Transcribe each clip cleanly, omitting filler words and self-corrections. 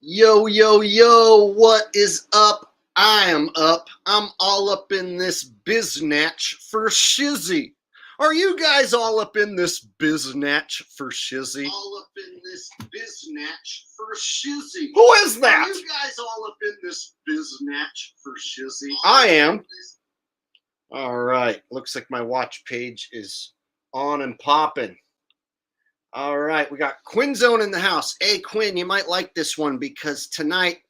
Yo, yo, yo, what is up? I am up. I'm all up in this biznatch for shizzy. Are you guys all up in this biznatch for shizzy? All up in this biznatch for shizzy. Who is that? Are you guys all up in this biznatch for shizzy? I am. All right. Looks like my watch page is on and popping. All right, we got Quinn Zone in the house. Hey, Quinn, you might like this one because tonight,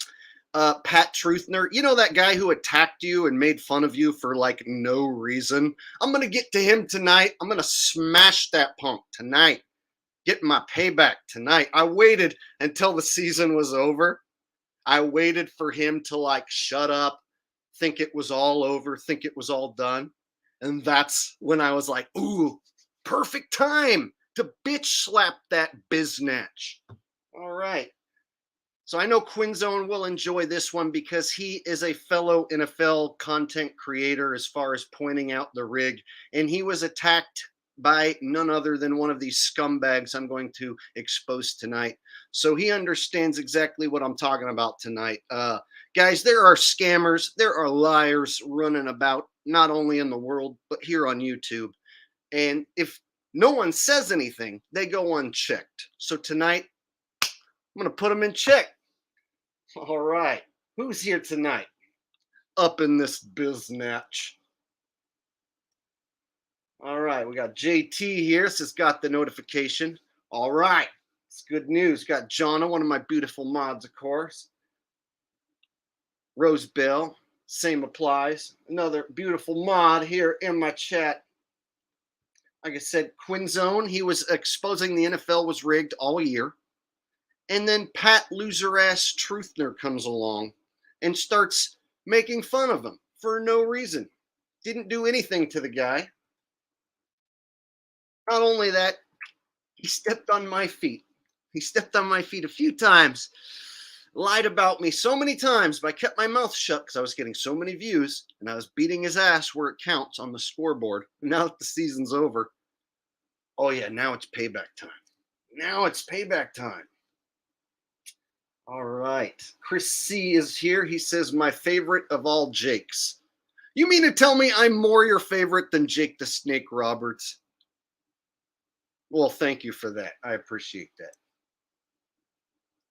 Pat Truthner, you know that guy who attacked you and made fun of you for like no reason? I'm going to get to him tonight. I'm going to smash that punk tonight. Get my payback tonight. I waited until the season was over. I waited for him to like shut up, think it was all over, think it was all done. And that's when I was like, ooh, perfect time to bitch slap that biznatch. All right. So I know Quinn Zone will enjoy this one because he is a fellow NFL content creator as far as pointing out the rig. And he was attacked by none other than one of these scumbags I'm going to expose tonight. So he understands exactly what I'm talking about tonight. Guys, there are scammers, there are liars running about, not only in the world, but here on YouTube. And if no one says anything, they go unchecked. So tonight, I'm going to put them in check. All right. Who's here tonight? Up in this biznatch. All right. We got JT here. This has got the notification. All right. It's good news. Got Jonna, one of my beautiful mods, of course. Rose Bell. Same applies. Another beautiful mod here in my chat. Like I said, Quinn Zone, he was exposing the NFL was rigged all year. And then Pat loser-ass Truthner comes along and starts making fun of him for no reason. Didn't do anything to the guy. Not only that, he stepped on my feet. He stepped on my feet a few times. Lied about me so many times, but I kept my mouth shut because I was getting so many views, and I was beating his ass where it counts on the scoreboard. Now that the season's over, oh yeah, now it's payback time. Now it's payback time. All right. Chris C is here. He says, my favorite of all Jakes. You mean to tell me I'm more your favorite than Jake the Snake Roberts? Well, thank you for that. I appreciate that.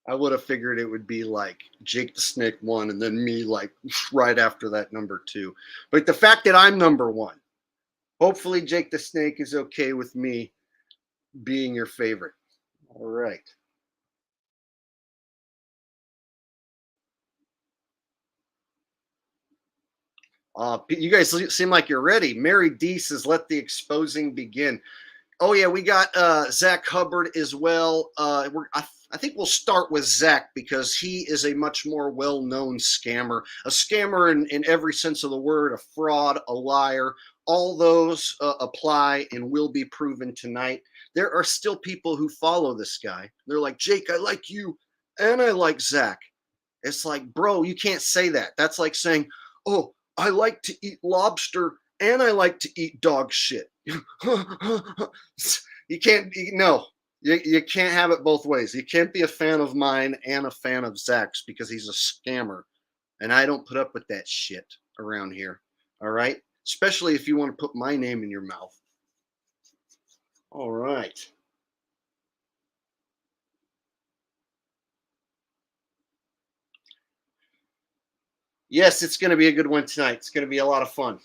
I would have figured it would be like Jake the Snake 1 and then me like right after that number 2. But the fact that I'm number 1, hopefully Jake the Snake is okay with me being your favorite. All right. You guys seem like you're ready. Mary D says, let the exposing begin. Oh, yeah, we got Zach Hubbard as well. I think we'll start with Zach because he is a much more well-known scammer. A scammer in every sense of the word, a fraud, a liar. All those apply and will be proven tonight. There are still people who follow this guy. They're like, Jake, I like you, and I like Zach. It's like, bro, you can't say that. That's like saying, oh, I like to eat lobster and I like to eat dog shit. You can't, no, you can't have it both ways. You can't be a fan of mine and a fan of Zach's because he's a scammer. And I don't put up with that shit around here. All right. Especially if you want to put my name in your mouth. All right. Yes, it's going to be a good one tonight. It's going to be a lot of fun.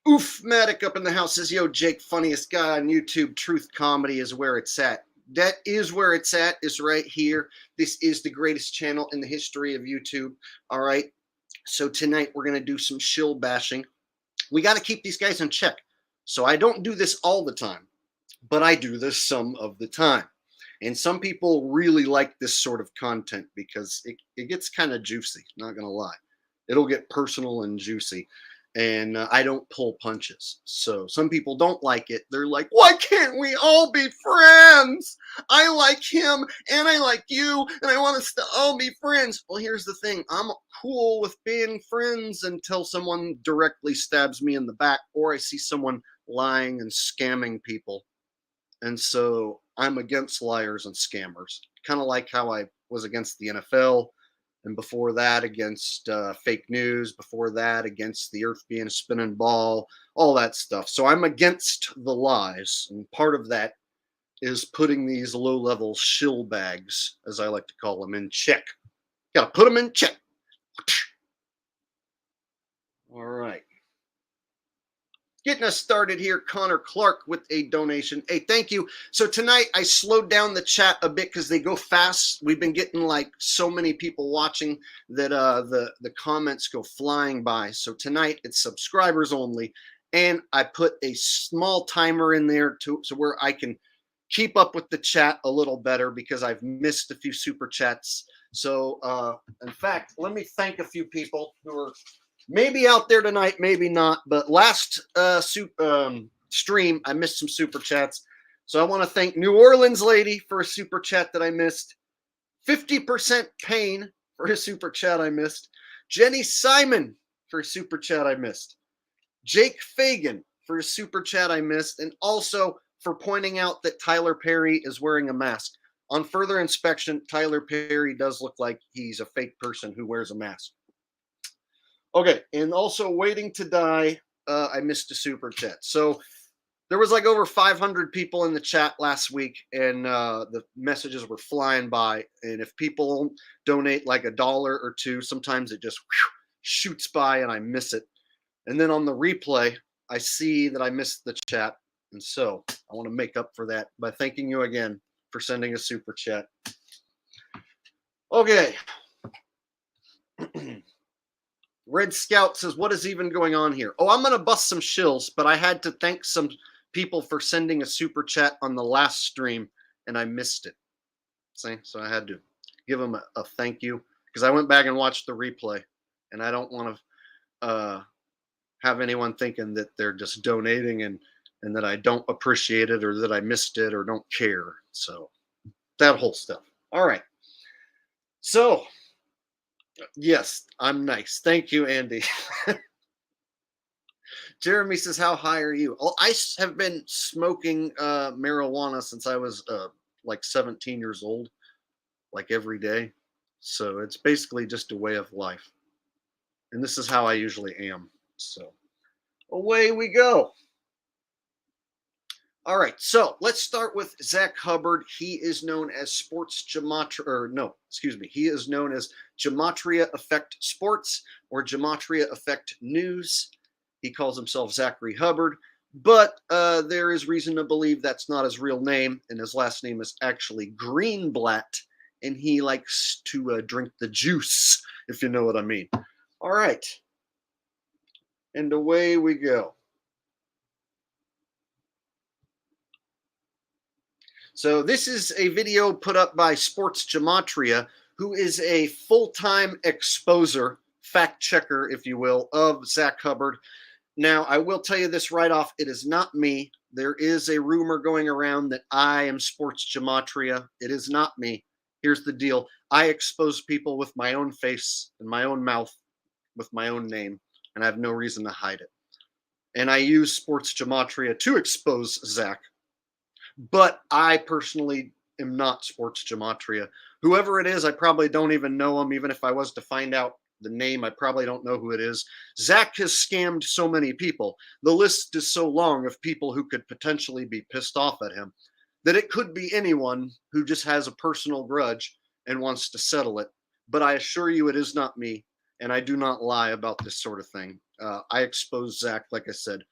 Oofmatic up in the house says, yo, Jake, funniest guy on YouTube. Truth comedy is where it's at. That is where it's at, is right here. This is the greatest channel in the history of YouTube. All right. So tonight we're going to do some shill bashing. We got to keep these guys in check. So I don't do this all the time, but I do this some of the time. And some people really like this sort of content because it gets kind of juicy, not going to lie. It'll get personal and juicy. And I don't pull punches. So some people don't like it. They're like, why can't we all be friends? I like him and I like you and I want us to all be friends. Well, here's the thing. I'm cool with being friends until someone directly stabs me in the back or I see someone lying and scamming people. And so I'm against liars and scammers. kind of like how I was against the NFL, and before that against fake news, before that against the earth being a spinning ball, all that stuff. So I'm against the lies, and part of that is putting these low-level shill bags, as I like to call them, in check. Gotta put them in check. All right. Getting us started here, Connor Clark with a donation. Hey, thank you. So tonight I slowed down the chat a bit because they go fast. We've been getting like so many people watching that the comments go flying by. So tonight it's subscribers only, and I put a small timer in there so where I can keep up with the chat a little better because I've missed a few super chats. So in fact, let me thank a few people who are maybe out there tonight, maybe not. But last stream, I missed some super chats. So I want to thank New Orleans Lady for a super chat that I missed. 50% Pain for a super chat I missed. Jenny Simon for a super chat I missed. Jake Fagan for a super chat I missed. And also for pointing out that Tyler Perry is wearing a mask. On further inspection, Tyler Perry does look like he's a fake person who wears a mask. Okay, and also Waiting to Die, I missed a super chat. So there was like over 500 people in the chat last week, and the messages were flying by. And if people donate like $1 or $2, sometimes it just shoots by and I miss it. And then on the replay, I see that I missed the chat. And so I want to make up for that by thanking you again for sending a super chat. Okay. Red Scout says, what is even going on here? Oh, I'm going to bust some shills, but I had to thank some people for sending a super chat on the last stream, and I missed it. See? So I had to give them a thank you, because I went back and watched the replay, and I don't want to have anyone thinking that they're just donating and that I don't appreciate it or that I missed it or don't care. So that whole stuff. All right. So yes, I'm nice. Thank you, Andy. Jeremy says, how high are you? Oh, I have been smoking marijuana since I was like 17 years old, like every day. So it's basically just a way of life. And this is how I usually am. So away we go. All right, so let's start with Zach Hubbard. He is known as Sports Gematria, or no, excuse me. He is known as Gematria Effect Sports or Gematria Effect News. He calls himself Zachary Hubbard, but there is reason to believe that's not his real name, and his last name is actually Greenblatt, and he likes to drink the juice, if you know what I mean. All right, and away we go. So this is a video put up by Sports Gematria, who is a full-time exposer, fact checker, if you will, of Zach Hubbard. Now, I will tell you this right off. It is not me. There is a rumor going around that I am Sports Gematria. It is not me. Here's the deal. I expose people with my own face and my own mouth with my own name, and I have no reason to hide it. And I use Sports Gematria to expose Zach. But I personally am not Sports Gematria. Whoever it is, I probably don't even know him. Even if I was to find out the name, I probably don't know who it is. Zach has scammed so many people. The list is so long of people who could potentially be pissed off at him that it could be anyone who just has a personal grudge and wants to settle it. But I assure you it is not me, and I do not lie about this sort of thing. I expose Zach, like I said,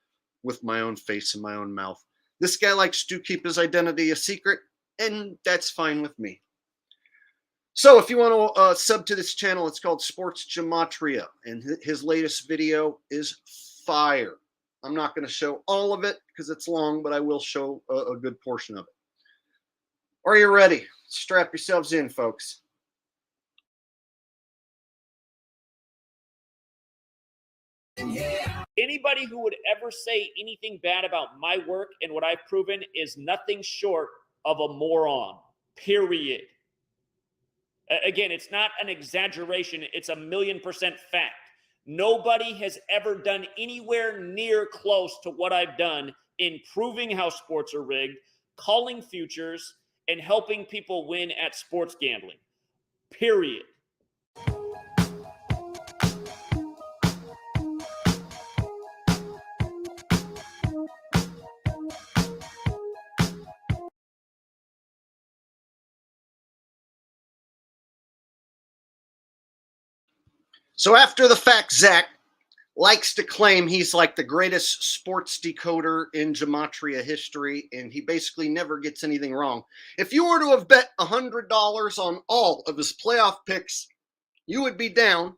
with my own face and my own mouth. This guy likes to keep his identity a secret, and that's fine with me. So if you want to sub to this channel, it's called Sports Gematria, and his latest video is fire. I'm not going to show all of it because it's long, but I will show a good portion of it. Are you ready? Strap yourselves in, folks. Anybody who would ever say anything bad about my work and what I've proven is nothing short of a moron, period. Again, it's not an exaggeration. It's 1,000,000% fact. Nobody has ever done anywhere near close to what I've done in proving how sports are rigged, calling futures, and helping people win at sports gambling. Period. So after the fact, Zach likes to claim he's like the greatest sports decoder in Gematria history, and he basically never gets anything wrong. If you were to have bet $100 on all of his playoff picks, you would be down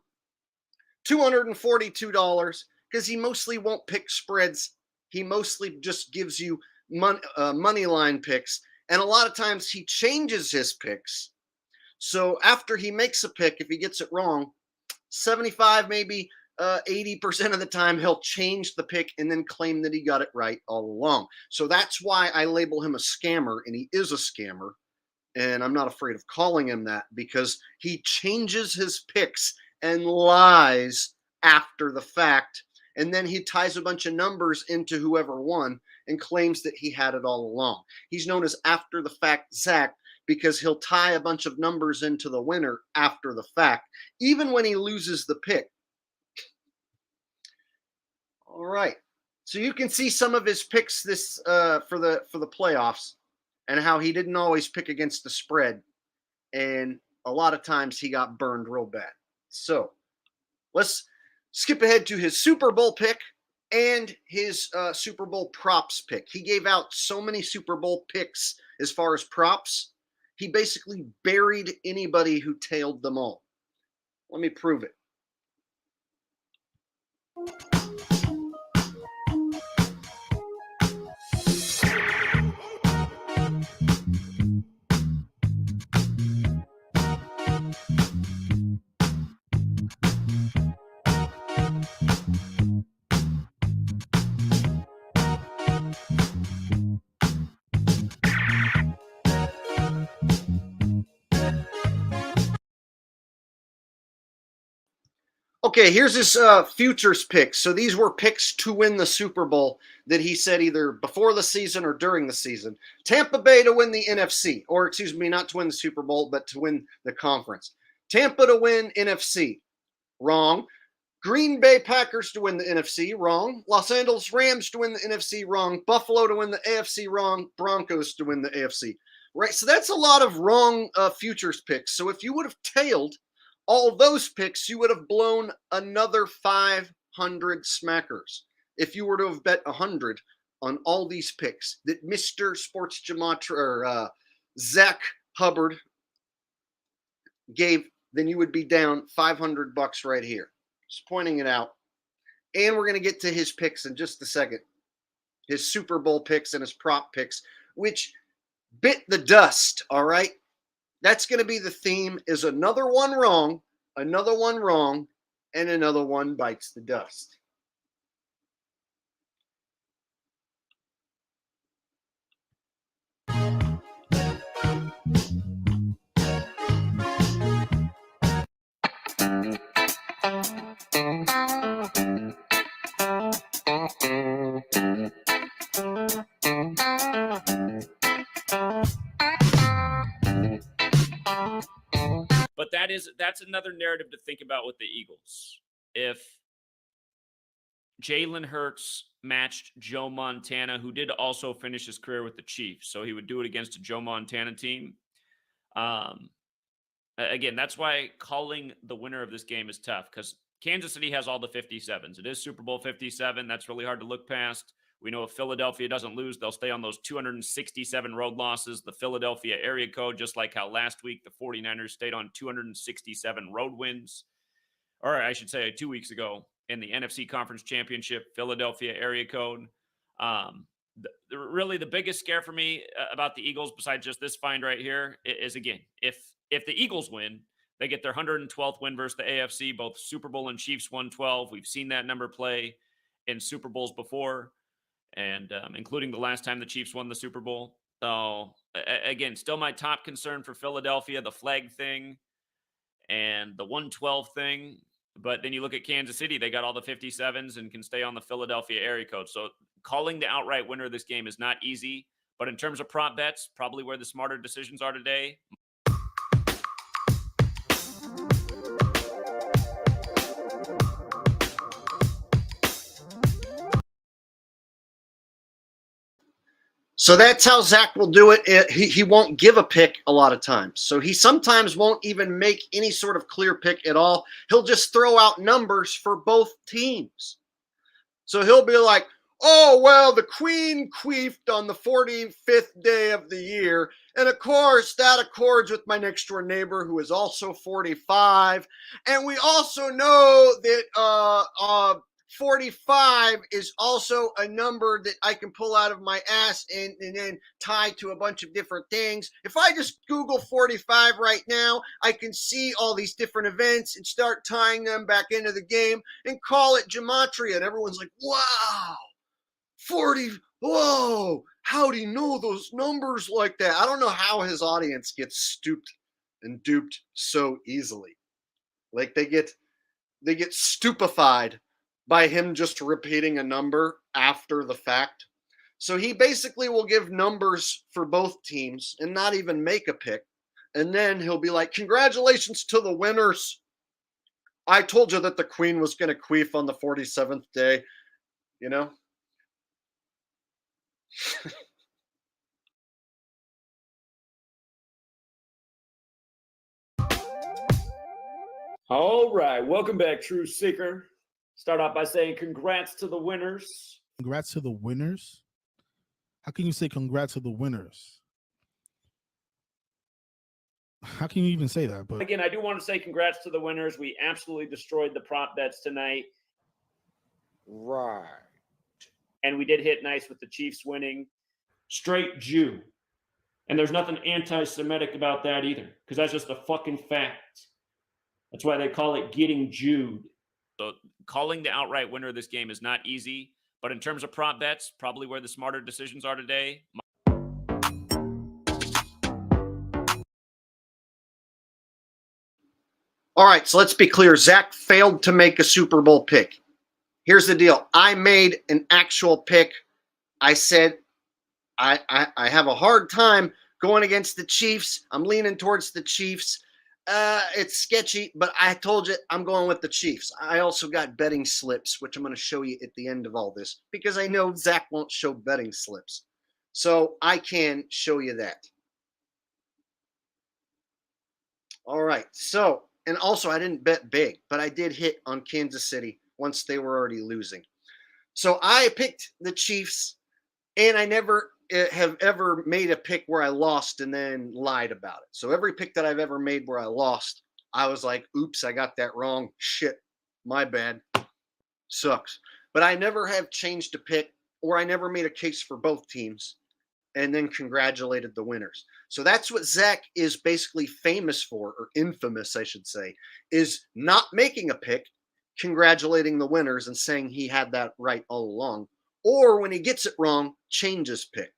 $242 because he mostly won't pick spreads. He mostly just gives you money line picks, and a lot of times he changes his picks. So after he makes a pick, if he gets it wrong, 75, maybe 80% of the time, he'll change the pick and then claim that he got it right all along. So that's why I label him a scammer, and he is a scammer. And I'm not afraid of calling him that because he changes his picks and lies after the fact. And then he ties a bunch of numbers into whoever won and claims that he had it all along. He's known as after the fact Zach because he'll tie a bunch of numbers into the winner after the fact, even when he loses the pick. All right. So you can see some of his picks this for the playoffs and how he didn't always pick against the spread. And a lot of times he got burned real bad. So let's skip ahead to his Super Bowl pick and his Super Bowl props pick. He gave out so many Super Bowl picks as far as props. He basically buried anybody who tailed them all. Let me prove it. Okay, here's his futures picks. So these were picks to win the Super Bowl that he said either before the season or during the season. Tampa Bay to win the NFC, or excuse me, not to win the Super Bowl, but to win the conference. Tampa to win NFC, wrong. Green Bay Packers to win the NFC, wrong. Los Angeles Rams to win the NFC, wrong. Buffalo to win the AFC, wrong. Broncos to win the AFC. Right, so that's a lot of wrong futures picks. So if you would have tailed all those picks, you would have blown another 500 smackers if you were to have bet 100 on all these picks that Mr. Sports Gematria or Zach Hubbard gave. Then you would be down $500 right here. Just pointing it out. And we're going to get to his picks in just a second. His Super Bowl picks and his prop picks, which bit the dust, all right? That's going to be the theme, is another one wrong, and another one bites the dust. But that's another narrative to think about with the Eagles. If Jalen Hurts matched Joe Montana, who did also finish his career with the Chiefs, so he would do it against a Joe Montana team. Again, that's why calling the winner of this game is tough, because Kansas City has all the 57s. It is Super Bowl 57. That's really hard to look past. We know if Philadelphia doesn't lose, they'll stay on those 267 road losses, the Philadelphia area code, just like how last week the 49ers stayed on 267 road wins. Or I should say 2 weeks ago in the NFC Conference Championship, Philadelphia area code. Really the biggest scare for me about the Eagles, besides just this find right here, is, again, if the Eagles win, they get their 112th win versus the AFC. Both Super Bowl and Chiefs 112. We've seen that number play in Super Bowls before, and including the last time the Chiefs won the Super Bowl. So, again, still my top concern for Philadelphia, the flag thing and the 112 thing. But then you look at Kansas City, they got all the 57s and can stay on the Philadelphia area code. So calling the outright winner of this game is not easy, But in terms of prop bets, probably where the smarter decisions are today. So that's how Zach will do it. He won't give a pick a lot of times. So he sometimes won't even make any sort of clear pick at all. He'll just throw out numbers for both teams. So he'll be like, oh, well, the Queen queefed on the 45th day of the year. And of course, that accords with my next door neighbor who is also 45. And we also know that 45 is also a number that I can pull out of my ass and then tie to a bunch of different things. If I just Google 45 right now, I can see all these different events and start tying them back into the game and call it Gematria. And everyone's like, wow, 40, whoa, how do you know those numbers like that? I don't know how his audience gets stooped and duped so easily. Like they get stupefied by him just repeating a number after the fact. So he basically will give numbers for both teams and not even make a pick. And then he'll be like, congratulations to the winners. I told you that the Queen was going to queef on the 47th day, you know? All right. Welcome back, True Seeker. Start off by saying congrats to the winners. Congrats to the winners? How can you say congrats to the winners? How can you even say that? But again, I do want to say congrats to the winners. We absolutely destroyed the prop bets tonight. Right. And we did hit nice with the Chiefs winning. Straight Jew. And there's nothing anti-Semitic about that either, because that's just a fucking fact. That's why they call it getting Jewed. So calling the outright winner of this game is not easy, but in terms of prop bets, probably where the smarter decisions are today. All right, so let's be clear. Zach failed to make a Super Bowl pick. Here's the deal. I made an actual pick. I said I have a hard time going against the Chiefs. I'm leaning towards the Chiefs. It's sketchy, but I told you I'm going with the Chiefs. I also got betting slips, which I'm going to show you at the end of all this, because I know Zach won't show betting slips. So I can show you that. All right, so, and also I didn't bet big, but I did hit on Kansas City once they were already losing. So I picked the Chiefs, and I never have ever made a pick where I lost and then lied about it. So every pick that I've ever made where I lost, I was like, oops, I got that wrong. Shit, my bad. Sucks. But I never have changed a pick, or I never made a case for both teams and then congratulated the winners. So that's what Zach is basically famous for, or infamous, I should say, is not making a pick, congratulating the winners and saying he had that right all along. Or when he gets it wrong, change his pick.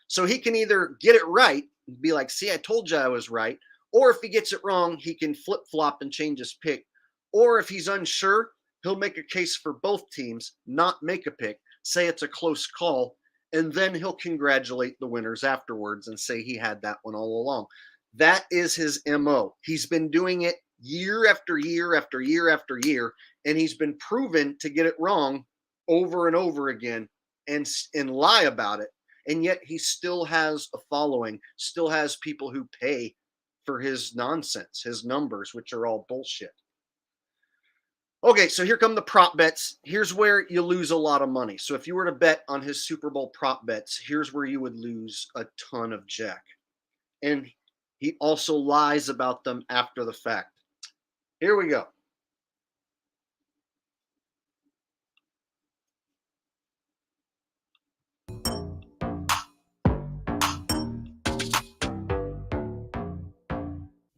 So he can either get it right and be like, see, I told you I was right. Or if he gets it wrong, he can flip-flop and change his pick. Or if he's unsure, he'll make a case for both teams, not make a pick, say it's a close call, and then he'll congratulate the winners afterwards and say he had that one all along. That is his MO. He's been doing it year after year after year after year, and he's been proven to get it wrong over and over again and lie about it. And yet he still has a following, still has people who pay for his nonsense, his numbers, which are all bullshit. Okay, so here come the prop bets. Here's where you lose a lot of money. So if you were to bet on his Super Bowl prop bets, here's where you would lose a ton of jack. And he also lies about them after the fact. Here we go.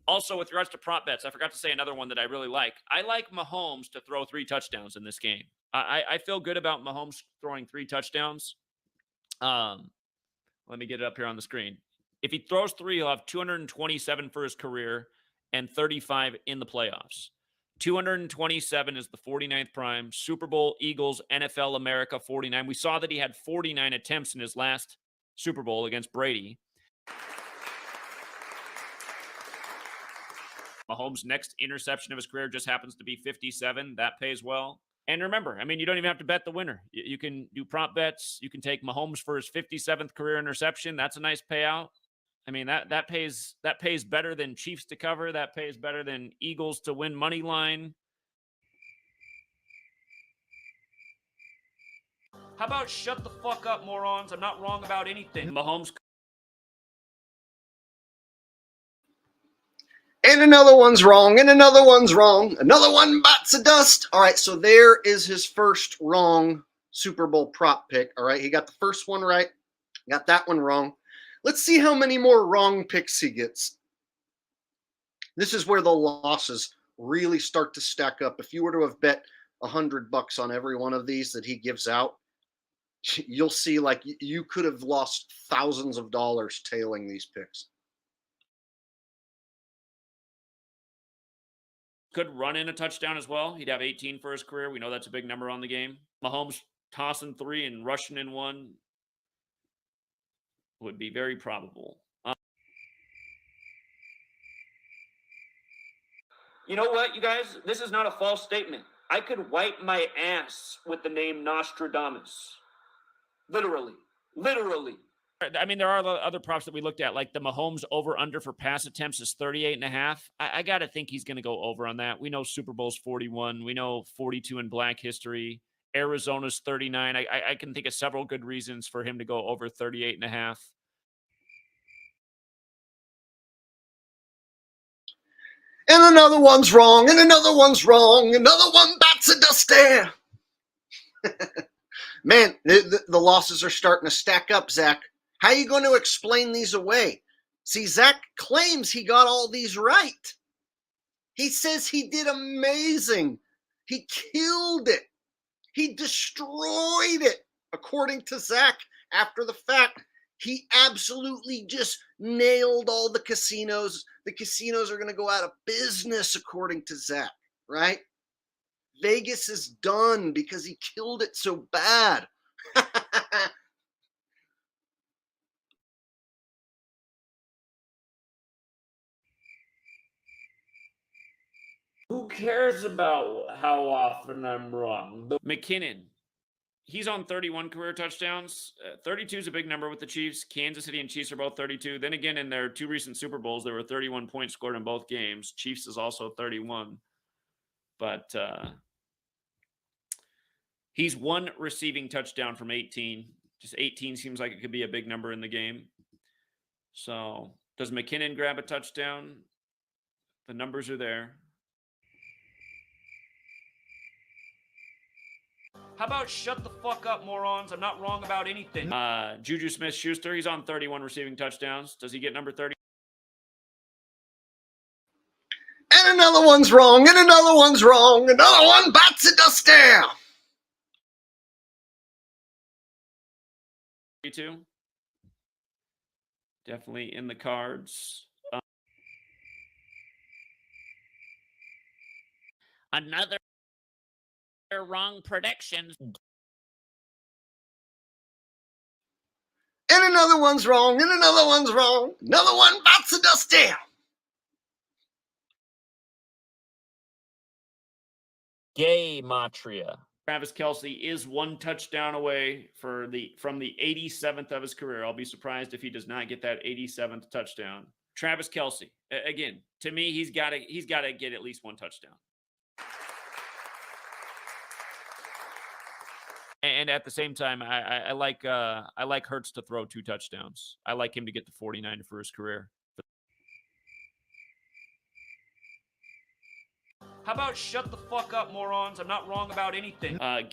Also, with regards to prop bets, I forgot to say another one that I really like. I like Mahomes to throw 3 touchdowns in this game. I feel good about Mahomes throwing 3 touchdowns. Let me get it up here on the screen. If he throws 3, he'll have 227 for his career and 35 in the playoffs. 227 is the 49th prime. Super Bowl, Eagles, NFL America, 49. We saw that he had 49 attempts in his last Super Bowl against Brady. Mahomes' next interception of his career just happens to be 57. That pays well. And remember, I mean, you don't even have to bet the winner. You can do prop bets. You can take Mahomes for his 57th career interception. That's a nice payout. I mean, that pays better than Chiefs to cover. That pays better than Eagles to win money line. How about shut the fuck up, morons? I'm not wrong about anything. Mahomes. And another one's wrong, and another one's wrong. Another one bites the dust. All right, so there is his first wrong Super Bowl prop pick. All right, he got the first one right, got that one wrong. Let's see how many more wrong picks he gets. This is where the losses really start to stack up. If you were to have bet $100 on every one of these that he gives out, you'll see like you could have lost thousands of dollars tailing these picks. Could run in a touchdown as well. He'd have 18 for his career. We know that's a big number on the game. Mahomes tossing 3 and rushing in 1 would be very probable. You know what, you guys? This is not a false statement. I could wipe my ass with the name Nostradamus. Literally. I mean, there are other props that we looked at, like the Mahomes over-under for pass attempts is 38.5. I got to think he's going to go over on that. We know Super Bowl's 41. We know 42 in Black history. Arizona's 39. I can think of several good reasons for him to go over 38.5. And another one's wrong, and another one's wrong. Another one bites the dust there. Man, the losses are starting to stack up, Zach. How are you going to explain these away? See, Zach claims he got all these right. He says he did amazing. He killed it. He destroyed it, according to Zach, after the fact. He absolutely just nailed all the casinos. The casinos are going to go out of business, according to Zach, right? Vegas is done because he killed it so bad. Who cares about how often I'm wrong? McKinnon. He's on 31 career touchdowns. 32 is a big number with the Chiefs. Kansas City and Chiefs are both 32. Then again, in their 2 recent Super Bowls, there were 31 points scored in both games. Chiefs is also 31. But he's 1 receiving touchdown from 18. Just 18 seems like it could be a big number in the game. So does McKinnon grab a touchdown? The numbers are there. How about shut the fuck up, morons? I'm not wrong about anything. Juju Smith-Schuster, he's on 31 receiving touchdowns. Does he get number 30? And another one's wrong, and another one's wrong. Another one bites the dust there. 32. Definitely in the cards. Another wrong predictions. And another one's wrong, and another one's wrong. Another one bites the dust there. Gematria. Travis Kelce is 1 touchdown away from the 87th of his career. I'll be surprised if he does not get that 87th touchdown. Travis Kelce, again, to me, he's got to get at least 1 touchdown. And at the same time, I like Hurts to throw 2 touchdowns. I like him to get to 49 for his career. How about shut the fuck up, morons? I'm not wrong about anything. And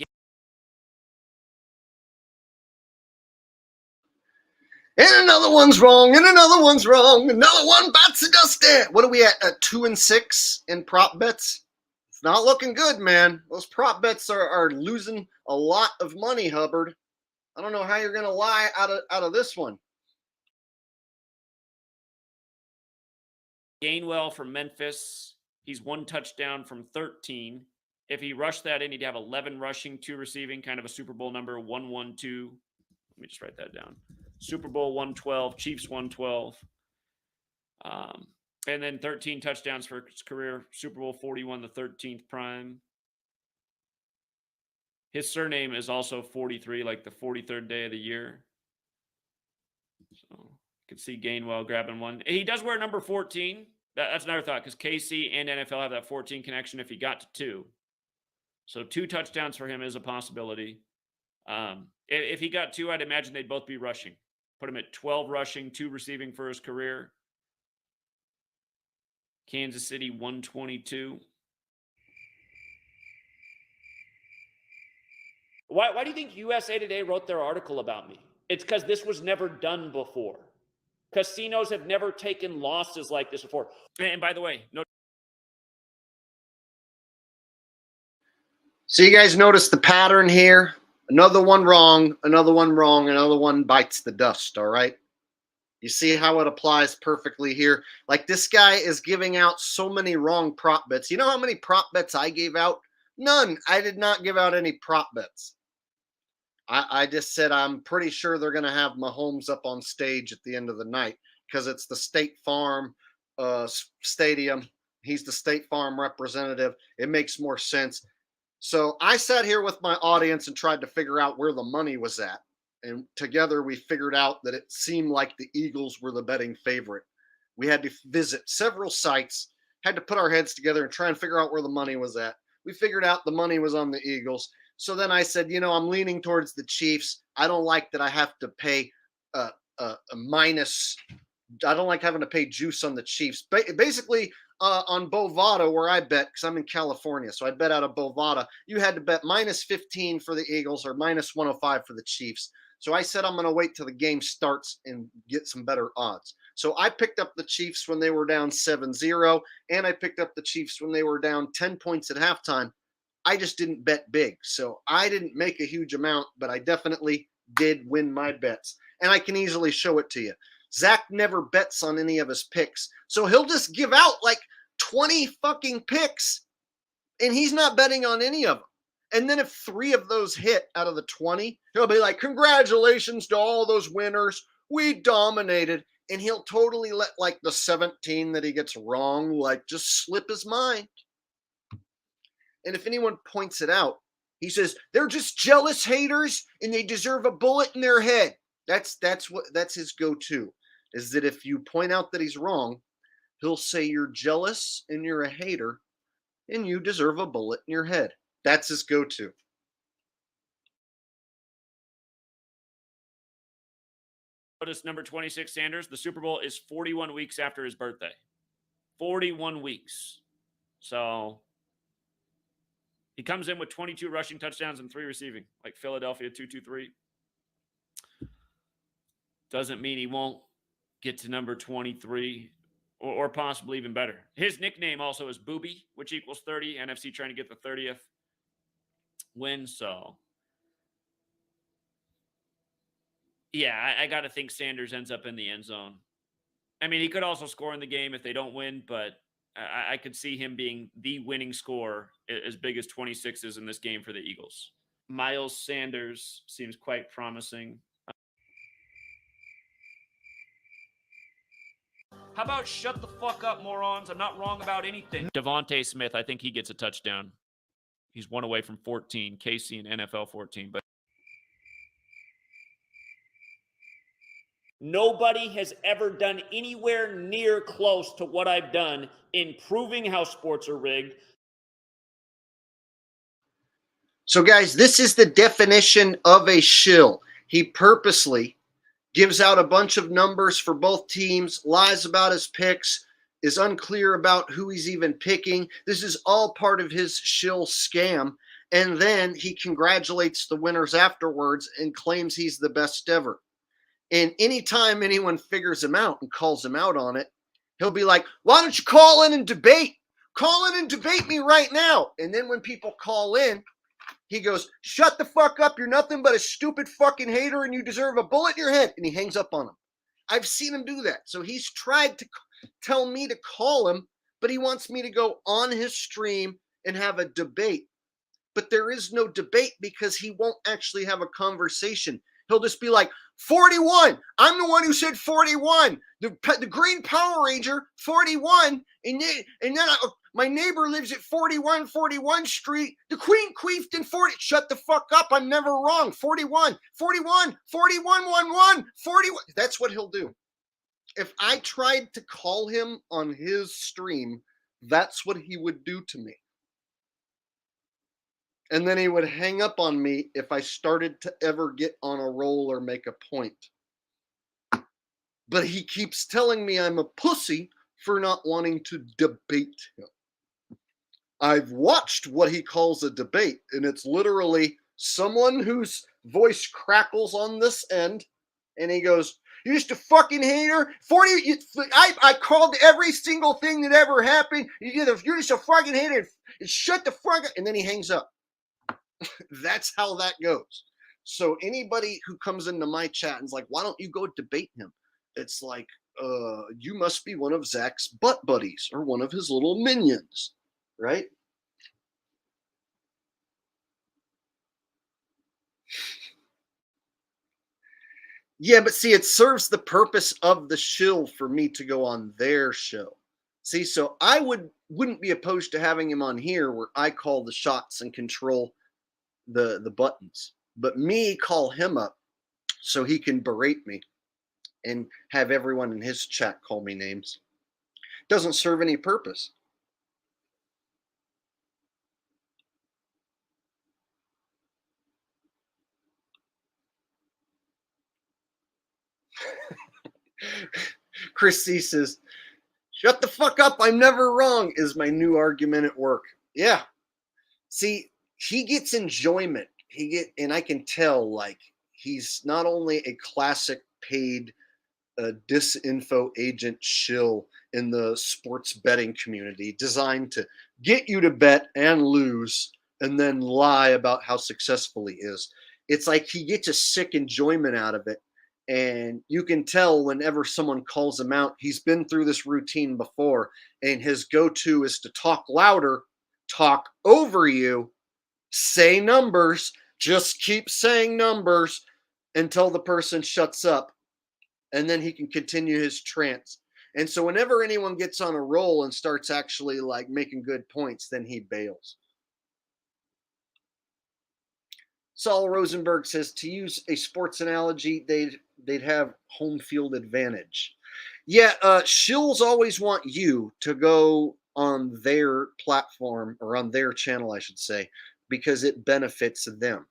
another one's wrong, and another one's wrong. Another one bites the dust there. What are we at 2 and 6 in prop bets? It's not looking good, man. Those prop bets are losing a lot of money, Hubbard. I don't know how you're going to lie out of this one. Gainwell from Memphis. He's 1 touchdown from 13. If he rushed that in, he'd have 11 rushing, 2 receiving, kind of a Super Bowl number, 1-1-2. Let me just write that down. Super Bowl 112, Chiefs 112. And then 13 touchdowns for his career. Super Bowl 41, the 13th prime. His surname is also 43, like the 43rd day of the year. So you can see Gainwell grabbing one. He does wear number 14. That's another thought, because KC and NFL have that 14 connection if he got to 2. So 2 touchdowns for him is a possibility. If he got 2, I'd imagine they'd both be rushing. Put him at 12 rushing, 2 receiving for his career. Kansas City 122. Why do you think USA Today wrote their article about me? It's because this was never done before. Casinos have never taken losses like this before. And by the way, no. So you guys notice the pattern here? Another one wrong, another one wrong, another one bites the dust, all right? You see how it applies perfectly here? Like, this guy is giving out so many wrong prop bets. You know how many prop bets I gave out? None. I did not give out any prop bets. I just said I'm pretty sure they're going to have Mahomes up on stage at the end of the night because it's the State Farm stadium. He's the State Farm representative. It makes more sense. So I sat here with my audience and tried to figure out where the money was at. And together we figured out that it seemed like the Eagles were the betting favorite. We had to visit several sites, had to put our heads together and try and figure out where the money was at. We figured out the money was on the Eagles. So then I said, I'm leaning towards the Chiefs. I don't like that I have to pay a minus. I don't like having to pay juice on the Chiefs. Basically, on Bovada, where I bet, because I'm in California, so I bet out of Bovada, you had to bet minus 15 for the Eagles or minus 105 for the Chiefs. So I said I'm going to wait till the game starts and get some better odds. So I picked up the Chiefs when they were down 7-0, and I picked up the Chiefs when they were down 10 points at halftime. I just didn't bet big. So I didn't make a huge amount, but I definitely did win my bets. And I can easily show it to you. Zach never bets on any of his picks. So he'll just give out like 20 fucking picks, and he's not betting on any of them. And then if 3 of those hit out of the 20, he'll be like, congratulations to all those winners. We dominated. And he'll totally let like the 17 that he gets wrong, like just slip his mind. And if anyone points it out, he says, they're just jealous haters and they deserve a bullet in their head. That's his go-to, is that if you point out that he's wrong, he'll say you're jealous and you're a hater and you deserve a bullet in your head. That's his go-to. Notice number 26, Sanders. The Super Bowl is 41 weeks after his birthday. 41 weeks. So he comes in with 22 rushing touchdowns and 3 receiving, like Philadelphia 2-2-3. Doesn't mean he won't get to number 23 or possibly even better. His nickname also is Booby, which equals 30. NFC trying to get the 30th win. So, yeah, I got to think Sanders ends up in the end zone. I mean, he could also score in the game if they don't win, but I could see him being the winning scorer as big as 26 is in this game for the Eagles. Miles Sanders seems quite promising. How about shut the fuck up, morons? I'm not wrong about anything. Devontae Smith, I think he gets a touchdown. He's 1 away from 14. KC and NFL 14, but nobody has ever done anywhere near close to what I've done in proving how sports are rigged. So, guys, this is the definition of a shill. He purposely gives out a bunch of numbers for both teams, lies about his picks, is unclear about who he's even picking. This is all part of his shill scam. And then he congratulates the winners afterwards and claims he's the best ever. And anytime anyone figures him out and calls him out on it, he'll be like, why don't you call in and debate? Call in and debate me right now. And then when people call in, he goes, shut the fuck up. You're nothing but a stupid fucking hater and you deserve a bullet in your head. And he hangs up on him. I've seen him do that. So he's tried to tell me to call him, but he wants me to go on his stream and have a debate. But there is no debate because he won't actually have a conversation. He'll just be like, 41. I'm the one who said 41. The Green Power Ranger, 41. And then my neighbor lives at 41 Street. The Queen queefed in 40. Shut the fuck up. I'm never wrong. 41. 41. 41. That's what he'll do. If I tried to call him on his stream, that's what he would do to me. And then he would hang up on me if I started to ever get on a roll or make a point. But he keeps telling me I'm a pussy for not wanting to debate him. I've watched what he calls a debate, and it's literally someone whose voice crackles on this end, and he goes, "You're just a fucking hater. 40. I called every single thing that ever happened. You're just a fucking hater. Shut the fuck up." And then he hangs up. That's how that goes. So anybody who comes into my chat and is like, "Why don't you go debate him?" It's like, you must be one of Zach's butt buddies or one of his little minions, right? Yeah, but see, it serves the purpose of the shill for me to go on their show. See, so I wouldn't be opposed to having him on here where I call the shots and control the buttons. But me call him up so he can berate me and have everyone in his chat call me names. Doesn't serve any purpose. Chris C says, "Shut the fuck up, I'm never wrong," is my new argument at work. Yeah. See, he gets enjoyment. And I can tell, like, he's not only a classic paid disinfo agent shill in the sports betting community designed to get you to bet and lose and then lie about how successful he is. It's like he gets a sick enjoyment out of it. And you can tell whenever someone calls him out, he's been through this routine before, and his go-to is to talk louder, talk over you, say numbers, just keep saying numbers until the person shuts up, and then he can continue his trance. And so whenever anyone gets on a roll and starts actually like making good points, then he bails. Saul Rosenberg says, to use a sports analogy, they'd have home field advantage. Yeah, shills always want you to go on their platform, or on their channel, I should say, because it benefits them.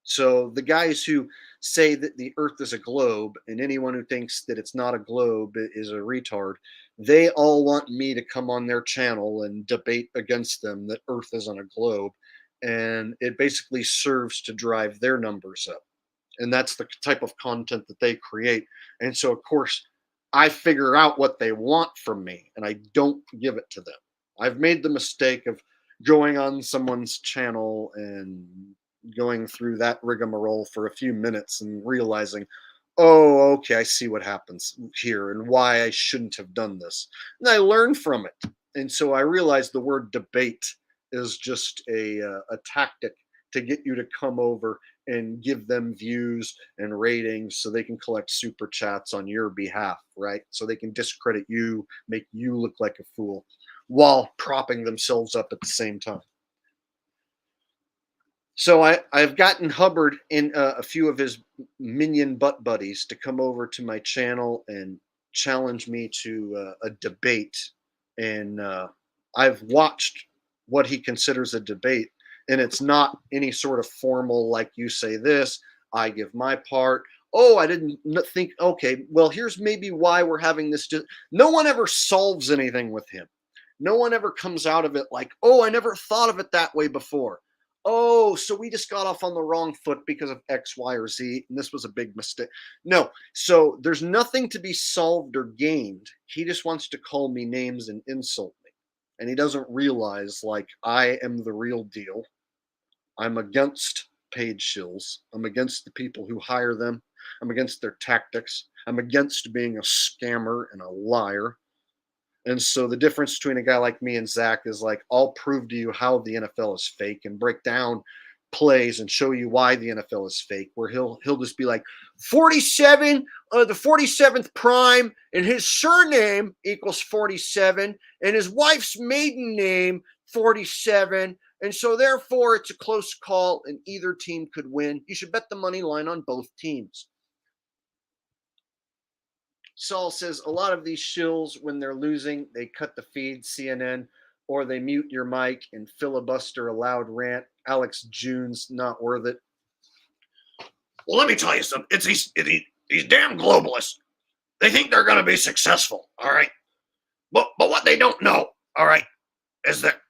So the guys who say that the earth is a globe, and anyone who thinks that it's not a globe is a retard, they all want me to come on their channel and debate against them that earth isn't a globe. And it basically serves to drive their numbers up. And that's the type of content that they create. And so, of course, I figure out what they want from me, and I don't give it to them. I've made the mistake of going on someone's channel and going through that rigmarole for a few minutes and realizing, oh, okay, I see what happens here and why I shouldn't have done this. And I learn from it. And so I realized the word debate is just a tactic to get you to come over and give them views and ratings so they can collect super chats on your behalf, right? So they can discredit you, make you look like a fool while propping themselves up at the same time. So I've gotten Hubbard and a few of his minion butt buddies to come over to my channel and challenge me to a debate. And I've watched what he considers a debate, and it's not any sort of formal, like you say this, I give my part. Oh, I didn't think, okay, well, here's maybe why we're having this. No one ever solves anything with him. No one ever comes out of it like, oh, I never thought of it that way before. Oh, so we just got off on the wrong foot because of X, Y, or Z, and this was a big mistake. No, so there's nothing to be solved or gained. He just wants to call me names and insult me. And he doesn't realize, like, I am the real deal. I'm against paid shills. I'm against the people who hire them. I'm against their tactics. I'm against being a scammer and a liar. And so the difference between a guy like me and Zach is like, I'll prove to you how the NFL is fake and break down plays and show you why the NFL is fake, where he'll just be like 47, the 47th prime, and his surname equals 47, and his wife's maiden name 47, and so therefore it's a close call and either team could win. You should bet the money line on both teams. Saul says a lot of these shills, when they're losing, they cut the feed, CNN, or they mute your mic and filibuster a loud rant. Alex June's not worth it. Well, let me tell you something. It's these damn globalists. They think they're going to be successful, all right? But what they don't know, all right, is that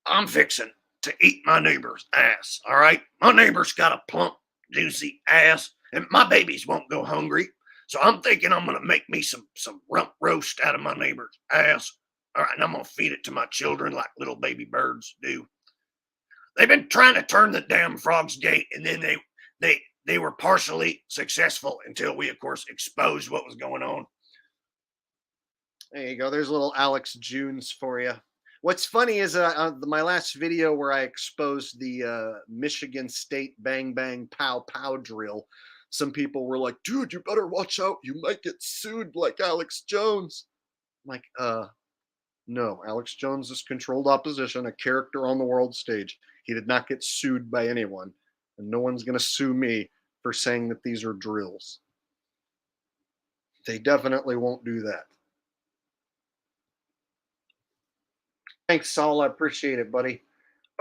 I'm fixing to eat my neighbor's ass, all right? My neighbor's got a plump, juicy ass, and my babies won't go hungry. So I'm thinking I'm going to make me some rump roast out of my neighbor's ass. All right, and I'm going to feed it to my children like little baby birds do. They've been trying to turn the damn Frog's Gate, and then they were partially successful until we, of course, exposed what was going on. There you go. There's a little Alex Junes for you. What's funny is my last video where I exposed the Michigan State bang bang pow pow drill. Some people were like, dude, you better watch out. You might get sued like Alex Jones. I'm like, no, Alex Jones is controlled opposition, a character on the world stage. He did not get sued by anyone. And no one's going to sue me for saying that these are drills. They definitely won't do that. Thanks, Saul. I appreciate it, buddy.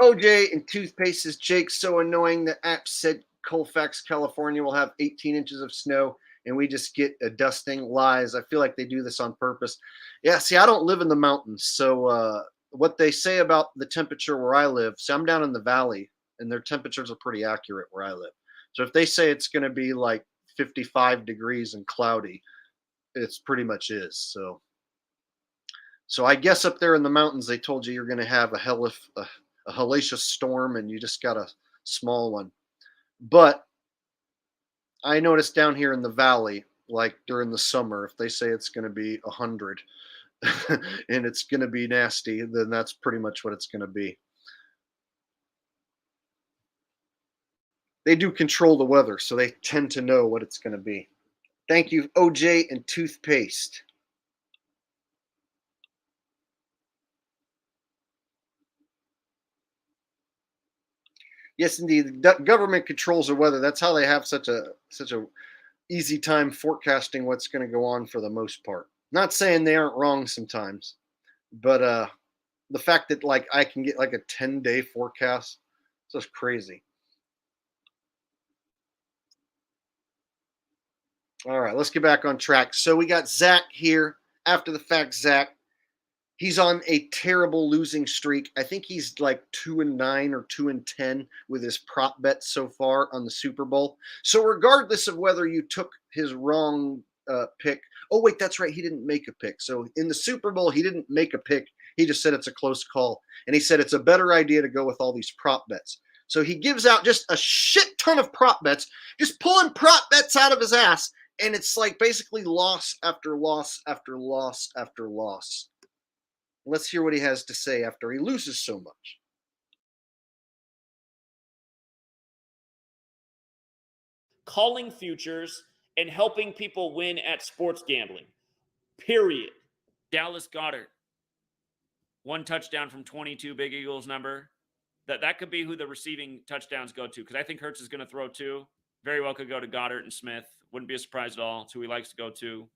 OJ and toothpaste says, Jake's so annoying. The app said Colfax, California will have 18 inches of snow and we just get a dusting. Lies. I feel like they do this on purpose. Yeah, see, I don't live in the mountains. So what they say about the temperature where I live, see, I'm down in the valley and their temperatures are pretty accurate where I live. So if they say it's going to be like 55 degrees and cloudy, it's pretty much is. So I guess up there in the mountains, they told you you're going to have a hellacious storm and you just got a small one. But I noticed down here in the valley, like during the summer, if they say it's going to be 100 and it's going to be nasty, then that's pretty much what it's going to be. They do control the weather, so they tend to know what it's going to be. Thank you, OJ and toothpaste. Yes, indeed. The government controls the weather. That's how they have such a easy time forecasting what's going to go on for the most part. Not saying they aren't wrong sometimes, but the fact that like I can get like a 10-day forecast, it's just crazy. All right, let's get back on track. So we got Zach here. After the fact, Zach, he's on a terrible losing streak. I think he's like 2-9 or 2-10 with his prop bets so far on the Super Bowl. So regardless of whether you took his wrong pick, oh wait, that's right, he didn't make a pick. So in the Super Bowl, he didn't make a pick. He just said it's a close call, and he said it's a better idea to go with all these prop bets. So he gives out just a shit ton of prop bets, just pulling prop bets out of his ass, and it's like basically loss after loss after loss after loss. Let's hear what he has to say after he loses so much. Calling futures and helping people win at sports gambling. Period. Dallas Goedert. 1 touchdown from 22, Big Eagles number. That could be who the receiving touchdowns go to, because I think Hurts is going to throw 2. Very well could go to Goddard and Smith. Wouldn't be a surprise at all. It's who he likes to go to.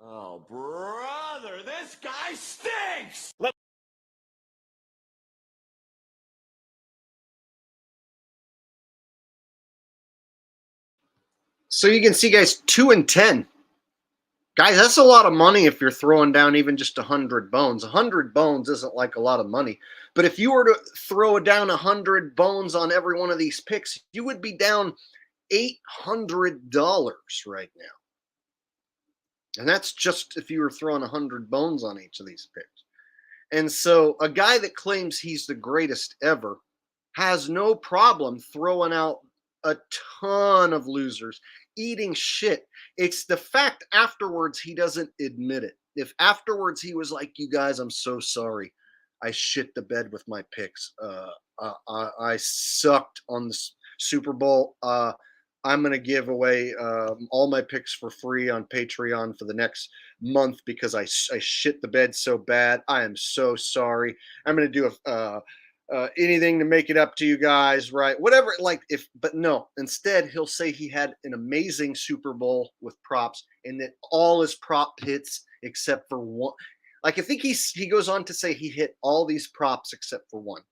Oh, brother, this guy stinks! So you can see, guys, 2-10. Guys, that's a lot of money if you're throwing down even just 100 bones. 100 bones isn't like a lot of money. But if you were to throw down 100 bones on every one of these picks, you would be down $800 right now. And that's just if you were throwing 100 bones on each of these picks. And so a guy that claims he's the greatest ever has no problem throwing out a ton of losers, eating shit. It's the fact afterwards he doesn't admit it. If afterwards he was like, you guys, I'm so sorry, I shit the bed with my picks. I sucked on the Super Bowl. I'm going to give away all my picks for free on Patreon for the next month because I shit the bed so bad. I am so sorry. I'm going to do anything to make it up to you guys, right? Whatever, but no. Instead, he'll say he had an amazing Super Bowl with props and that all his prop hits except for one. Like, I think he goes on to say he hit all these props except for one.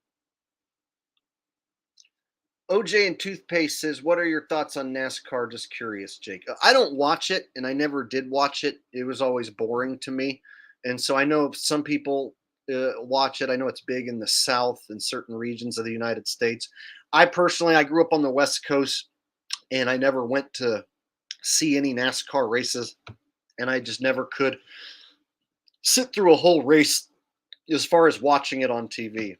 OJ and Toothpaste says, what are your thoughts on NASCAR? Just curious, Jake. I don't watch it, and I never did watch it. It was always boring to me. And so I know some people watch it. I know it's big in the South and certain regions of the United States. I grew up on the West Coast, and I never went to see any NASCAR races, and I just never could sit through a whole race as far as watching it on TV.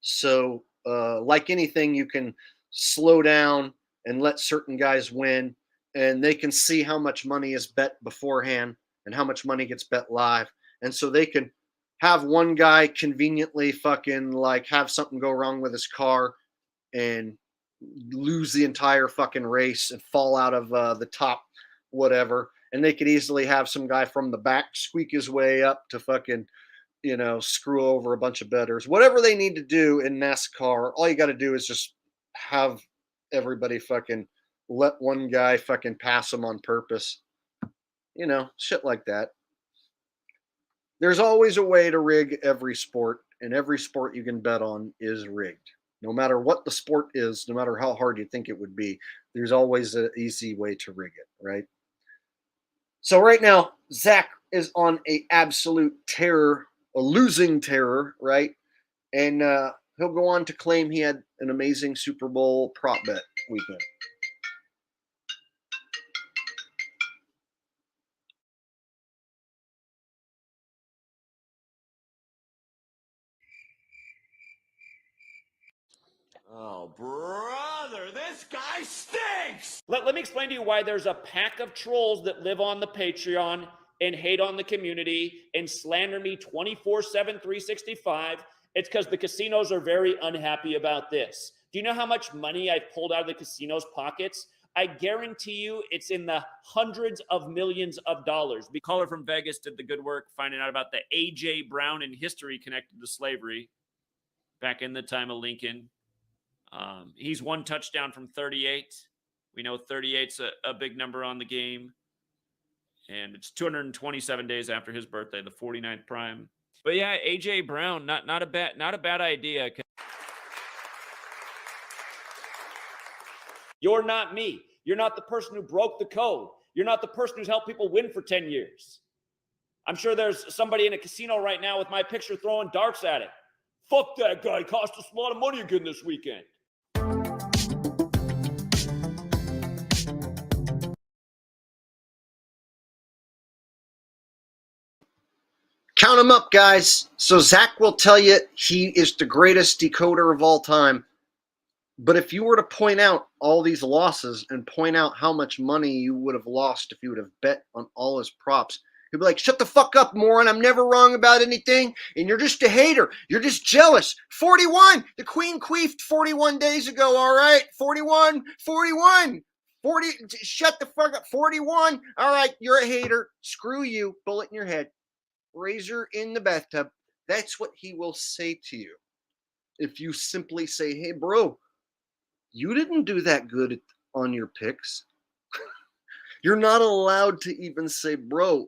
So like anything, you can slow down and let certain guys win, and they can see how much money is bet beforehand and how much money gets bet live. And so they can have one guy conveniently fucking like have something go wrong with his car and lose the entire fucking race and fall out of the top whatever. And they could easily have some guy from the back squeak his way up to fucking, screw over a bunch of bettors. Whatever they need to do in NASCAR, all you got to do is just have everybody fucking let one guy fucking pass them on purpose. Shit like that. There's always a way to rig every sport, and every sport you can bet on is rigged. No matter what the sport is, no matter how hard you think it would be, there's always an easy way to rig it, right? So right now, Zach is on a absolute terror, a losing terror, right? And he'll go on to claim he had an amazing Super Bowl prop bet weekend. Oh, brother, this guy stinks! Let me explain to you why there's a pack of trolls that live on the Patreon and hate on the community and slander me 24/7, 365. It's because the casinos are very unhappy about this. Do you know how much money I've pulled out of the casinos' pockets? I guarantee you it's in the hundreds of millions of dollars. The caller from Vegas did the good work finding out about the A.J. Brown in history connected to slavery back in the time of Lincoln. He's one touchdown from 38. We know 38's a big number on the game. And it's 227 days after his birthday, the 49th prime. But yeah, A.J. Brown, not a bad idea. You're not me. You're not the person who broke the code. You're not the person who's helped people win for 10 years. I'm sure there's somebody in a casino right now with my picture throwing darts at it. Fuck that guy. Cost us a lot of money again this weekend. Count him up, guys. So Zach will tell you he is the greatest decoder of all time. But if you were to point out all these losses and point out how much money you would have lost if you would have bet on all his props, he'd be like, shut the fuck up, moron. I'm never wrong about anything. And you're just a hater. You're just jealous. 41. The queen queefed 41 days ago, all right? 41. 40. Shut the fuck up. 41. All right, you're a hater. Screw you. Bullet in your head. Razor in the bathtub. That's what he will say to you. If you simply say, hey, bro, you didn't do that good on your picks. You're not allowed to even say, bro,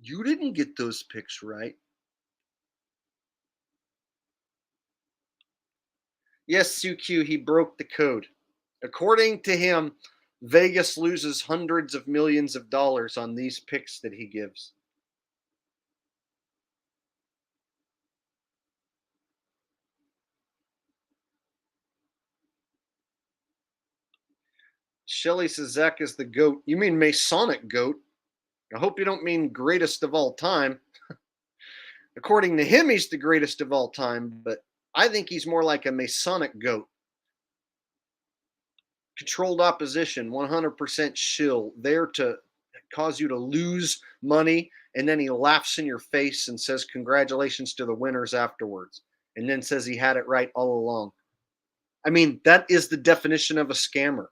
you didn't get those picks right. Yes, Suq, he broke the code. According to him, Vegas loses hundreds of millions of dollars on these picks that he gives. Shelly says Zach is the GOAT. You mean Masonic GOAT? I hope you don't mean greatest of all time. According to him, he's the greatest of all time, but I think he's more like a Masonic GOAT. Controlled opposition, 100% shill, there to cause you to lose money, and then he laughs in your face and says congratulations to the winners afterwards, and then says he had it right all along. I mean, that is the definition of a scammer.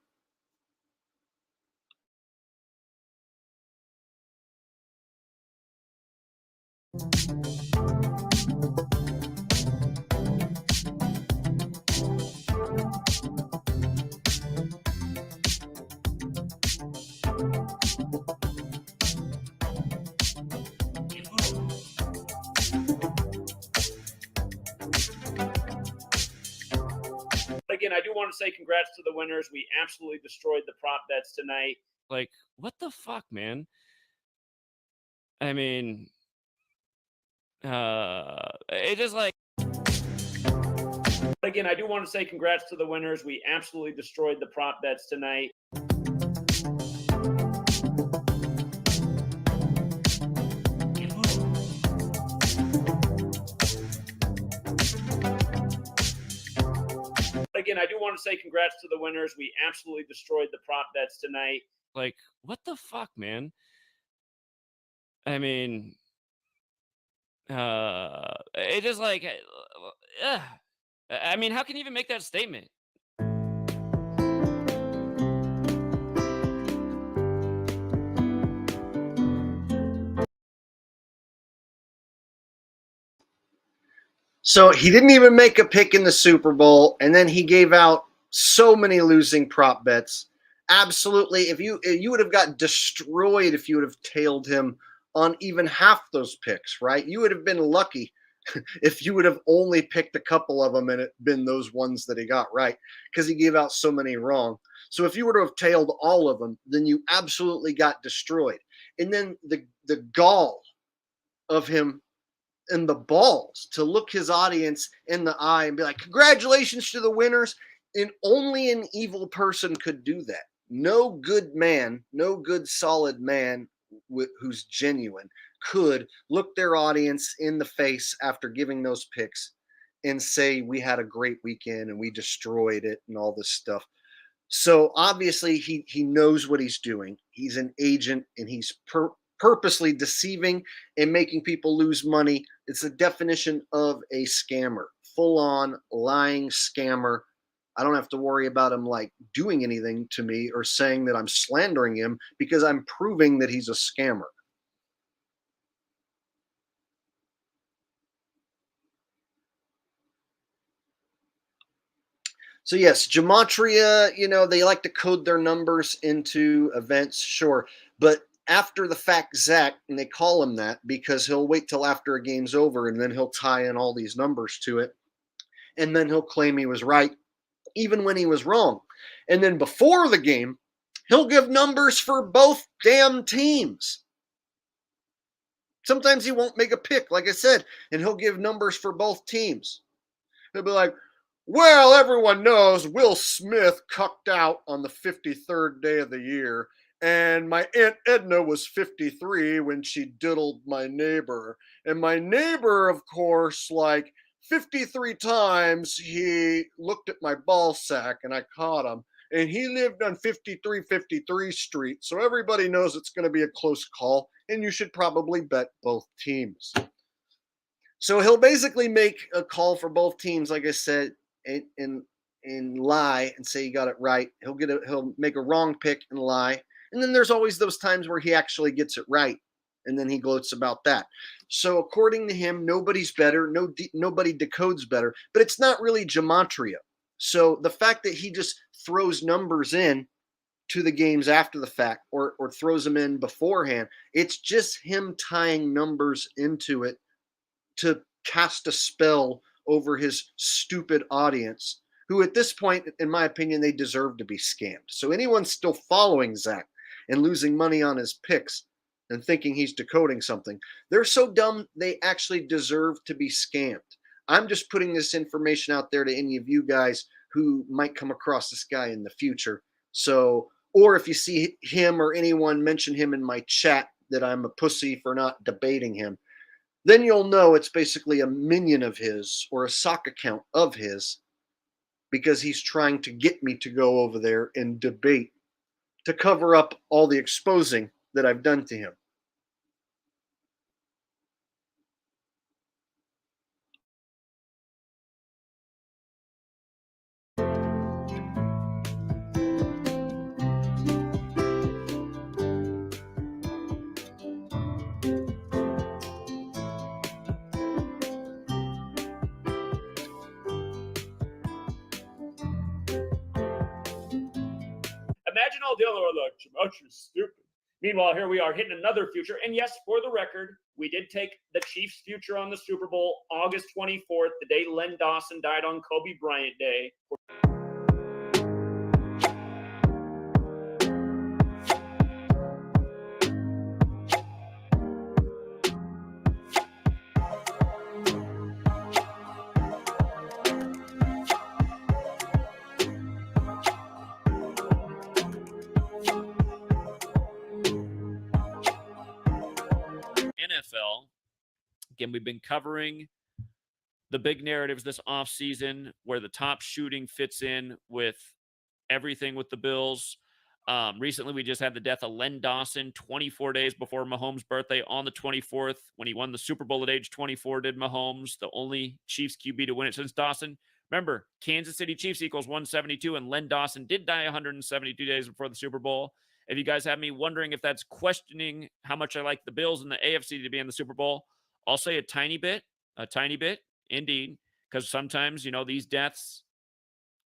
Again, I do want to say congrats to the winners. We absolutely destroyed the prop bets tonight. Like, what the fuck, man? I mean, it just like. Again, I do want to say congrats to the winners. We absolutely destroyed the prop bets tonight. Again, I do want to say congrats to the winners. We absolutely destroyed the prop bets tonight. Like, what the fuck, man? I mean, it just like, I mean, how can you even make that statement? So he didn't even make a pick in the Super Bowl, and then he gave out so many losing prop bets. Absolutely, if you would have got destroyed if you would have tailed him on even half those picks, right? You would have been lucky if you would have only picked a couple of them and it been those ones that he got right, because he gave out so many wrong. So if you were to have tailed all of them, then you absolutely got destroyed. And then the gall of him and the balls to look his audience in the eye and be like, congratulations to the winners. And only an evil person could do that. No good man, no good solid man who's genuine could look their audience in the face after giving those picks and say we had a great weekend and we destroyed it and all this stuff. So obviously he knows what he's doing. He's an agent, and he's purposely deceiving and making people lose money. It's the definition of a scammer, full-on lying scammer. I don't have to worry about him like doing anything to me or saying that I'm slandering him, because I'm proving that he's a scammer. So yes, Gematria, they like to code their numbers into events, sure. But after the fact, Zach, and they call him that because he'll wait till after a game's over and then he'll tie in all these numbers to it. And then he'll claim he was right, even when he was wrong. And then before the game, he'll give numbers for both damn teams. Sometimes he won't make a pick, like I said, and he'll give numbers for both teams. He'll be like, well, everyone knows Will Smith cucked out on the 53rd day of the year, and my Aunt Edna was 53 when she diddled my neighbor. And my neighbor, of course, like 53 times, he looked at my ball sack and I caught him. And he lived on 53 Street, so everybody knows it's going to be a close call, and you should probably bet both teams. So he'll basically make a call for both teams, like I said, and lie and say he got it right. He'll make a wrong pick and lie. And then there's always those times where he actually gets it right, and then he gloats about that. So according to him, nobody's better. Nobody decodes better. But it's not really Gematria. So the fact that he just throws numbers in to the games after the fact, or throws them in beforehand, it's just him tying numbers into it to cast a spell over his stupid audience, who at this point, in my opinion, they deserve to be scammed. So anyone still following Zach and losing money on his picks and thinking he's decoding something, they're so dumb they actually deserve to be scammed. I'm just putting this information out there to any of you guys who might come across this guy in the future. So, or if you see him or anyone mention him in my chat that I'm a pussy for not debating him, then you'll know it's basically a minion of his or a sock account of his, because he's trying to get me to go over there and debate to cover up all the exposing that I've done to him. Imagine all the other like Gematria's stupid. Meanwhile, here we are hitting another future. And yes, for the record, we did take the Chiefs' future on the Super Bowl August 24th, the day Len Dawson died on Kobe Bryant Day. NFL. Again, we've been covering the big narratives this offseason where the top shooting fits in with everything with the Bills. Recently, we just had the death of Len Dawson 24 days before Mahomes' birthday on the 24th when he won the Super Bowl at age 24, did Mahomes, the only Chiefs QB to win it since Dawson. Remember, Kansas City Chiefs equals 172, and Len Dawson did die 172 days before the Super Bowl. If you guys have me wondering if that's questioning how much I like the Bills and the AFC to be in the Super Bowl, I'll say a tiny bit, indeed, because sometimes, these deaths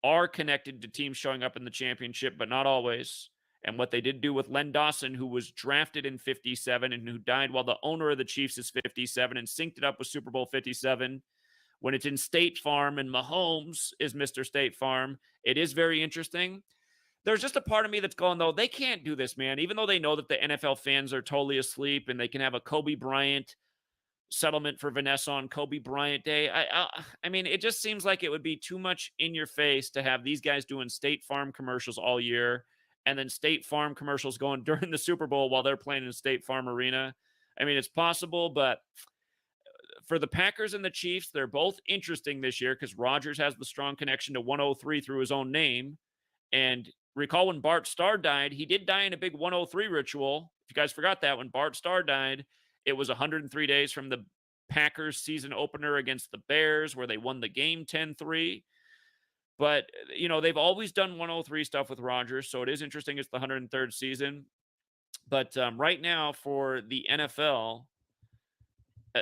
are connected to teams showing up in the championship, but not always. And what they did do with Len Dawson, who was drafted in 57 and who died while the owner of the Chiefs is 57 and synced it up with Super Bowl 57, when it's in State Farm and Mahomes is Mr. State Farm, it is very interesting. There's just a part of me that's going, though, they can't do this, man. Even though they know that the NFL fans are totally asleep and they can have a Kobe Bryant settlement for Vanessa on Kobe Bryant Day. I mean, it just seems like it would be too much in your face to have these guys doing State Farm commercials all year and then State Farm commercials going during the Super Bowl while they're playing in State Farm Arena. I mean, it's possible, but for the Packers and the Chiefs, they're both interesting this year because Rodgers has the strong connection to 103 through his own name. And recall when Bart Starr died, he did die in a big 103 ritual. If you guys forgot that, when Bart Starr died, it was 103 days from the Packers season opener against the Bears where they won the game 10-3. But, they've always done 103 stuff with Rodgers, so it is interesting it's the 103rd season. But right now for the NFL,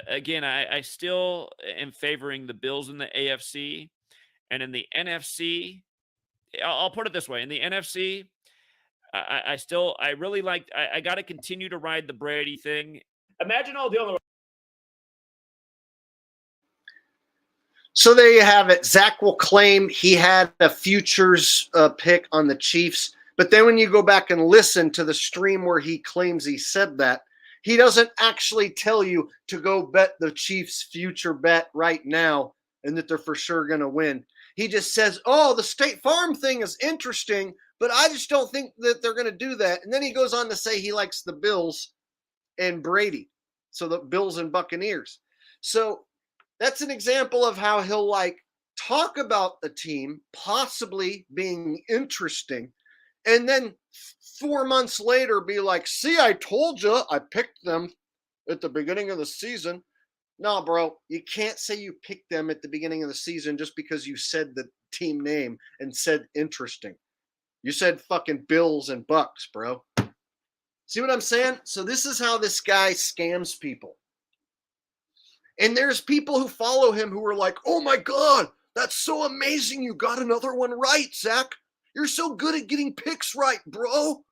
again, I still am favoring the Bills in the AFC. And in the NFC, I'll put it this way. In the NFC, I really like, I got to continue to ride the Brady thing. Imagine all the other. So there you have it. Zach will claim he had a futures pick on the Chiefs. But then when you go back and listen to the stream where he claims he said that, he doesn't actually tell you to go bet the Chiefs' future bet right now and that they're for sure going to win. He just says, oh, the State Farm thing is interesting, but I just don't think that they're going to do that. And then he goes on to say he likes the Bills and Brady. So the Bills and Buccaneers. So that's an example of how he'll talk about the team possibly being interesting. And then 4 months later be like, see, I told you I picked them at the beginning of the season. No, bro, you can't say you picked them at the beginning of the season just because you said the team name and said interesting. You said fucking Bills and Bucks, bro. See what I'm saying? So this is how this guy scams people. And there's people who follow him who are like, oh my God, that's so amazing. You got another one right, Zach. You're so good at getting picks right, bro.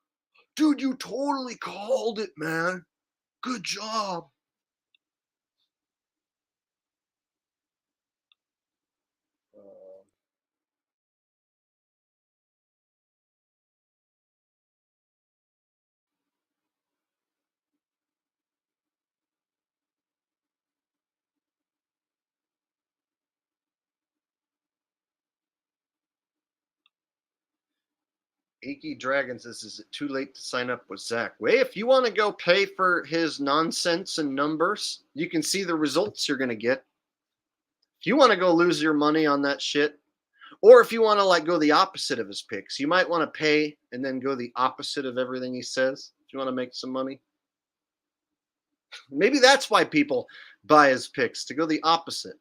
Dude, you totally called it, man. Good job. Icky Dragon says, is it too late to sign up with Zach? Well, if you want to go pay for his nonsense and numbers, you can see the results you're going to get. If you want to go lose your money on that shit, or if you want to go the opposite of his picks, you might want to pay and then go the opposite of everything he says. If you want to make some money. Maybe that's why people buy his picks, to go the opposite.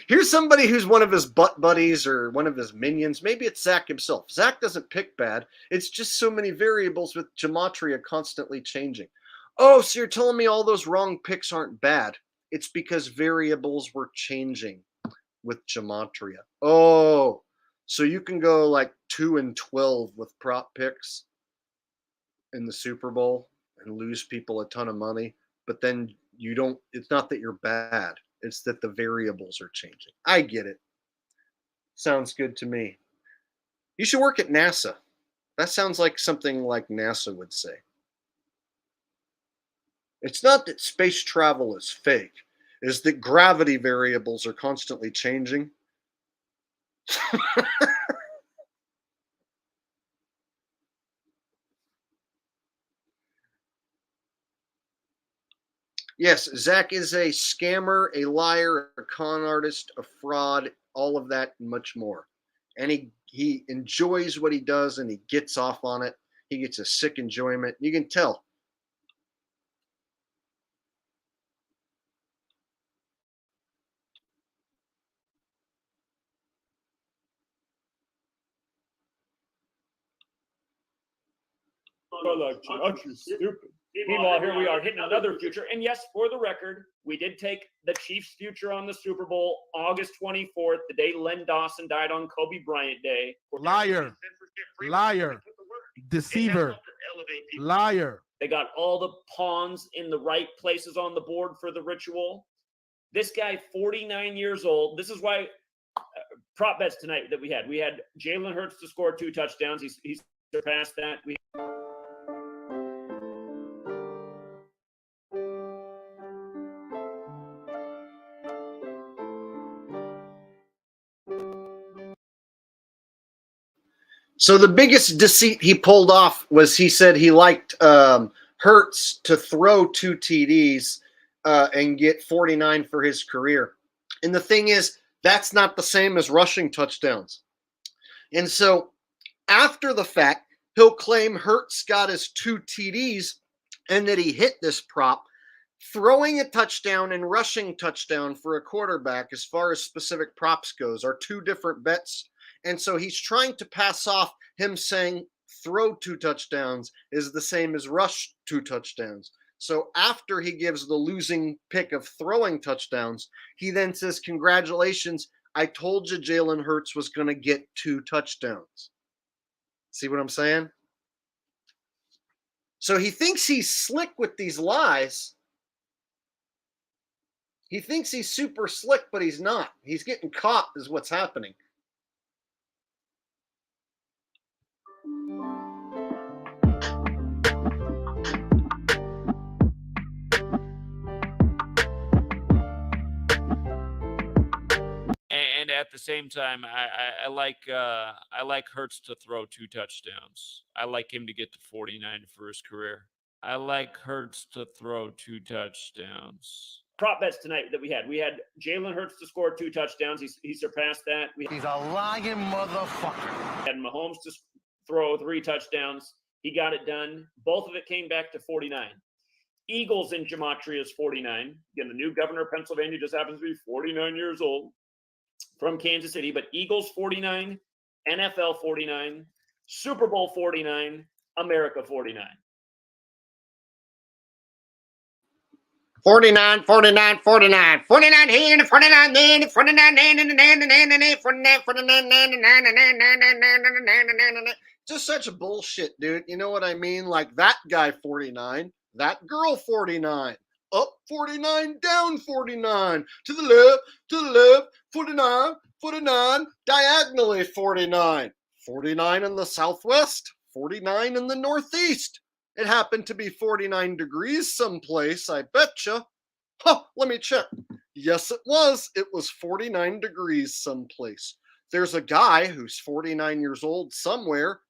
Here's somebody who's one of his butt buddies or one of his minions. Maybe it's Zach himself. Zach doesn't pick bad. It's just so many variables with Gematria constantly changing. Oh, so you're telling me all those wrong picks aren't bad. It's because variables were changing with Gematria. Oh, so you can go like 2-12 with prop picks in the Super Bowl and lose people a ton of money, but then you don't, it's not that you're bad. It's that the variables are changing. I get it. Sounds good to me. You should work at NASA. That sounds like something like NASA would say. It's not that space travel is fake. It's that gravity variables are constantly changing. Yes, Zach is a scammer, a liar, a con artist, a fraud, all of that and much more. And he enjoys what he does and he gets off on it. He gets a sick enjoyment. You can tell. Stupid. Meanwhile, here we are hitting another future. And yes, for the record, we did take the Chiefs' future on the Super Bowl, August 24th, the day Len Dawson died on Kobe Bryant Day. Liar. Liar. Deceiver. Liar. They got all the pawns in the right places on the board for the ritual. This guy, 49 years old. This is why prop bets tonight that we had. We had Jalen Hurts to score 2 touchdowns. He's surpassed that. So the biggest deceit he pulled off was he said he liked Hurts to throw 2 TDs and get 49 for his career. And the thing is, that's not the same as rushing touchdowns. And so after the fact, he'll claim Hurts got his 2 TDs and that he hit this prop. Throwing a touchdown and rushing touchdown for a quarterback, as far as specific props goes, are 2 different bets. And so he's trying to pass off him saying throw 2 touchdowns is the same as rush 2 touchdowns. So after he gives the losing pick of throwing touchdowns, he then says, congratulations, I told you Jalen Hurts was going to get 2 touchdowns. See what I'm saying? So he thinks he's slick with these lies. He thinks he's super slick, but he's not. He's getting caught is what's happening. And at the same time, I like Hurts to throw 2 touchdowns. I like him to get to 49 for his career. I like Hurts to throw 2 touchdowns. Prop bets tonight that we had Jalen Hurts to score 2 touchdowns. He surpassed that. He's a lying motherfucker. We had Mahomes to throw 3 touchdowns. He got it done. Both of it came back to 49. Eagles in Gematria is 49. Again, the new governor of Pennsylvania just happens to be 49 years old from Kansas City. But Eagles 49, NFL 49, Super Bowl 49, America 49. 49, 49, 49, 49 here, 49 there, 49 there, 49, 49, just such a bullshit, dude. You know what I mean? Like that guy 49, that girl 49, up 49, down 49, to the left, 49, 49, diagonally 49, 49 in the southwest, 49 in the northeast. It happened to be 49 degrees someplace, I betcha. Huh, let me check. Yes, it was. It was 49 degrees someplace. There's a guy who's 49 years old somewhere.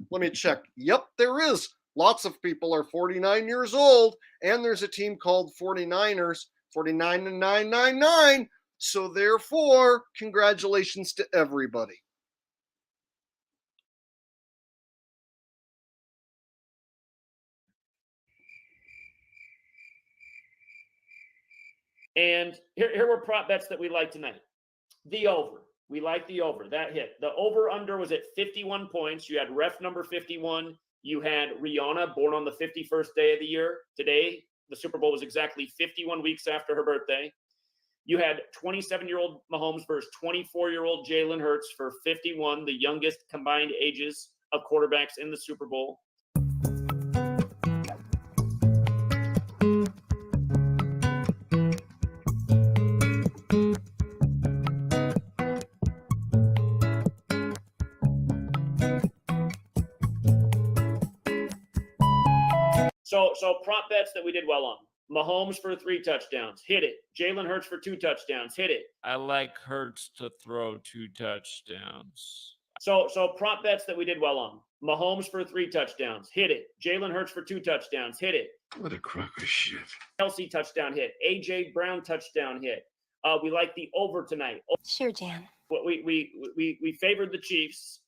Let me check. Yep, there is. Lots of people are 49 years old, and there's a team called 49ers. 49 and 999. So therefore, congratulations to everybody. And here were prop bets that we like tonight. The over. We like the over. That hit. The over-under was at 51 points. You had ref number 51. You had Rihanna, born on the 51st day of the year. Today, the Super Bowl was exactly 51 weeks after her birthday. You had 27-year-old Mahomes versus 24-year-old Jalen Hurts for 51, the youngest combined ages of quarterbacks in the Super Bowl. So prop bets that we did well on. Mahomes for 3 touchdowns, hit it. Jalen Hurts for 2 touchdowns, hit it. I like Hurts to throw 2 touchdowns. So prop bets that we did well on. Mahomes for 3 touchdowns, hit it. Jalen Hurts for 2 touchdowns, hit it. What a crock of shit. Kelsey touchdown hit. AJ Brown touchdown hit. We like the over tonight. Sure, Jan. We favored the Chiefs.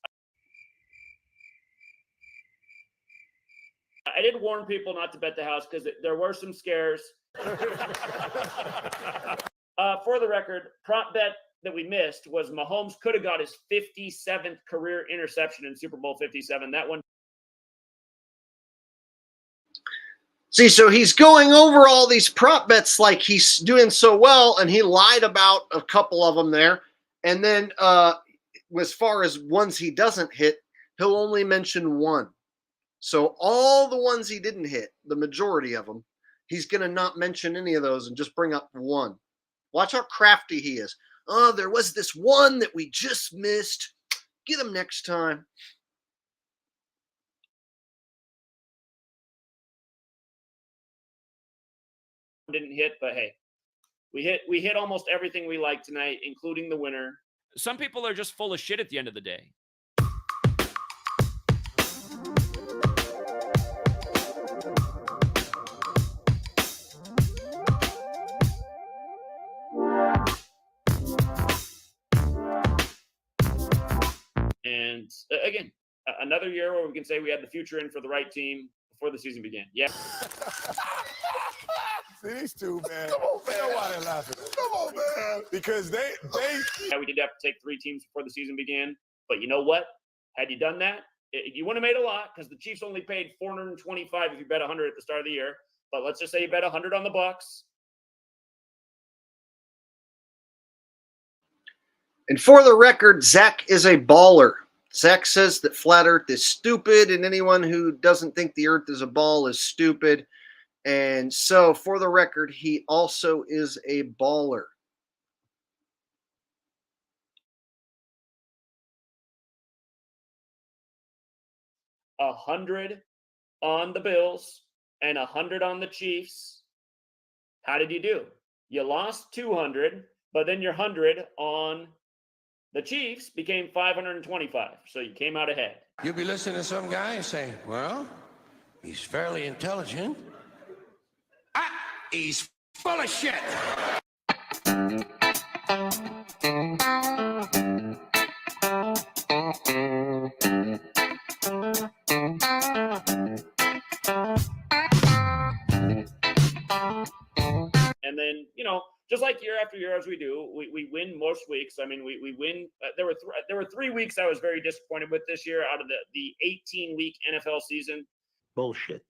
I did warn people not to bet the house because there were some scares. For the record, prop bet that we missed was Mahomes could have got his 57th career interception in Super Bowl 57. That one. See, so he's going over all these prop bets like he's doing so well, and he lied about a couple of them there. And then as far as ones he doesn't hit, he'll only mention one. So all the ones he didn't hit, the majority of them, he's going to not mention any of those and just bring up one. Watch how crafty he is. Oh, there was this one that we just missed. Get him next time. Didn't hit, but hey, we hit almost everything we like tonight, including the winner. Some people are just full of shit at the end of the day. And again, another year where we can say we had the future in for the right team before the season began. Yeah. See, these two, man. Come on, man. You know why they're laughing? Come on, man. Because they. Yeah, we did have to take 3 teams before the season began. But you know what? Had you done that, you wouldn't have made a lot because the Chiefs only paid $425 if you bet 100 at the start of the year. But let's just say you bet 100 on the Bucs. And for the record, Zach is a baller. Zach says that flat earth is stupid, and anyone who doesn't think the earth is a ball is stupid. And so, for the record, he also is a baller. $100 on the Bills and $100 on the Chiefs. How did you do? You lost 200, but then your 100 on the Chiefs became 525. So you came out ahead. You'll be listening to some guy and say, well, he's fairly intelligent. He's full of shit. And then, just like year after year as we do, we win most weeks. I mean, we win. There were 3 weeks I was very disappointed with this year out of the 18-week NFL season. Bullshit.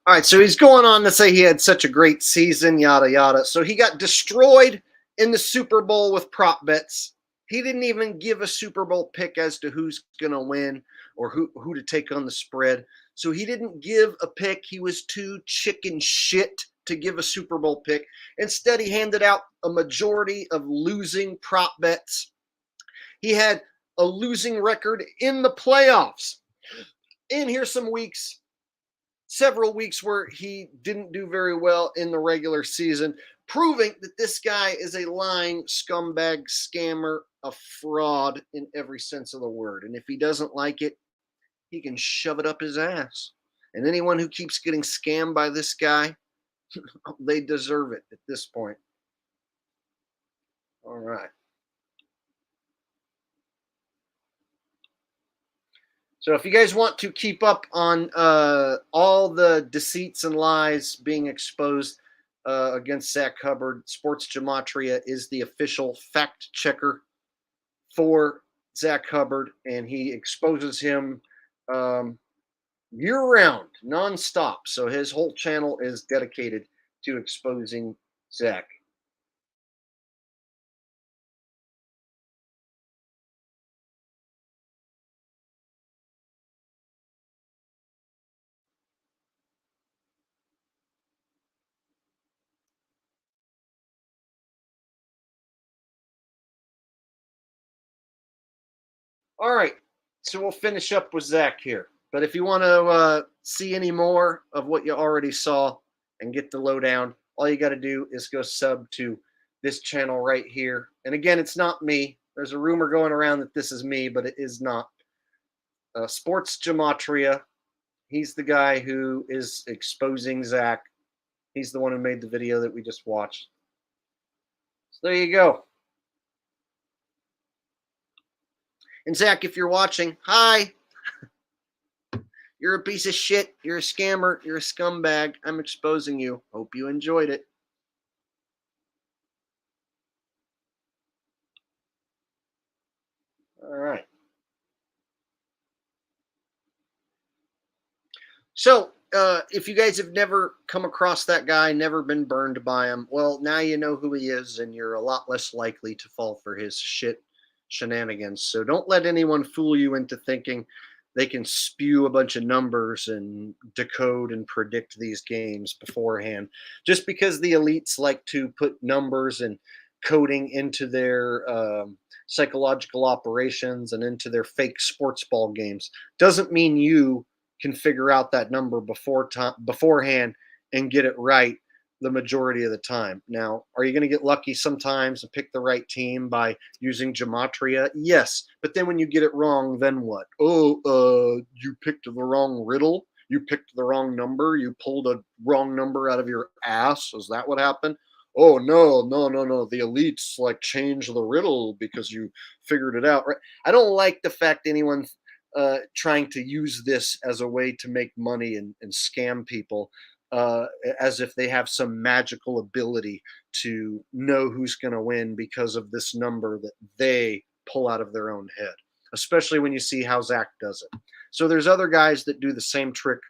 All right, so he's going on to say he had such a great season, yada, yada. So he got destroyed in the Super Bowl with prop bets. He didn't even give a Super Bowl pick as to who's going to win or who to take on the spread. So he didn't give a pick. He was too chicken shit to give a Super Bowl pick. Instead, he handed out a majority of losing prop bets. He had a losing record in the playoffs. And here's some weeks, several weeks where he didn't do very well in the regular season. proving that this guy is a lying scumbag, scammer, a fraud in every sense of the word. And if he doesn't like it, he can shove it up his ass. And anyone who keeps getting scammed by this guy, they deserve it at this point. All right. So if you guys want to keep up on all the deceits and lies being exposed against Zach Hubbard, Sports Gematria is the official fact checker for Zach Hubbard, and he exposes him year-round, non-stop. So his whole channel is dedicated to exposing Zach. All right, so we'll finish up with Zach here. But if you want to see any more of what you already saw and get the lowdown, all you got to do is go sub to this channel right here. And again, it's not me. There's a rumor going around that this is me, but it is not. Sports Gematria. He's the guy who is exposing Zach. He's the one who made the video that we just watched. So there you go. And Zach, if you're watching, hi. You're a piece of shit. You're a scammer. You're a scumbag. I'm exposing you. Hope you enjoyed it. All right. So, if you guys have never come across that guy, never been burned by him, well, now you know who he is, and you're a lot less likely to fall for his shenanigans. So don't let anyone fool you into thinking they can spew a bunch of numbers and decode and predict these games beforehand. Just because the elites like to put numbers and coding into their psychological operations and into their fake sports ball games doesn't mean you can figure out that number beforehand and get it right the majority of the time. Now, are you going to get lucky sometimes and pick the right team by using Gematria? Yes, but then when you get it wrong, then what? Oh, you picked the wrong riddle? You picked the wrong number? You pulled a wrong number out of your ass? Is that what happened? Oh, no. The elites like change the riddle because you figured it out, right? I don't like the fact anyone trying to use this as a way to make money and scam people as if they have some magical ability to know who's going to win because of this number that they pull out of their own head, especially when you see how Zach does it. So there's other guys that do the same trick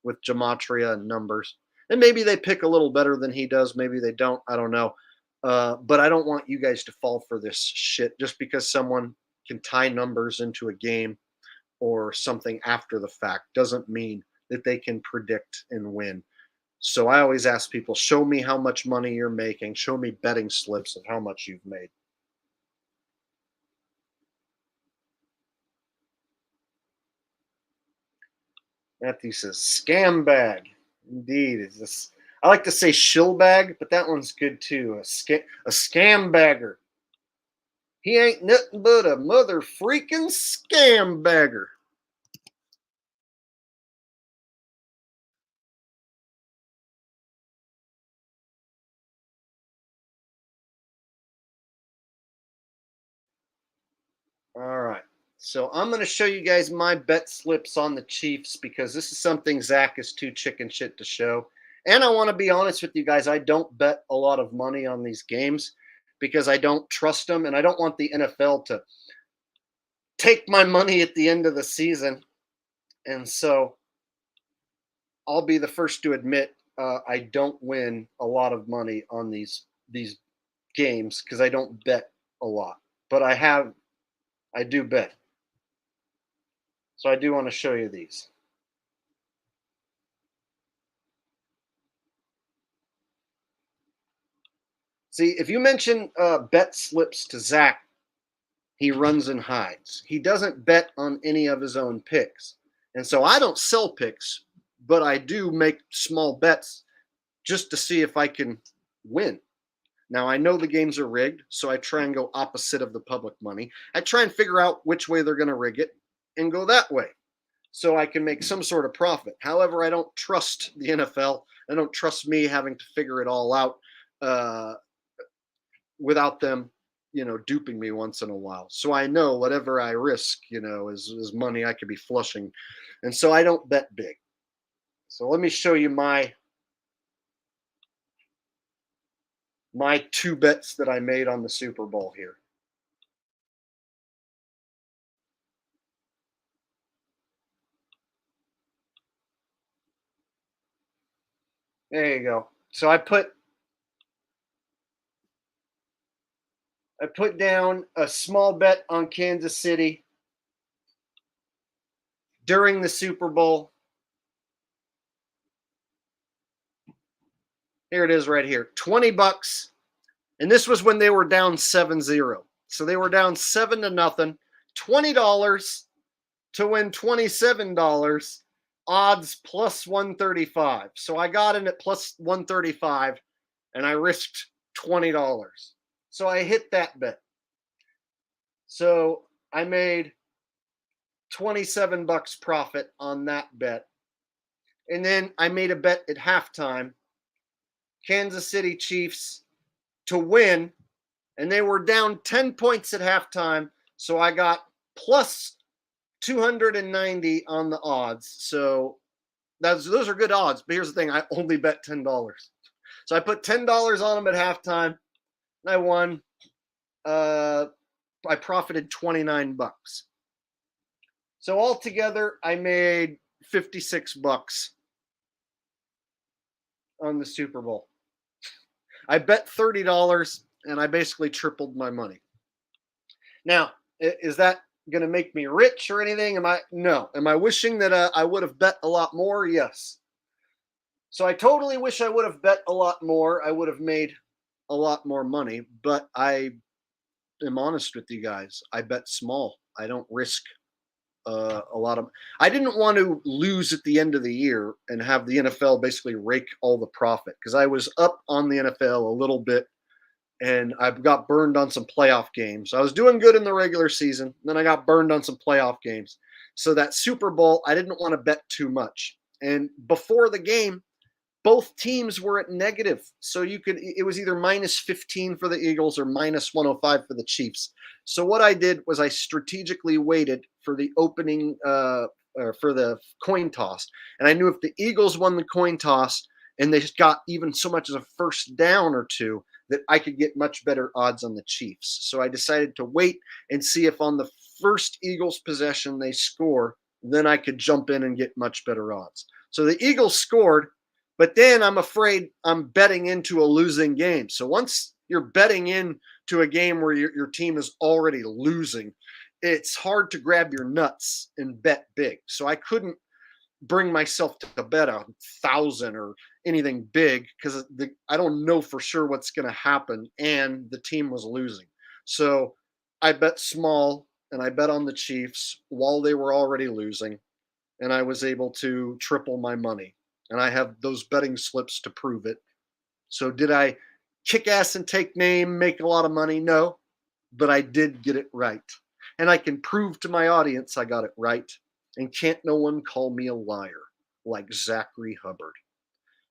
with Gematria and numbers, and maybe they pick a little better than he does. Maybe they don't. I don't know. But I don't want you guys to fall for this shit just because someone can tie numbers into a game or something after the fact doesn't mean that they can predict and win. So I always ask people, show me how much money you're making. Show me betting slips of how much you've made. Matthew says, scam bag. Indeed. Is this? I like to say shill bag, but that one's good too. A scam bagger. He ain't nothing but a mother freaking scam bagger. All right. So I'm going to show you guys my bet slips on the Chiefs because this is something Zach is too chicken shit to show. And I want to be honest with you guys, I don't bet a lot of money on these games because I don't trust them and I don't want the NFL to take my money at the end of the season. And so I'll be the first to admit I don't win a lot of money on these games because I don't bet a lot. But I do bet. So I do want to show you these. See, if you mention bet slips to Zach, he runs and hides. He doesn't bet on any of his own picks. And so I don't sell picks, but I do make small bets just to see if I can win. Now, I know the games are rigged, so I try and go opposite of the public money. I try and figure out which way they're going to rig it and go that way so I can make some sort of profit. However, I don't trust the NFL. I don't trust me having to figure it all out without them, duping me once in a while. So I know whatever I risk, is money I could be flushing. And so I don't bet big. So let me show you my 2 bets that I made on the Super Bowl here. There you go. So I put down a small bet on Kansas City during the Super Bowl. Here it is right here. $20. And this was when they were down 7-0. So they were down 7-0. $20 to win $27. Odds plus 135. So I got in at plus 135 and I risked $20. So I hit that bet. So I made $27 profit on that bet. And then I made a bet at halftime. Kansas City Chiefs to win. And they were down 10 points at halftime. So I got plus 290 on the odds. So those are good odds. But here's the thing. I only bet $10. So I put $10 on them at halftime. And I won. I profited $29. So altogether, I made $56 on the Super Bowl. I bet $30 and I basically tripled my money. Now, is that going to make me rich or anything? No. Am I wishing that I would have bet a lot more? Yes. So I totally wish I would have bet a lot more. I would have made a lot more money, but I am honest with you guys. I bet small. I don't risk a lot of. I didn't want to lose at the end of the year and have the NFL basically rake all the profit because I was up on the NFL a little bit and I got burned on some playoff games. I was doing good in the regular season, then I got burned on some playoff games. So that Super Bowl, I didn't want to bet too much. And before the game, both teams were at negative. So it was either minus 15 for the Eagles or minus 105 for the Chiefs. So what I did was I strategically waited for the opening, or for the coin toss. And I knew if the Eagles won the coin toss and they got even so much as a first down or two, that I could get much better odds on the Chiefs. So I decided to wait and see if on the first Eagles possession they score, then I could jump in and get much better odds. So the Eagles scored, but then I'm afraid I'm betting into a losing game. So once you're betting into a game where your team is already losing, it's hard to grab your nuts and bet big. So I couldn't bring myself to bet 1,000 or anything big because I don't know for sure what's going to happen, and the team was losing. So I bet small and I bet on the Chiefs while they were already losing, and I was able to triple my money. And I have those betting slips to prove it. So did I kick ass and take name, make a lot of money? No, but I did get it right. And I can prove to my audience I got it right. And can't no one call me a liar like Zachary Hubbard.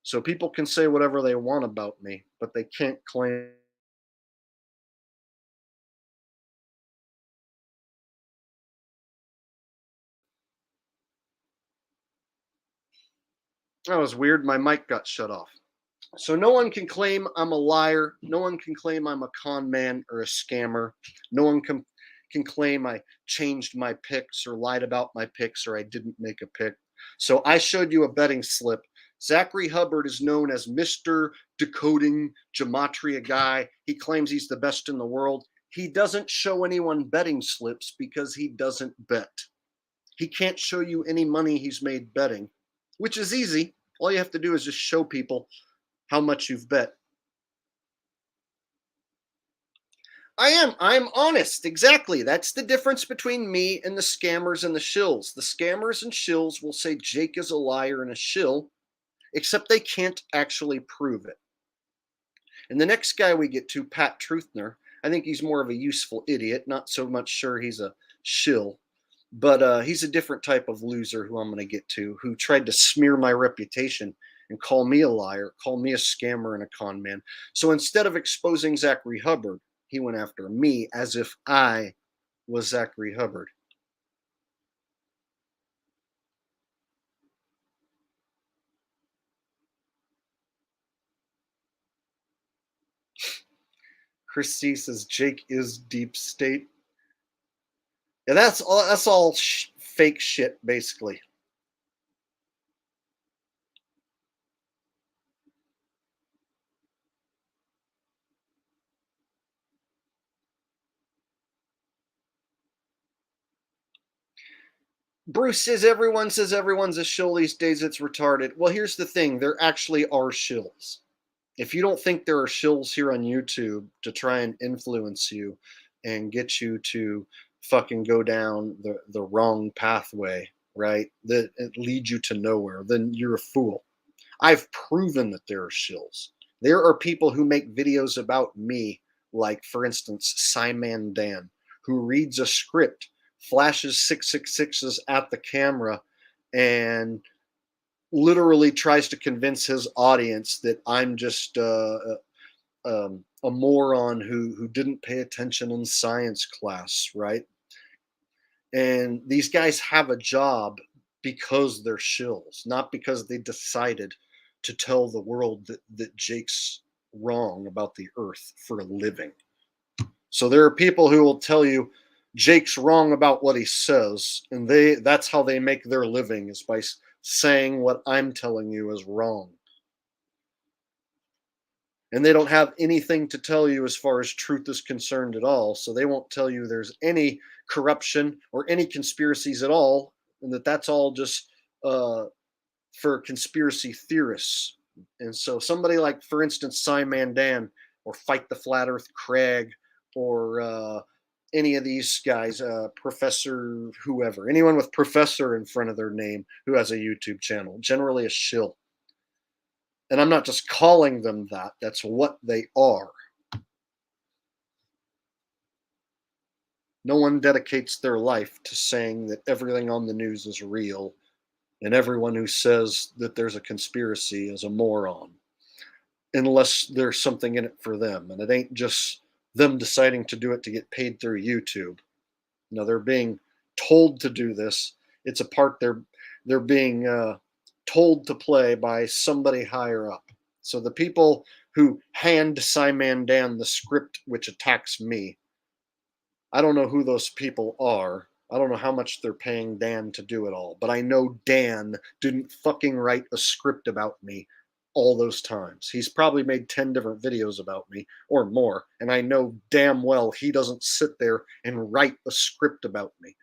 So people can say whatever they want about me, but they can't claim. That was weird. My mic got shut off. So no one can claim I'm a liar. No one can claim I'm a con man or a scammer. No one can claim I changed my picks or lied about my picks or I didn't make a pick. So I showed you a betting slip. Zachary Hubbard is known as Mr. Decoding Gematria guy. He claims he's the best in the world. He doesn't show anyone betting slips because he doesn't bet. He can't show you any money he's made betting, which is easy. All you have to do is just show people how much you've bet. I'm honest. Exactly. That's the difference between me and the scammers and the shills. The scammers and shills will say Jake is a liar and a shill, except they can't actually prove it. And the next guy we get to, Pat Truthner, I think he's more of a useful idiot, not so much sure he's a shill, but he's a different type of loser who I'm going to get to, who tried to smear my reputation and call me a liar, call me a scammer and a con man. So instead of exposing Zachary Hubbard, he went after me as if I was Zachary Hubbard. Chris C says Jake is deep state. Yeah, that's all fake shit, basically. Bruce says everyone's a shill these days. It's retarded. Well, here's the thing. There actually are shills. If you don't think there are shills here on YouTube to try and influence you and get you to fucking go down the wrong pathway, right, that it leads you to nowhere, then you're a fool. I've proven that there are shills. There are people who make videos about me, like, for instance, Simon Dan, who reads a script, flashes 666s at the camera, and literally tries to convince his audience that I'm just a moron who didn't pay attention in science class, right? And these guys have a job because they're shills, not because they decided to tell the world that Jake's wrong about the earth for a living. So there are people who will tell you Jake's wrong about what he says, and that's how they make their living, is by saying what I'm telling you is wrong. And they don't have anything to tell you as far as truth is concerned at all, so they won't tell you there's any corruption or any conspiracies at all, and that's all just for conspiracy theorists. And so somebody like, for instance, Simon Dan or Fight the Flat Earth Craig or any of these guys, Professor whoever, anyone with Professor in front of their name who has a YouTube channel, generally a shill. And I'm not just calling them that, that's what they are. No one dedicates their life to saying that everything on the news is real, and everyone who says that there's a conspiracy is a moron, unless there's something in it for them. And it ain't just them deciding to do it to get paid through YouTube. No, they're being told to do this. It's a part they're being told to play by somebody higher up. So the people who hand Simon Dan the script which attacks me, I don't know who those people are. I don't know how much they're paying Dan to do it all, but I know Dan didn't fucking write a script about me all those times. He's probably made 10 different videos about me or more, and I know damn well he doesn't sit there and write a script about me.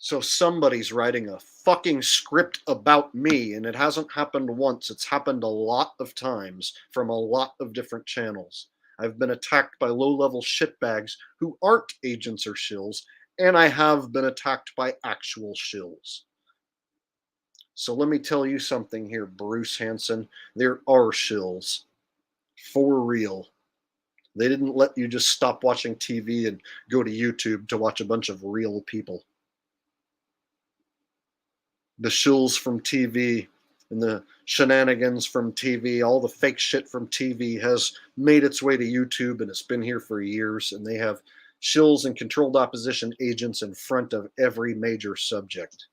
So somebody's writing a fucking script about me, and it hasn't happened once. It's happened a lot of times from a lot of different channels. I've been attacked by low-level shitbags who aren't agents or shills, and I have been attacked by actual shills. So let me tell you something here, Bruce Hansen. There are shills. For real. They didn't let you just stop watching TV and go to YouTube to watch a bunch of real people. The shills from TV and the shenanigans from TV, all the fake shit from TV has made its way to YouTube, and it's been here for years, and they have shills and controlled opposition agents in front of every major subject.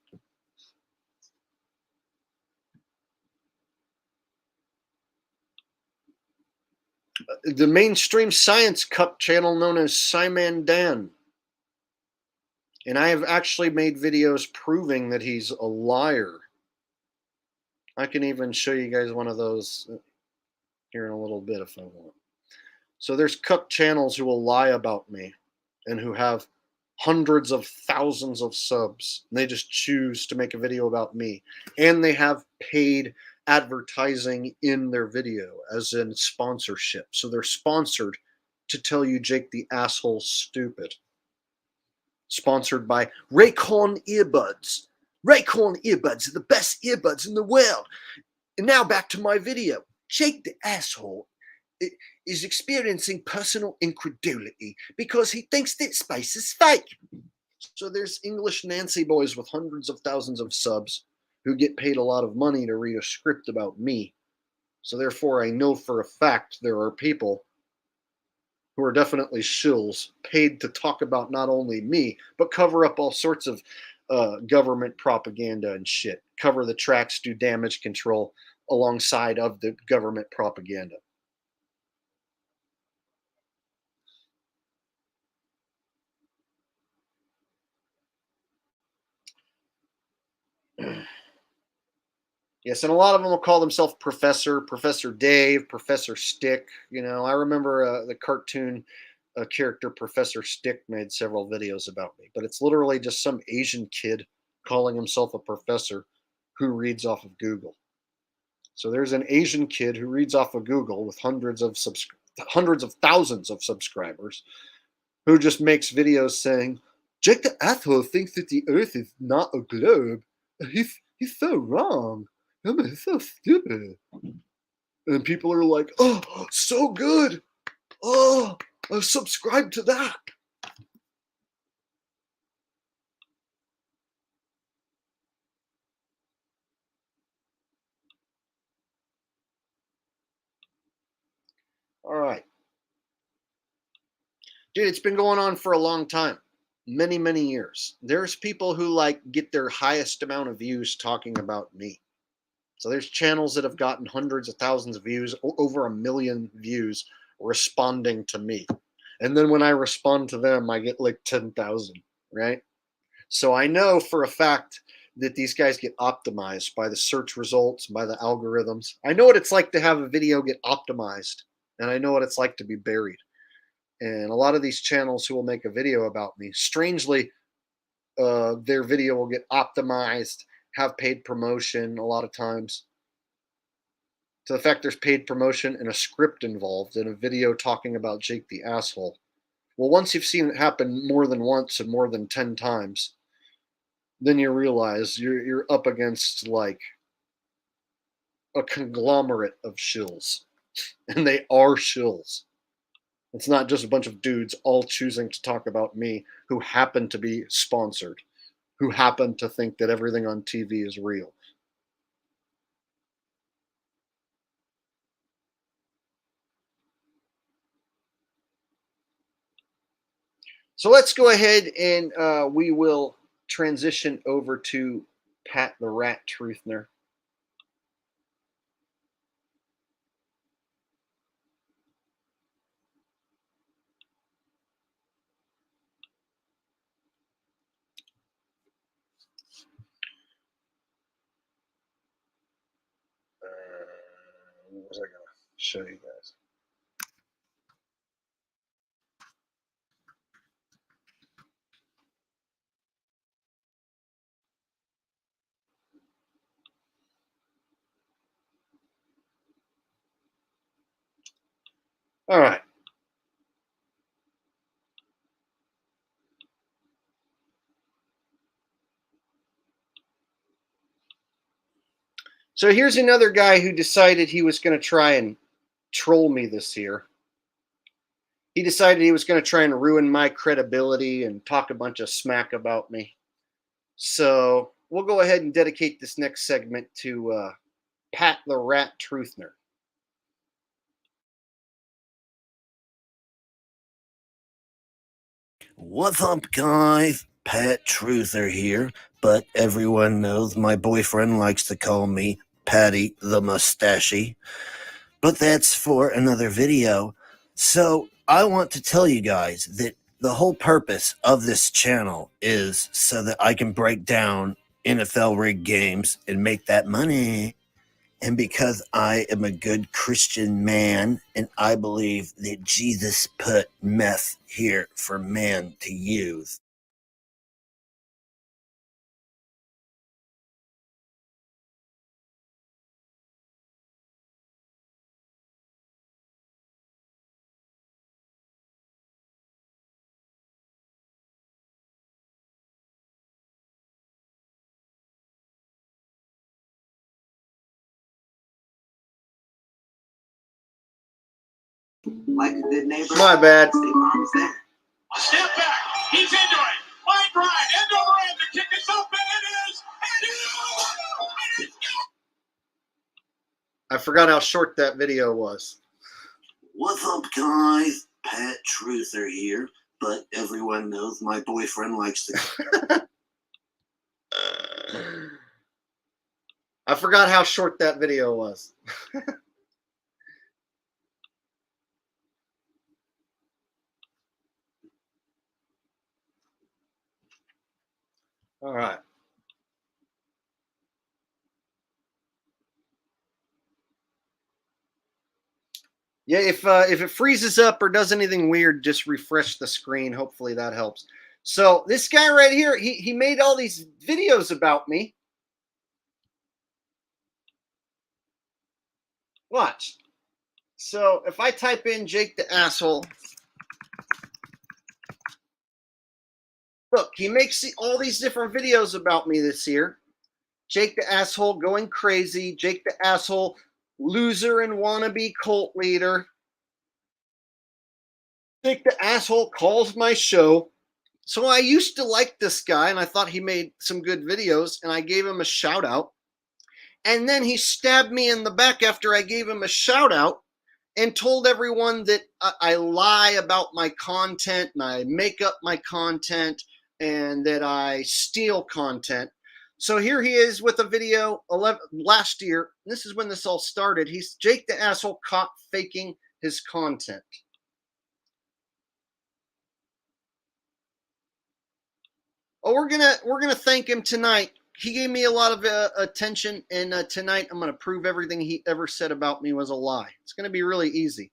The mainstream science cup channel known as Simon Dan. And I have actually made videos proving that he's a liar. I can even show you guys one of those here in a little bit if I want. So there's cup channels who will lie about me and who have hundreds of thousands of subs. And they just choose to make a video about me. And they have paid advertising in their video, as in sponsorship. So they're sponsored to tell you Jake the asshole's stupid. Sponsored by Raycon earbuds. Raycon earbuds are the best earbuds in the world. And now back to my video. Jake the asshole is experiencing personal incredulity because he thinks that space is fake. So there's English Nancy boys with hundreds of thousands of subs who get paid a lot of money to read a script about me. So therefore, I know for a fact there are people who are definitely shills paid to talk about not only me, but cover up all sorts of government propaganda and shit. Cover the tracks, do damage control alongside of the government propaganda. Yes, and a lot of them will call themselves Professor Dave, Professor Stick. You know, I remember the cartoon character Professor Stick made several videos about me, but it's literally just some Asian kid calling himself a professor who reads off of Google. So there's an Asian kid who reads off of Google with hundreds of thousands of subscribers who just makes videos saying, Jake the asshole thinks that the Earth is not a globe. He's so wrong. He's so stupid. And people are like, oh, so good. Oh, I'll subscribe to that. All right. Dude, it's been going on for a long time. Many, many years. There's people who like get their highest amount of views talking about me. So there's channels that have gotten hundreds of thousands of views, over 1 million views, responding to me. And then when I respond to them, I get like 10,000, right? So I know for a fact that these guys get optimized by the search results, by the algorithms. I know what it's like to have a video get optimized, and I know what it's like to be buried. And a lot of these channels who will make a video about me, strangely, their video will get optimized, have paid promotion a lot of times. To the fact there's paid promotion and a script involved in a video talking about Jake the asshole. Well, once you've seen it happen more than once and more than 10 times, then you realize you're up against like a conglomerate of shills. And they are shills. It's not just a bunch of dudes all choosing to talk about me who happen to be sponsored, who happen to think that everything on TV is real. So let's go ahead and we will transition over to Pat the Rat Truthner. What was I going to show you guys? All right. So here's another guy who decided he was going to try and troll me this year. He decided he was going to try and ruin my credibility and talk a bunch of smack about me. So we'll go ahead and dedicate this next segment to Pat the Rat Truthner. What's up, guys? Pat Truthner here, but everyone knows my boyfriend likes to call me Patty the Mustachey. But that's for another video. So I want to tell you guys that the whole purpose of this channel is so that I can break down NFL rigged games and make that money. And because I am a good Christian man and I believe that Jesus put meth here for man to use. Like a good neighbor. My bad. State Farm is there. A step back. He's into it. Line drive. End over end. The kick is up, and it is. And it is. I forgot how short that video was. What's up, guys? Pat Truthner here, but everyone knows my boyfriend likes to. I forgot how short that video was. All right. Yeah, if it freezes up or does anything weird, just refresh the screen. Hopefully that helps. So this guy right here, he made all these videos about me. Watch. So if I type in Jake the Asshole, look, he makes all these different videos about me this year. Jake the Asshole going crazy. Jake the Asshole, loser and wannabe cult leader. Jake the Asshole calls my show. So I used to like this guy, and I thought he made some good videos, and I gave him a shout out. And then he stabbed me in the back after I gave him a shout out and told everyone that I lie about my content and I make up my content and that I steal content. So here he is with a video last year. This is when this all started. He's Jake the Asshole caught faking his content. Oh, we're gonna thank him tonight. He gave me a lot of attention, and tonight I'm gonna prove everything he ever said about me was a lie. It's gonna be really easy.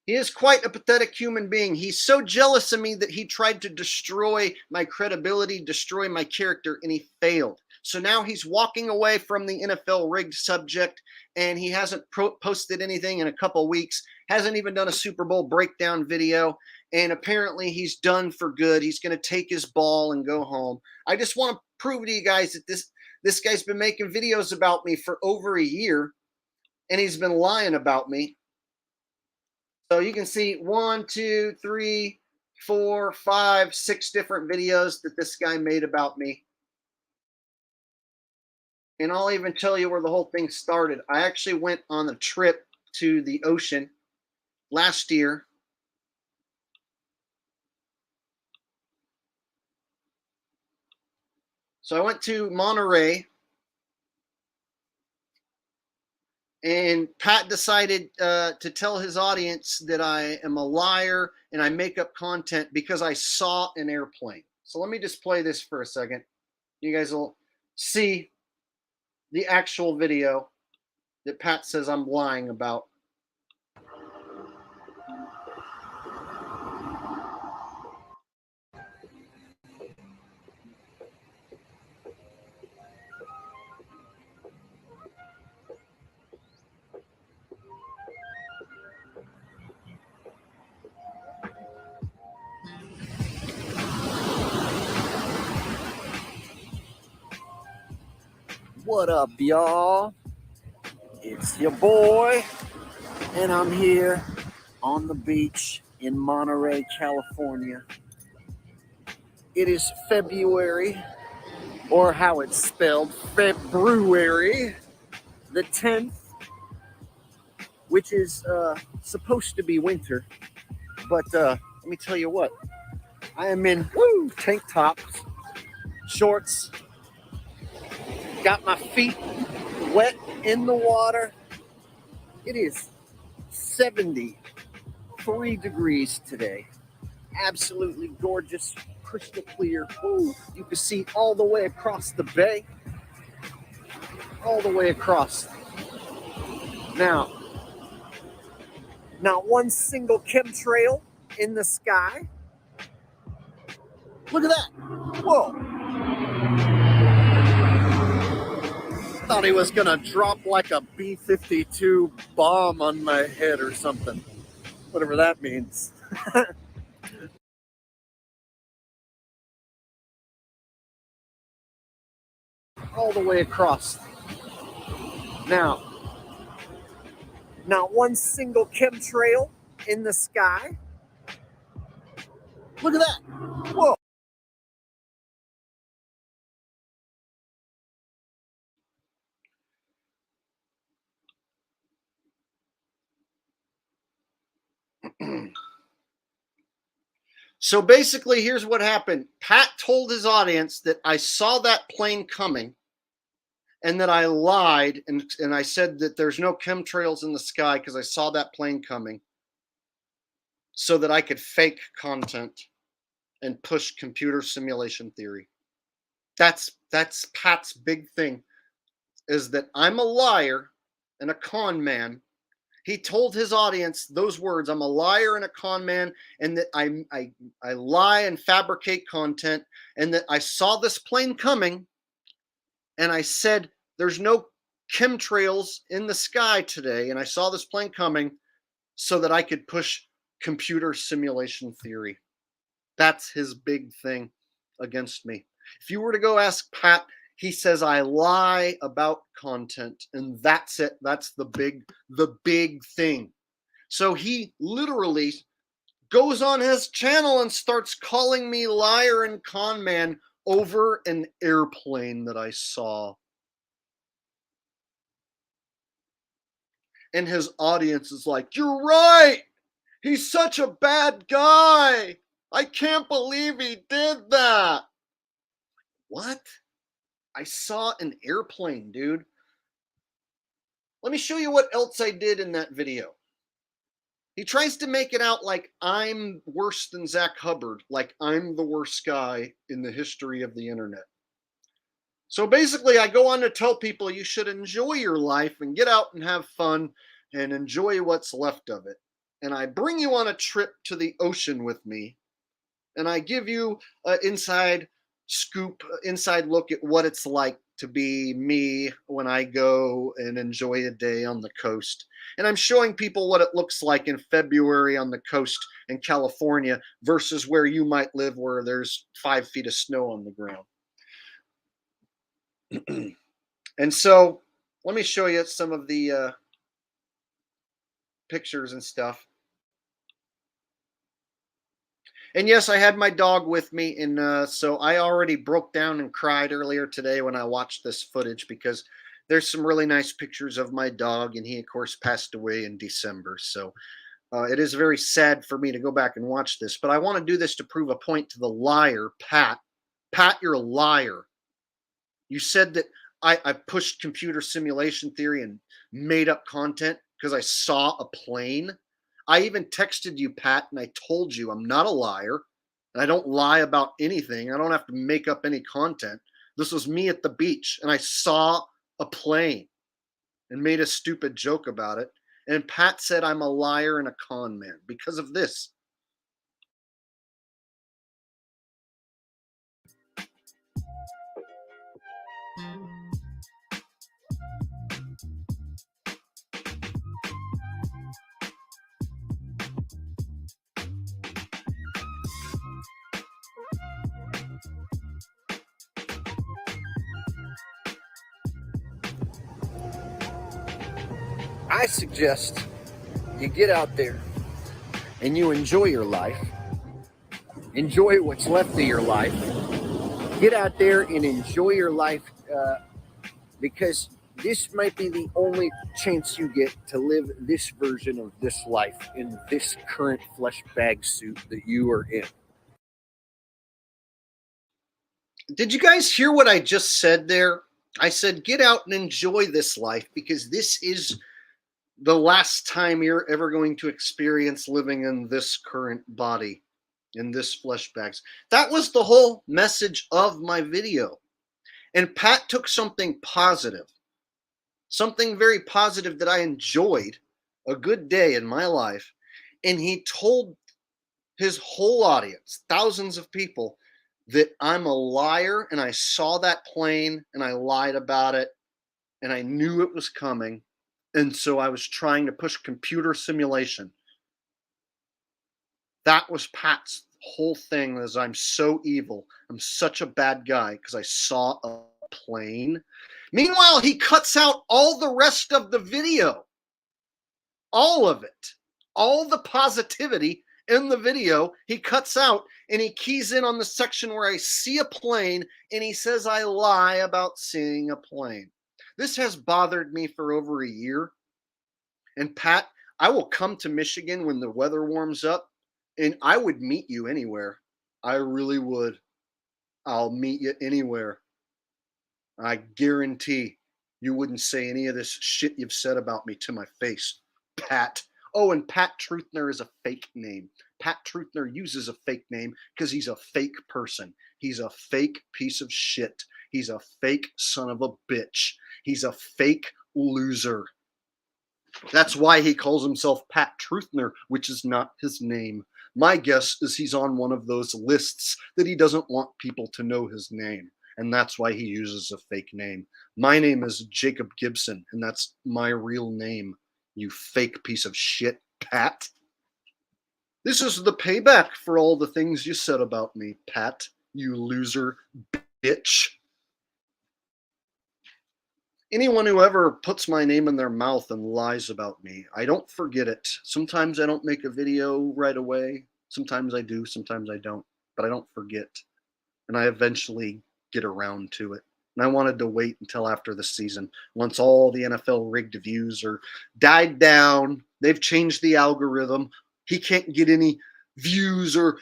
He is quite a pathetic human being. He's so jealous of me that he tried to destroy my credibility, destroy my character, and he failed. So now he's walking away from the NFL rigged subject, and he hasn't posted anything in a couple weeks, hasn't even done a Super Bowl breakdown video, and apparently he's done for good. He's going to take his ball and go home. I just want to prove to you guys that this guy's been making videos about me for over a year, and he's been lying about me. So you can see 1, 2, 3, 4, 5, 6 different videos that this guy made about me. And I'll even tell you where the whole thing started. I actually went on a trip to the ocean last year. So I went to Monterey. And Pat decided to tell his audience that I am a liar and I make up content because I saw an airplane. So let me just play this for a second. You guys will see the actual video that Pat says I'm lying about. What up, y'all? It's your boy, and I'm here on the beach in Monterey, California. It is February, or how it's spelled, February the 10th, which is supposed to be winter. But let me tell you what, I am in tank tops, shorts, got my feet wet in the water. It is 73 degrees today. Absolutely gorgeous, crystal clear. Ooh, you can see all the way across the bay. All the way across. Now, not one single chemtrail in the sky. Look at that. Whoa. Thought he was gonna drop like a B-52 bomb on my head or something. Whatever that means. All the way across. Now, Not one single chemtrail in the sky. Look at that. Whoa. So basically, here's what happened. Pat told his audience that I saw that plane coming and that I lied and I said that there's no chemtrails in the sky because I saw that plane coming so that I could fake content and push computer simulation theory. That's Pat's big thing, is that I'm a liar and a con man. He told his audience those words: I'm a liar and a con man, and that I lie and fabricate content, and that I saw this plane coming, and I said there's no chemtrails in the sky today, and I saw this plane coming so that I could push computer simulation theory. That's his big thing against me. If you were to go ask Pat, he says I lie about content, and that's it. That's the big thing. So he literally goes on his channel and starts calling me liar and con man over an airplane that I saw. And his audience is like, "You're right. He's such a bad guy. I can't believe he did that." What? I saw an airplane, dude. Let me show you what else I did in that video. He tries to make it out like I'm worse than Zach Hubbard, like I'm the worst guy in the history of the internet. So basically, I go on to tell people you should enjoy your life and get out and have fun and enjoy what's left of it. And I bring you on a trip to the ocean with me, and I give you an inside scoop, inside look at what it's like to be me when I go and enjoy a day on the coast. And I'm showing people what it looks like in February on the coast in California versus where you might live, where there's 5 feet of snow on the ground. And so let me show you some of the pictures and stuff. And yes, I had my dog with me, and so I already broke down and cried earlier today when I watched this footage, because there's some really nice pictures of my dog, and he, of course, passed away in December. So it is very sad for me to go back and watch this, but I want to do this to prove a point to the liar, Pat. Pat, you're a liar. You said that I pushed computer simulation theory and made up content because I saw a plane. I even texted you, Pat, and I told you I'm not a liar, and I don't lie about anything. I don't have to make up any content. This was me at the beach, and I saw a plane and made a stupid joke about it. And Pat said I'm a liar and a con man because of this. I suggest you get out there and you enjoy your life. Enjoy what's left of your life. Get out there and enjoy your life, because this might be the only chance you get to live this version of this life in this current flesh bag suit that you are in. Did you guys hear what I just said there? I said, get out and enjoy this life, because this is the last time you're ever going to experience living in this current body, in this flesh bags. That was the whole message of my video. And Pat took something positive, something very positive that I enjoyed, a good day in my life, and he told his whole audience, thousands of people, that I'm a liar and I saw that plane and I lied about it and I knew it was coming. And so I was trying to push computer simulation. That was Pat's whole thing, is I'm so evil. I'm such a bad guy because I saw a plane. Meanwhile, he cuts out all the rest of the video. All of it. All the positivity in the video, he cuts out and he keys in on the section where I see a plane and he says I lie about seeing a plane. This has bothered me for over a year. And Pat, I will come to Michigan when the weather warms up and I would meet you anywhere. I really would. I'll meet you anywhere. I guarantee you wouldn't say any of this shit you've said about me to my face, Pat. Oh, and Pat Truthner is a fake name. Pat Truthner uses a fake name because he's a fake person. He's a fake piece of shit. He's a fake son of a bitch. He's a fake loser. That's why he calls himself Pat Truthner, which is not his name. My guess is he's on one of those lists that he doesn't want people to know his name. And that's why he uses a fake name. My name is Jacob Gibson, and that's my real name, you fake piece of shit, Pat. This is the payback for all the things you said about me, Pat, you loser bitch. Anyone who ever puts my name in their mouth and lies about me, I don't forget it. Sometimes I don't make a video right away. Sometimes I do, sometimes I don't. But I don't forget. And I eventually get around to it. And I wanted to wait until after the season. Once all the NFL rigged views are died down, they've changed the algorithm. He can't get any views or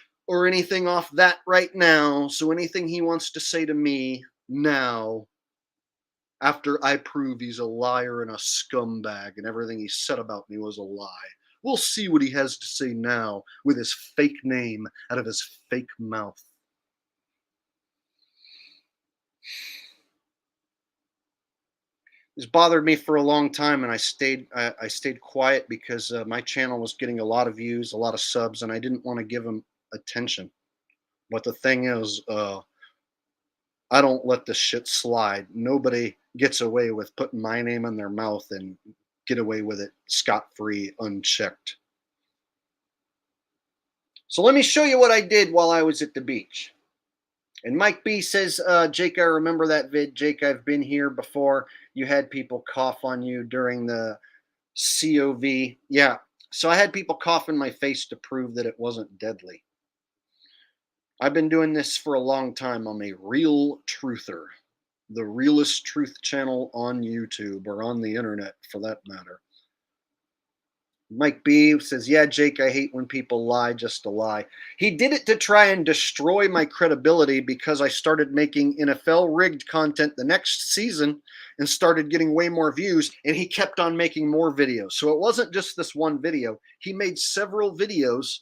anything off that right now. So anything he wants to say to me now, after I prove he's a liar and a scumbag and everything he said about me was a lie, we'll see what he has to say now with his fake name out of his fake mouth. This bothered me for a long time, and I stayed quiet because my channel was getting a lot of views, a lot of subs, and I didn't want to give him attention. But the thing is, I don't let this shit slide. Nobody gets away with putting my name in their mouth and get away with it scot-free, unchecked. So let me show you what I did while I was at the beach. And Mike B says, Jake, I remember that vid. Jake, I've been here before. You had people cough on you during the COV. Yeah, so I had people cough in my face to prove that it wasn't deadly. I've been doing this for a long time. I'm a real truther. The realest truth channel on YouTube or on the internet for that matter. Mike B says, yeah, Jake, I hate when people lie just to lie. He did it to try and destroy my credibility because I started making NFL rigged content the next season and started getting way more views, and he kept on making more videos. So it wasn't just this one video. He made several videos.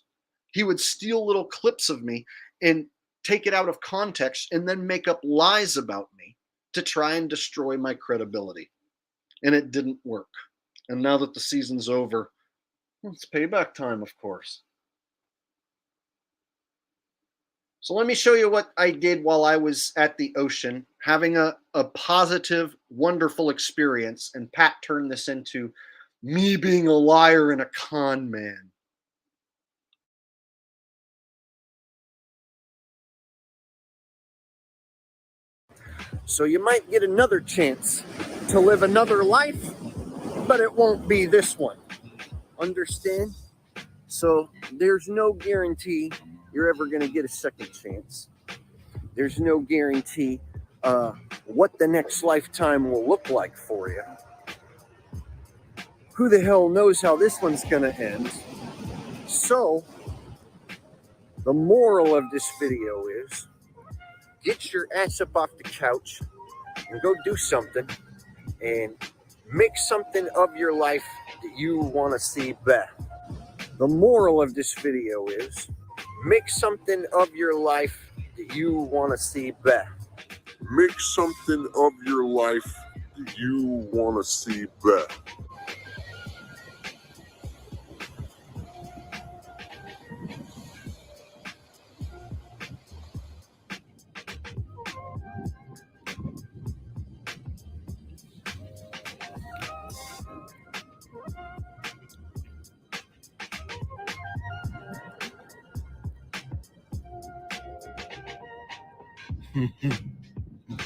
He would steal little clips of me and take it out of context and then make up lies about me to try and destroy my credibility. And it didn't work. And now that the season's over, it's payback time, of course. So let me show you what I did while I was at the ocean, having a positive, wonderful experience. And Pat turned this into me being a liar and a con man. So you might get another chance to live another life, but it won't be this one. Understand? So there's no guarantee you're ever going to get a second chance. There's no guarantee what the next lifetime will look like for you. Who the hell knows how this one's going to end? So the moral of this video is get your ass up off the couch and go do something and make something of your life that you want to see better. The moral of this video is make something of your life that you want to see better. Make something of your life that you want to see better.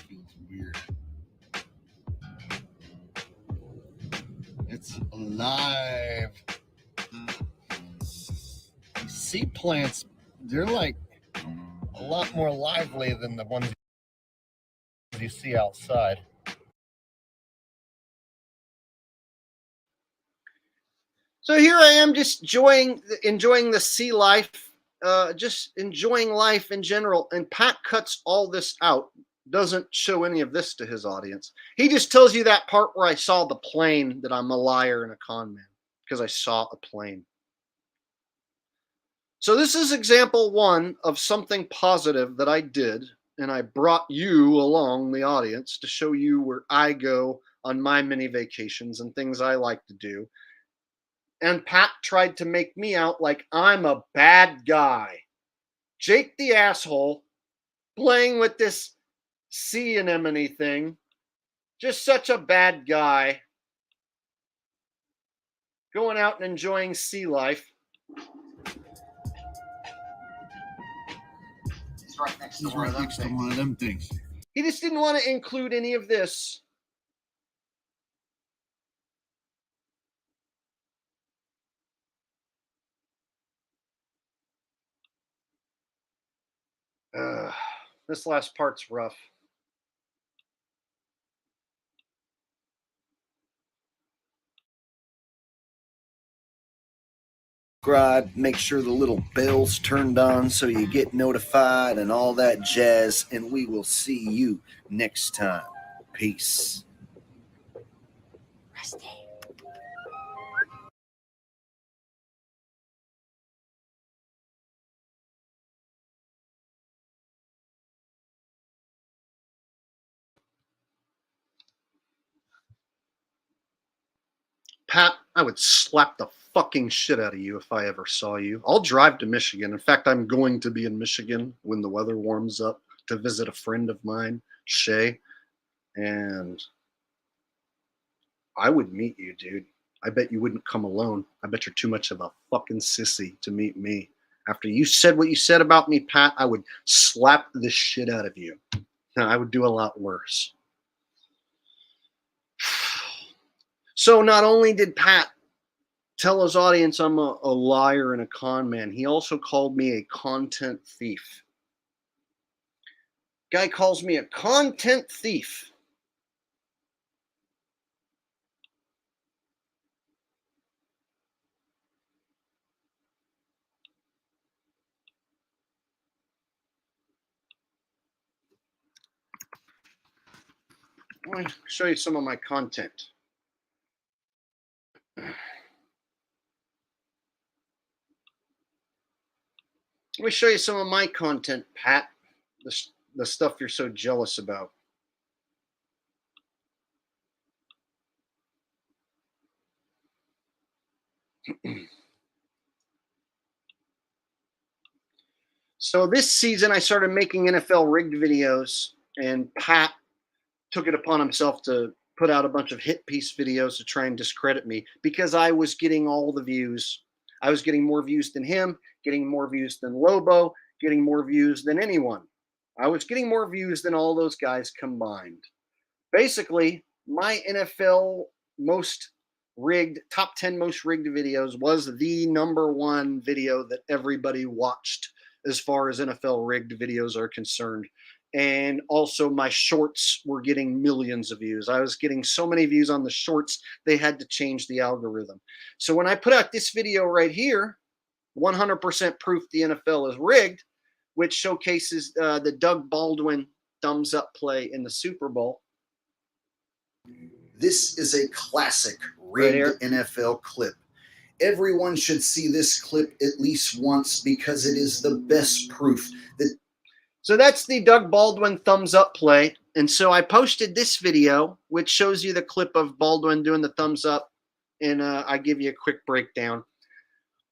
Feels weird. It's alive. seed plants, they're like a lot more lively than the ones you see outside. So here I am, just enjoying the sea life, just enjoying life in general. And Pat cuts all this out, doesn't show any of this to his audience. He just tells you that part where I saw the plane, that I'm a liar and a con man, because I saw a plane. So this is example one of something positive that I did, and I brought you along, the audience, to show you where I go on my mini vacations and things I like to do. And Pat tried to make me out like I'm a bad guy. Jake the asshole, playing with this sea anemone thing. Just such a bad guy. Going out and enjoying sea life. He's right next to one of them things. He just didn't want to include any of this. This last part's rough. Subscribe, make sure the little bell's turned on so you get notified and all that jazz, and we will see you next time. Peace. Pat, I would slap the fucking shit out of you if I ever saw you. I'll drive to Michigan. In fact, I'm going to be in Michigan when the weather warms up to visit a friend of mine, Shay. And I would meet you, dude. I bet you wouldn't come alone. I bet you're too much of a fucking sissy to meet me. After you said what you said about me, Pat, I would slap the shit out of you. No, I would do a lot worse. So not only did Pat tell his audience I'm a liar and a con man, he also called me a content thief. Guy calls me a content thief. Let me show you some of my content. Let me show you some of my content, Pat. The stuff you're so jealous about. So this season, I started making NFL rigged videos, and Pat took it upon himself to put out a bunch of hit piece videos to try and discredit me because I was getting all the views. I was getting more views than him, getting more views than Lobo, getting more views than anyone. I was getting more views than all those guys combined. Basically, my NFL top 10 most rigged videos was the #1 video that everybody watched as far as NFL rigged videos are concerned. And also my shorts were getting millions of views. I was getting so many views on the shorts, they had to change the algorithm. So when I put out this video right here, 100% proof the NFL is rigged, which showcases the Doug Baldwin thumbs up play in the Super Bowl. This is a classic rigged NFL clip. Everyone should see this clip at least once because it is the best proof that. So that's the Doug Baldwin thumbs up play. And so I posted this video, which shows you the clip of Baldwin doing the thumbs up. And I give you a quick breakdown.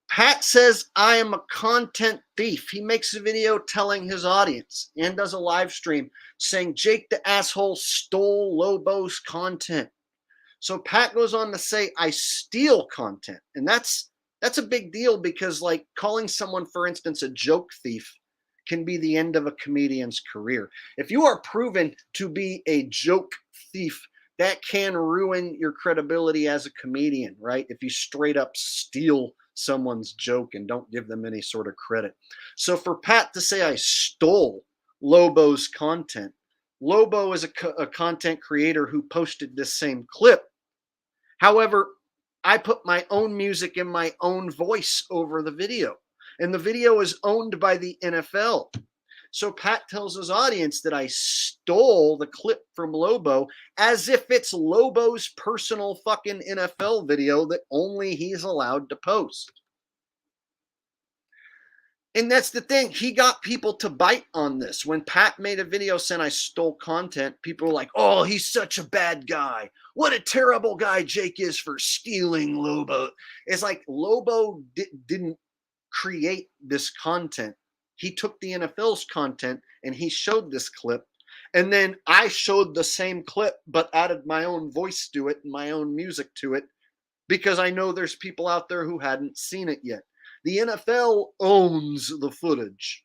Pat says I am a content thief. He makes a video telling his audience and does a live stream saying Jake the asshole stole Lobo's content. So Pat goes on to say I steal content. And that's a big deal because, like, calling someone, for instance, a joke thief can be the end of a comedian's career. If you are proven to be a joke thief, that can ruin your credibility as a comedian, right? If you straight up steal someone's joke and don't give them any sort of credit. So for Pat to say I stole Lobo's content, Lobo is a content creator who posted this same clip. However, I put my own music and my own voice over the video, and the video is owned by the NFL. So Pat tells his audience that I stole the clip from Lobo as if it's Lobo's personal fucking NFL video that only he's allowed to post. And that's the thing. He got people to bite on this. When Pat made a video saying I stole content, people were like, oh, he's such a bad guy. What a terrible guy Jake is for stealing Lobo. It's like Lobo didn't create this content. He took the NFL's content and he showed this clip. And then I showed the same clip, but added my own voice to it and my own music to it, because I know there's people out there who hadn't seen it yet. The NFL owns the footage.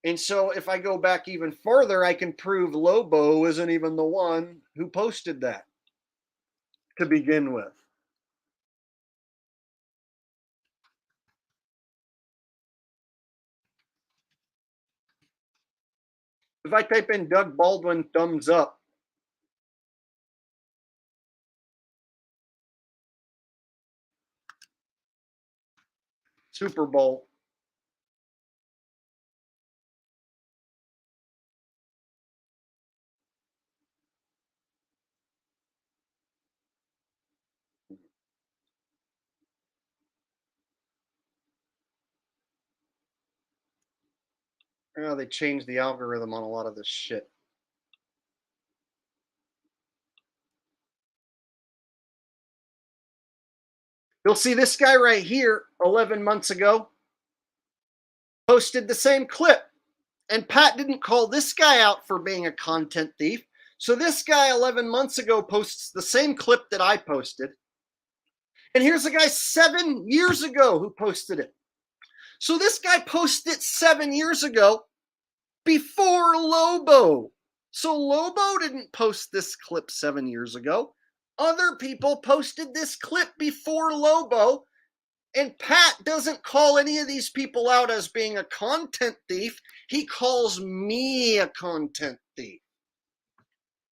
And so if I go back even further, I can prove Lobo isn't even the one who posted that to begin with. If I type in Doug Baldwin thumbs up, Super Bowl, oh, they changed the algorithm on a lot of this shit. You'll see this guy right here 11 months ago posted the same clip. And Pat didn't call this guy out for being a content thief. So this guy 11 months ago posts the same clip that I posted. And here's a guy 7 years ago who posted it. So this guy posted it 7 years ago before Lobo. So Lobo didn't post this clip 7 years ago. Other people posted this clip before Lobo. And Pat doesn't call any of these people out as being a content thief. He calls me a content thief.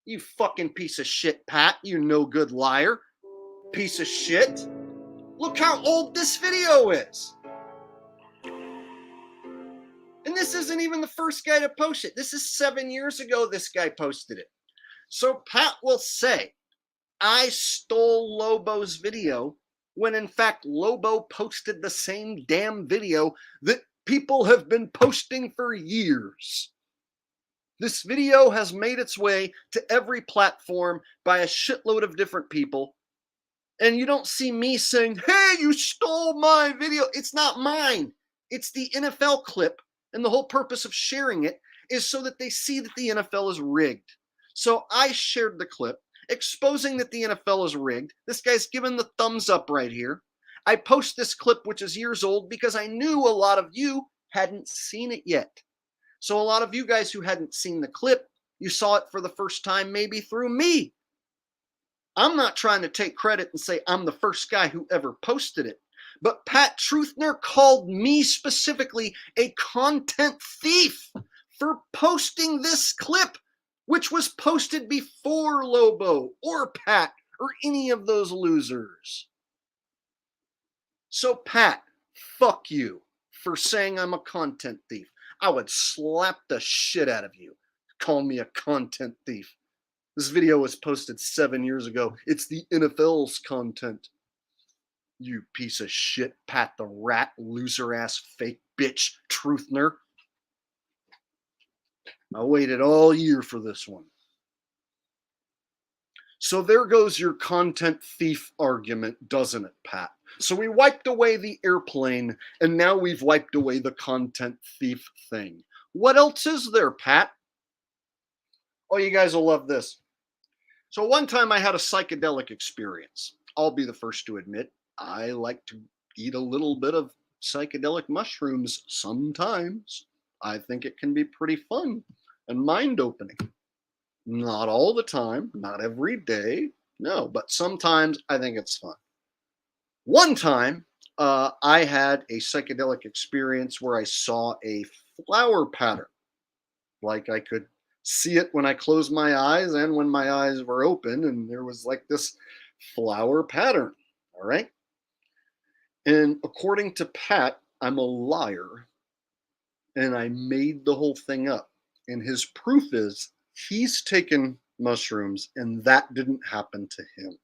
You fucking piece of shit, Pat. You no good liar. Piece of shit. Look how old this video is. And this isn't even the first guy to post it. This is 7 years ago this guy posted it. So Pat will say, I stole Lobo's video, when in fact Lobo posted the same damn video that people have been posting for years. This video has made its way to every platform by a shitload of different people. And you don't see me saying, hey, you stole my video. It's not mine. It's the NFL clip. And the whole purpose of sharing it is so that they see that the NFL is rigged. So I shared the clip exposing that the NFL is rigged. This guy's given the thumbs up right here. I post this clip, which is years old, because I knew a lot of you hadn't seen it yet. So a lot of you guys who hadn't seen the clip, you saw it for the first time maybe through me. I'm not trying to take credit and say I'm the first guy who ever posted it. But Pat Truthner called me specifically a content thief for posting this clip, which was posted before Lobo or Pat or any of those losers. So Pat, fuck you for saying I'm a content thief. I would slap the shit out of you. Call me a content thief. This video was posted 7 years ago. It's the NFL's content. You piece of shit, Pat the rat, loser ass, fake bitch, Truthner. I waited all year for this one. So there goes your content thief argument, doesn't it, Pat? So we wiped away the airplane, and now we've wiped away the content thief thing. What else is there, Pat? Oh, you guys will love this. So one time I had a psychedelic experience. I'll be the first to admit, I like to eat a little bit of psychedelic mushrooms sometimes. I think it can be pretty fun and mind-opening. Not all the time, not every day, no, but sometimes I think it's fun. One time, I had a psychedelic experience where I saw a flower pattern. Like I could see it when I closed my eyes and when my eyes were open, and there was like this flower pattern. All right. And according to Pat, I'm a liar and I made the whole thing up. And his proof is he's taken mushrooms and that didn't happen to him.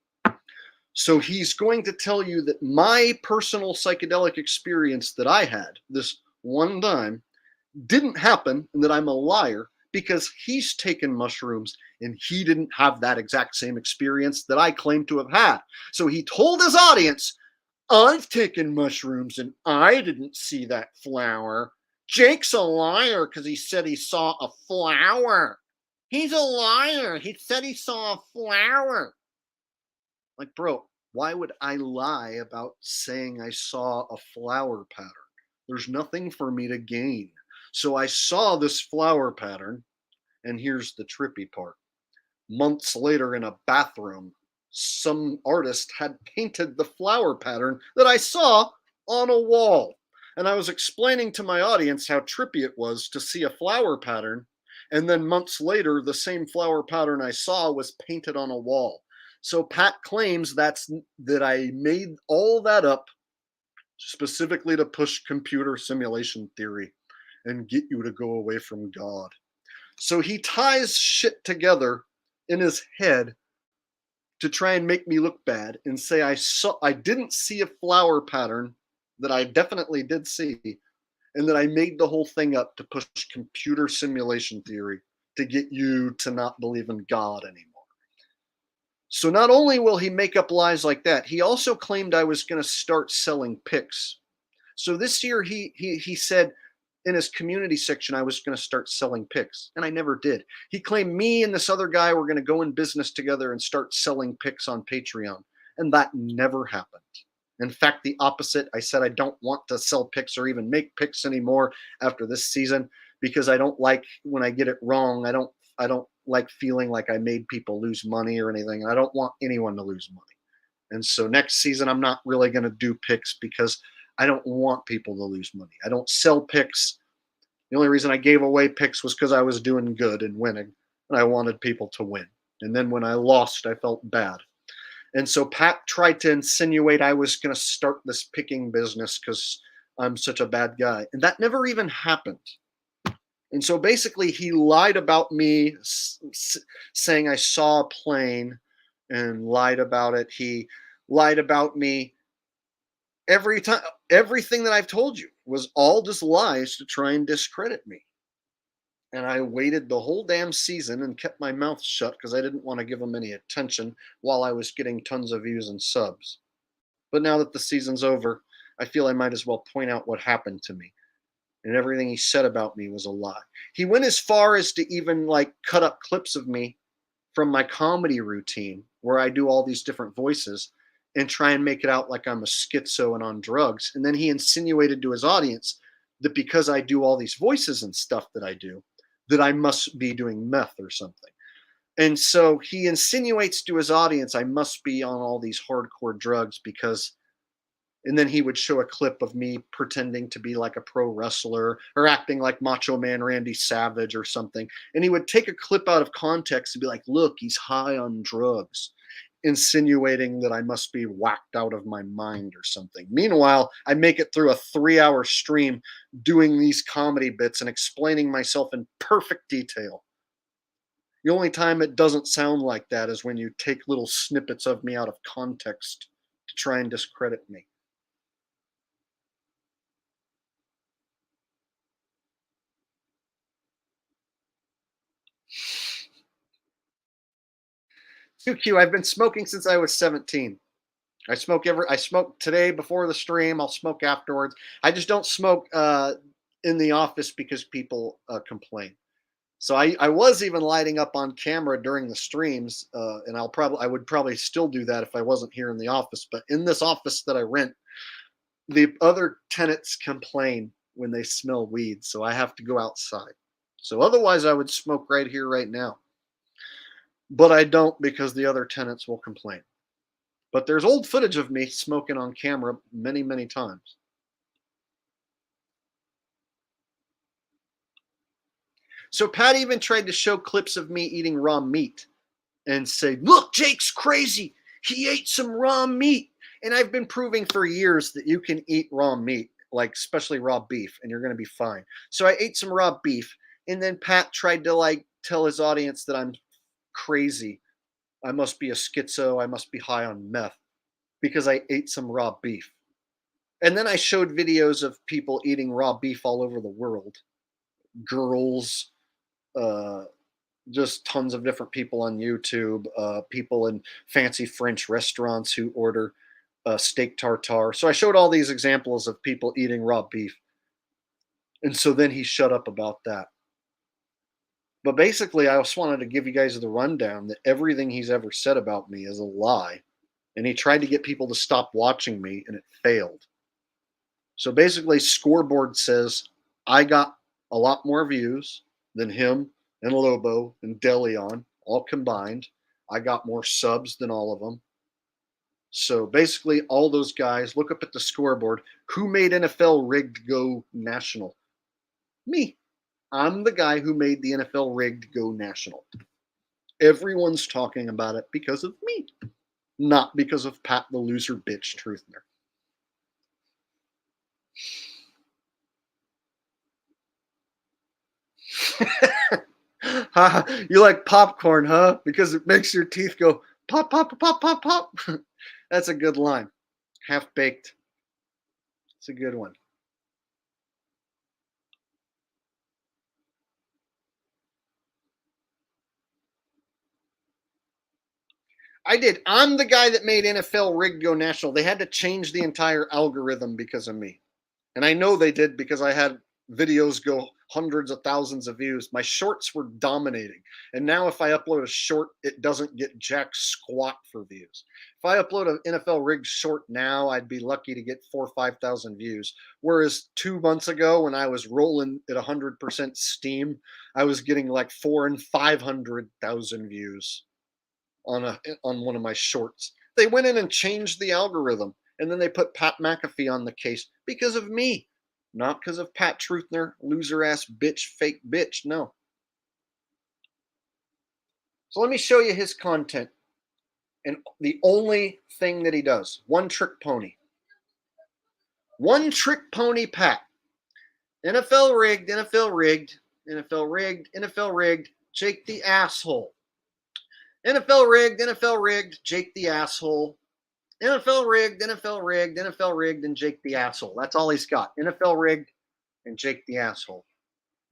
So he's going to tell you that my personal psychedelic experience that I had this one time didn't happen and that I'm a liar because he's taken mushrooms and he didn't have that exact same experience that I claim to have had. So he told his audience, I've taken mushrooms and I didn't see that flower. Jake's a liar because he said he saw a flower. He's a liar. He said he saw a flower. Like, bro, why would I lie about saying I saw a flower pattern? There's nothing for me to gain. So I saw this flower pattern, and here's the trippy part. Months later in a bathroom, some artist had painted the flower pattern that I saw on a wall. And I was explaining to my audience how trippy it was to see a flower pattern, and then months later, the same flower pattern I saw was painted on a wall. So Pat claims that I made all that up specifically to push computer simulation theory and get you to go away from God. So he ties shit together in his head to try and make me look bad and say I didn't see a flower pattern that I definitely did see, and that I made the whole thing up to push computer simulation theory to get you to not believe in God anymore. So not only will he make up lies like that, he also claimed I was going to start selling pics. So this year he said in his community section I was going to start selling pics, and I never did. He claimed me and this other guy were going to go in business together and start selling pics on Patreon, and that never happened. In fact, the opposite. I said I don't want to sell pics or even make pics anymore after this season because I don't like when I get it wrong. I don't like feeling like I made people lose money or anything, and I don't want anyone to lose money. And so next season I'm not really going to do pics because I don't want people to lose money. I don't sell picks. The only reason I gave away picks was because I was doing good and winning, and I wanted people to win. And then when I lost, I felt bad. And so Pat tried to insinuate I was going to start this picking business because I'm such a bad guy. And that never even happened. And so basically, he lied about me, saying I saw a plane, and lied about it. He lied about me every time. Everything that I've told you was all just lies to try and discredit me. And I waited the whole damn season and kept my mouth shut because I didn't want to give him any attention while I was getting tons of views and subs. But now that the season's over, I feel I might as well point out what happened to me. And everything he said about me was a lie. He went as far as to even like cut up clips of me from my comedy routine where I do all these different voices and try and make it out like I'm a schizo and on drugs. And then he insinuated to his audience that because I do all these voices and stuff that I do, that I must be doing meth or something. And so he insinuates to his audience I must be on all these hardcore drugs because, and then he would show a clip of me pretending to be like a pro wrestler or acting like Macho Man Randy Savage or something. And he would take a clip out of context and be like, look, he's high on drugs, insinuating that I must be whacked out of my mind or something. Meanwhile, I make it through a 3-hour stream doing these comedy bits and explaining myself in perfect detail. The only time it doesn't sound like that is when you take little snippets of me out of context to try and discredit me. QQ, I've been smoking since I was 17. I smoke today before the stream. I'll smoke afterwards. I just don't smoke in the office because people complain. So I was even lighting up on camera during the streams, and I would probably still do that if I wasn't here in the office. But in this office that I rent, the other tenants complain when they smell weed, so I have to go outside. So otherwise, I would smoke right here, right now. but I don't because the other tenants will complain. But there's old footage of me smoking on camera many, many times. So Pat even tried to show clips of me eating raw meat and say, look, Jake's crazy. He ate some raw meat. And I've been proving for years that you can eat raw meat, like especially raw beef, and you're going to be fine. So I ate some raw beef, and then Pat tried to like tell his audience that I'm crazy. I must be a schizo. I must be high on meth because I ate some raw beef. And then I showed videos of people eating raw beef all over the world. Girls, just tons of different people on YouTube, people in fancy French restaurants who order steak tartare. So I showed all these examples of people eating raw beef. And so then he shut up about that. But basically, I just wanted to give you guys the rundown that everything he's ever said about me is a lie. And he tried to get people to stop watching me, and it failed. So basically, Scoreboard says I got a lot more views than him and Lobo and Deleon all combined. I got more subs than all of them. So basically, all those guys, look up at the scoreboard. Who made NFL rigged go national? Me. I'm the guy who made the NFL rigged go national. Everyone's talking about it because of me, not because of Pat the loser bitch Truthner. You like popcorn, huh? Because it makes your teeth go pop, pop, pop, pop, pop. That's a good line. Half baked. It's a good one. I did. I'm the guy that made NFL rigged go national. They had to change the entire algorithm because of me. And I know they did because I had videos go hundreds of thousands of views. My shorts were dominating. And now if I upload a short, it doesn't get jack squat for views. If I upload an NFL rigged short now, I'd be lucky to get 4,000 or 5,000 views. Whereas 2 months ago, when I was rolling at 100% steam, I was getting like 400,000 and 500,000 views on one of my shorts. They went in and changed the algorithm, and then they put Pat McAfee on the case because of me, not because of Pat Truthner, loser ass bitch, fake bitch. No. So let me show you his content, and the only thing that he does: one trick pony. One trick pony Pat. NFL rigged, NFL rigged, NFL rigged, NFL rigged. Jake the asshole. NFL rigged, Jake the asshole. NFL rigged, NFL rigged, NFL rigged, and Jake the asshole. That's all he's got. NFL rigged and Jake the asshole.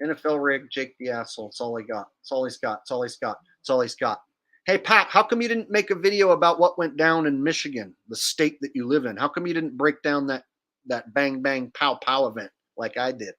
NFL rigged, Jake the asshole. That's all he got. That's all he's got. That's all he's got. That's all he's got. Hey, Pat, how come you didn't make a video about what went down in Michigan, the state that you live in? How come you didn't break down that bang, bang, pow, pow event like I did?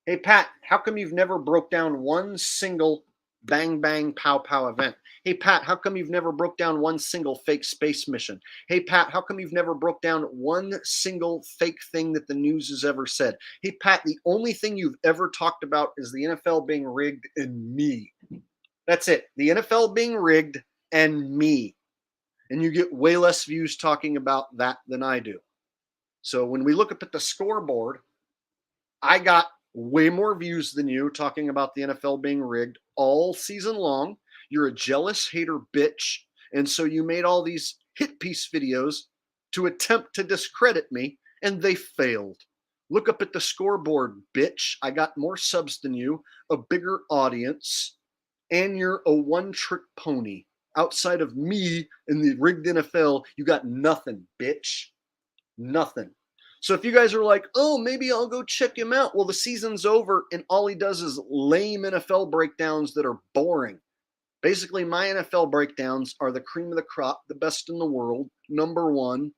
Hey, Pat, how come you've never broke down one single bang, bang, pow, pow event? Hey, Pat, how come you've never broke down one single fake space mission? Hey, Pat, how come you've never broke down one single fake thing that the news has ever said? Hey, Pat, the only thing you've ever talked about is the NFL being rigged and me. That's it. The NFL being rigged and me. And you get way less views talking about that than I do. So when we look up at the scoreboard, I got way more views than you talking about the NFL being rigged all season long. You're a jealous hater bitch. And so you made all these hit piece videos to attempt to discredit me, and they failed. Look up at the scoreboard, bitch. I got more subs than you, a bigger audience, and you're a one-trick pony. Outside of me and the rigged NFL, you got nothing, bitch. Nothing. So if you guys are like, oh, maybe I'll go check him out. Well, the season's over, and all he does is lame NFL breakdowns that are boring. Basically, my NFL breakdowns are the cream of the crop, the best in the world, number one.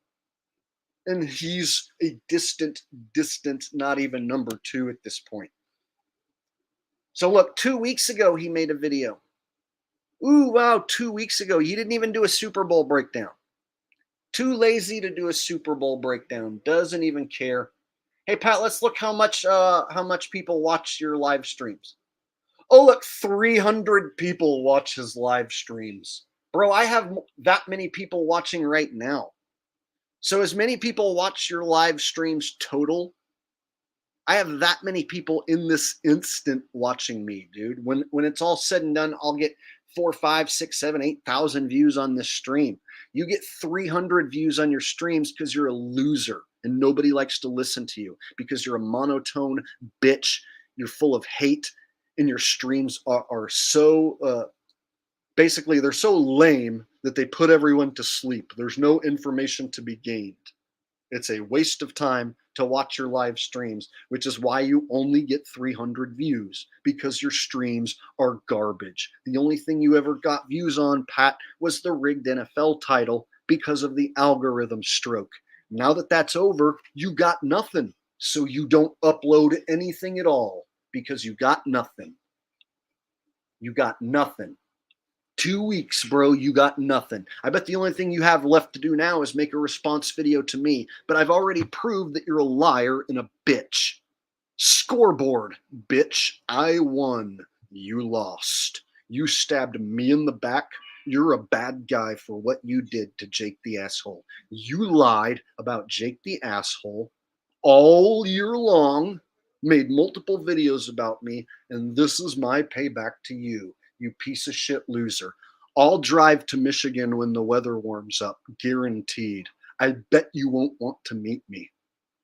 And he's a distant, not even number two at this point. So look, 2 weeks ago, he made a video. Ooh, wow, 2 weeks ago. He didn't even do a Super Bowl breakdown. Too lazy to do a Super Bowl breakdown. Doesn't even care. Hey, Pat, let's look how much people watch your live streams. Oh, look, 300 people watch his live streams. Bro, I have that many people watching right now. So as many people watch your live streams total, I have that many people in this instant watching me, dude. When it's all said and done, I'll get 4, 5, 6, 7, 8,000 views on this stream. You get 300 views on your streams because you're a loser and nobody likes to listen to you because you're a monotone bitch. You're full of hate, and your streams are so basically they're so lame that they put everyone to sleep. There's no information to be gained. It's a waste of time to watch your live streams, which is why you only get 300 views, because your streams are garbage. The only thing you ever got views on, Pat, was the rigged NFL title because of the algorithm stroke. Now that that's over, you got nothing. So you don't upload anything at all because you got nothing. You got nothing. 2 weeks, bro, you got nothing. I bet the only thing you have left to do now is make a response video to me, but I've already proved that you're a liar and a bitch. Scoreboard, bitch. I won. You lost. You stabbed me in the back. You're a bad guy for what you did to Jake the Asshole. You lied about Jake the Asshole all year long, made multiple videos about me, and this is my payback to you, you piece of shit loser. I'll drive to Michigan when the weather warms up, guaranteed. I bet you won't want to meet me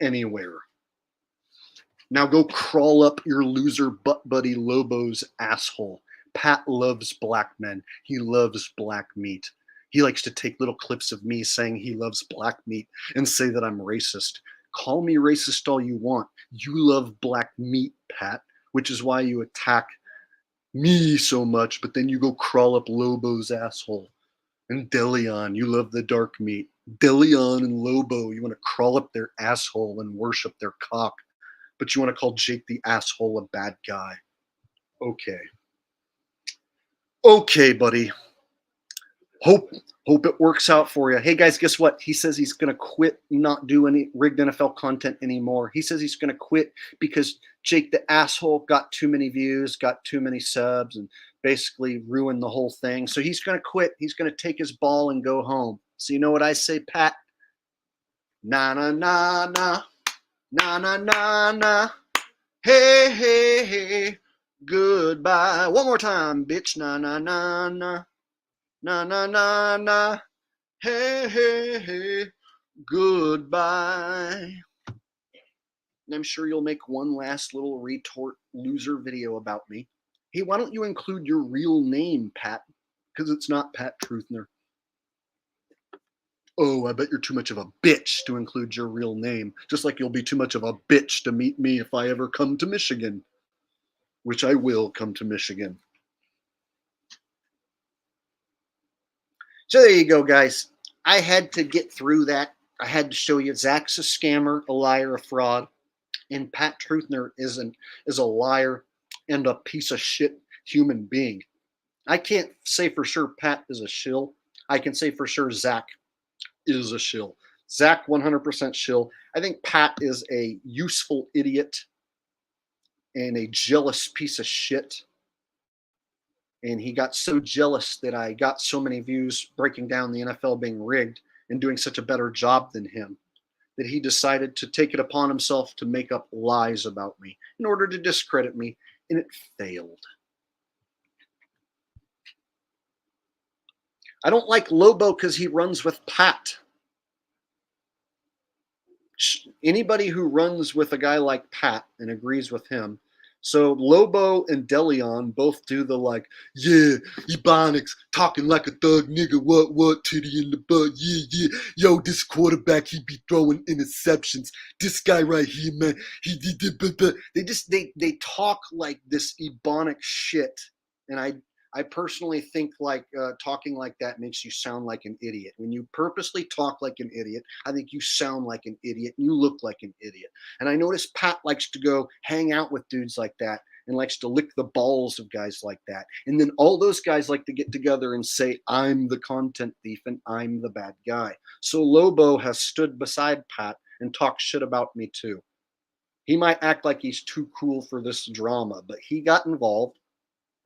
anywhere. Now go crawl up your loser butt buddy Lobo's asshole. Pat loves black men. He loves black meat. He likes to take little clips of me saying he loves black meat and say that I'm racist. Call me racist all you want. You love black meat, Pat, which is why you attack me so much, but then you go crawl up Lobo's asshole. And Deleon, you love the dark meat. Deleon and Lobo, you want to crawl up their asshole and worship their cock, but you want to call Jake the Asshole a bad guy. Okay. Okay, buddy. Hope it works out for you. Hey guys, guess what? He says he's gonna quit, not do any rigged NFL content anymore. He says he's gonna quit because Jake the Asshole got too many views, got too many subs, and basically ruined the whole thing. So he's gonna quit. He's gonna take his ball and go home. So you know what I say, Pat? Na na na na na na na na. Hey hey hey. Goodbye. One more time, bitch. Na na na na. Na na na na, hey hey hey, goodbye. And I'm sure you'll make one last little retort loser video about me. Hey, why don't you include your real name, Pat? Because it's not Pat Truthner. Oh, I bet you're too much of a bitch to include your real name, just like you'll be too much of a bitch to meet me if I ever come to Michigan, which I will come to Michigan. So there you go, guys. I had to get through that. I had to show you Zach's a scammer, a liar, a fraud, and Pat Truthner is a liar and a piece of shit human being. I can't say for sure Pat is a shill. I can say for sure Zach is a shill. Zach 100% shill. I think Pat is a useful idiot and a jealous piece of shit. And he got so jealous that I got so many views breaking down the NFL being rigged and doing such a better job than him that he decided to take it upon himself to make up lies about me in order to discredit me, and it failed. I don't like Lobo because he runs with Pat. Anybody who runs with a guy like Pat and agrees with him. So Lobo and Deleon both do the like, yeah, Ebonics talking like a thug nigga, what, titty in the butt, yeah, yo, this quarterback, he be throwing interceptions. This guy right here, man, they talk like this Ebonic shit, and I personally think like talking like that makes you sound like an idiot. When you purposely talk like an idiot, I think you sound like an idiot and you look like an idiot. And I notice Pat likes to go hang out with dudes like that and likes to lick the balls of guys like that. And then all those guys like to get together and say, I'm the content thief and I'm the bad guy. So Lobo has stood beside Pat and talked shit about me too. He might act like he's too cool for this drama, but he got involved.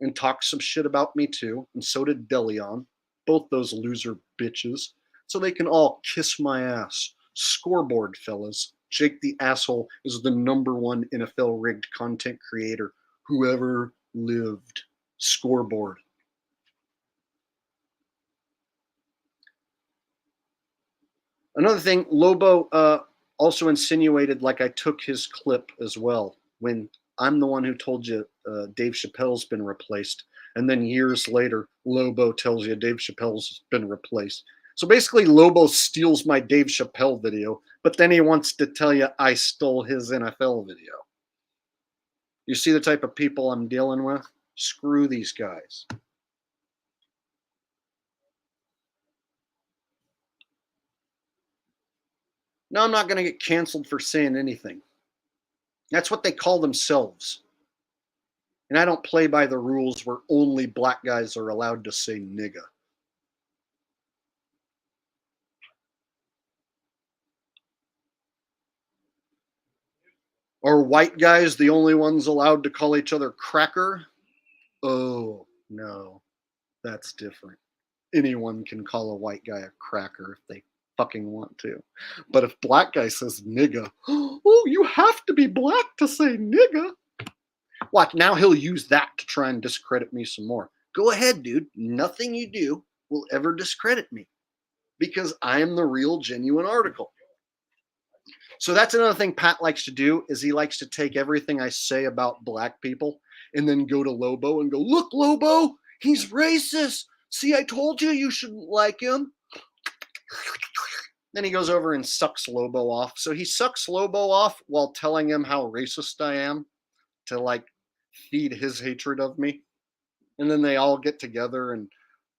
and talked some shit about me too, and so did Delion, both those loser bitches, so they can all kiss my ass. Scoreboard, fellas. Jake the Asshole is the #1 NFL rigged content creator who ever lived. Scoreboard. Another thing, Lobo also insinuated like I took his clip as well, when I'm the one who told you Dave Chappelle's been replaced. And then years later, Lobo tells you Dave Chappelle's been replaced. So basically, Lobo steals my Dave Chappelle video, but then he wants to tell you I stole his NFL video. You see the type of people I'm dealing with? Screw these guys. No, I'm not going to get canceled for saying anything. That's what they call themselves. And I don't play by the rules where only black guys are allowed to say nigga. Are white guys the only ones allowed to call each other cracker? Oh, no, that's different. Anyone can call a white guy a cracker if they fucking want to. But if black guy says nigga, oh, you have to be black to say nigga. Watch, now he'll use that to try and discredit me some more. Go ahead, dude. Nothing you do will ever discredit me because I am the real, genuine article. So that's another thing Pat likes to do, is he likes to take everything I say about black people and then go to Lobo and go, look, Lobo, he's racist. See, I told you you shouldn't like him. Then he goes over and sucks Lobo off. So he sucks Lobo off while telling him how racist I am to like feed his hatred of me. And then they all get together and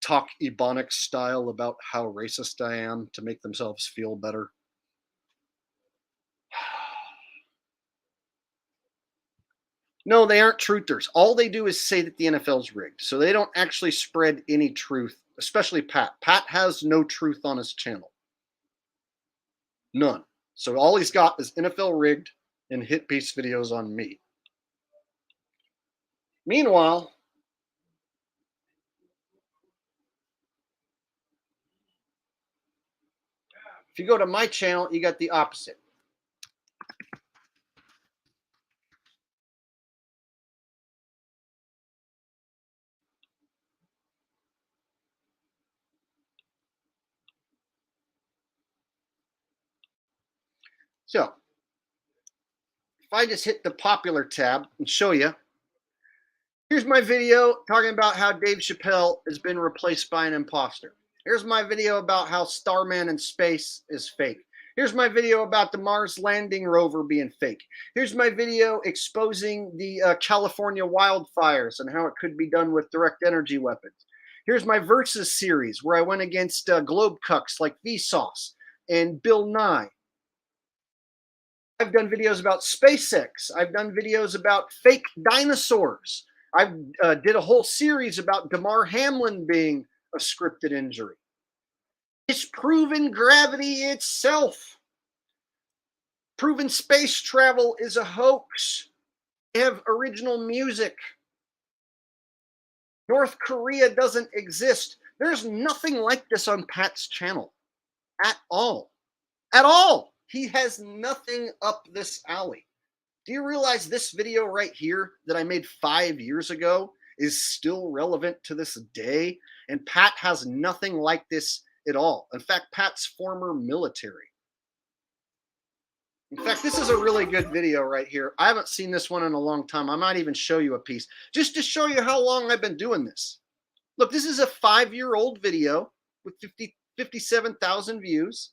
talk Ebonics style about how racist I am to make themselves feel better. No, they aren't truthers. All they do is say that the NFL's rigged. So they don't actually spread any truth, especially Pat. Pat has no truth on his channel. None. So all he's got is NFL rigged and hit piece videos on me. Meanwhile, if you go to my channel, you got the opposite. So, if I just hit the popular tab and show you, here's my video talking about how Dave Chappelle has been replaced by an imposter. Here's my video about how Starman in space is fake. Here's my video about the Mars landing rover being fake. Here's my video exposing the California wildfires and how it could be done with direct energy weapons. Here's my Versus series where I went against globe cucks like Vsauce and Bill Nye. I've done videos about SpaceX. I've done videos about fake dinosaurs. I did a whole series about Damar Hamlin being a scripted injury. It's proven gravity itself. Proven space travel is a hoax. They have original music. North Korea doesn't exist. There's nothing like this on Pat's channel at all. At all. He has nothing up this alley. Do you realize this video right here that I made 5 years ago is still relevant to this day? And Pat has nothing like this at all. In fact, Pat's former military. In fact, this is a really good video right here. I haven't seen this one in a long time. I might even show you a piece just to show you how long I've been doing this. Look, this is a 5-year-old video with 57,000 views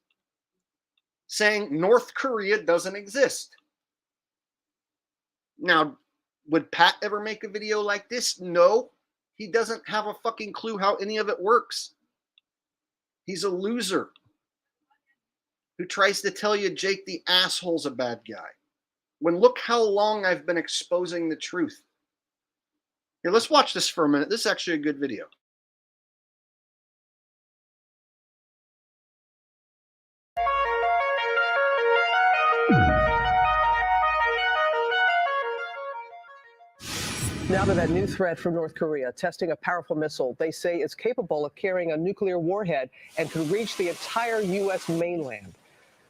saying North Korea doesn't exist. Now, would Pat ever make a video like this? No. He doesn't have a fucking clue how any of it works. He's a loser who tries to tell you Jake the Asshole's a bad guy. When look how long I've been exposing the truth. Here, let's watch this for a minute. This is actually a good video. Now to that new threat from North Korea, testing a powerful missile they say is capable of carrying a nuclear warhead and could reach the entire U.S. mainland.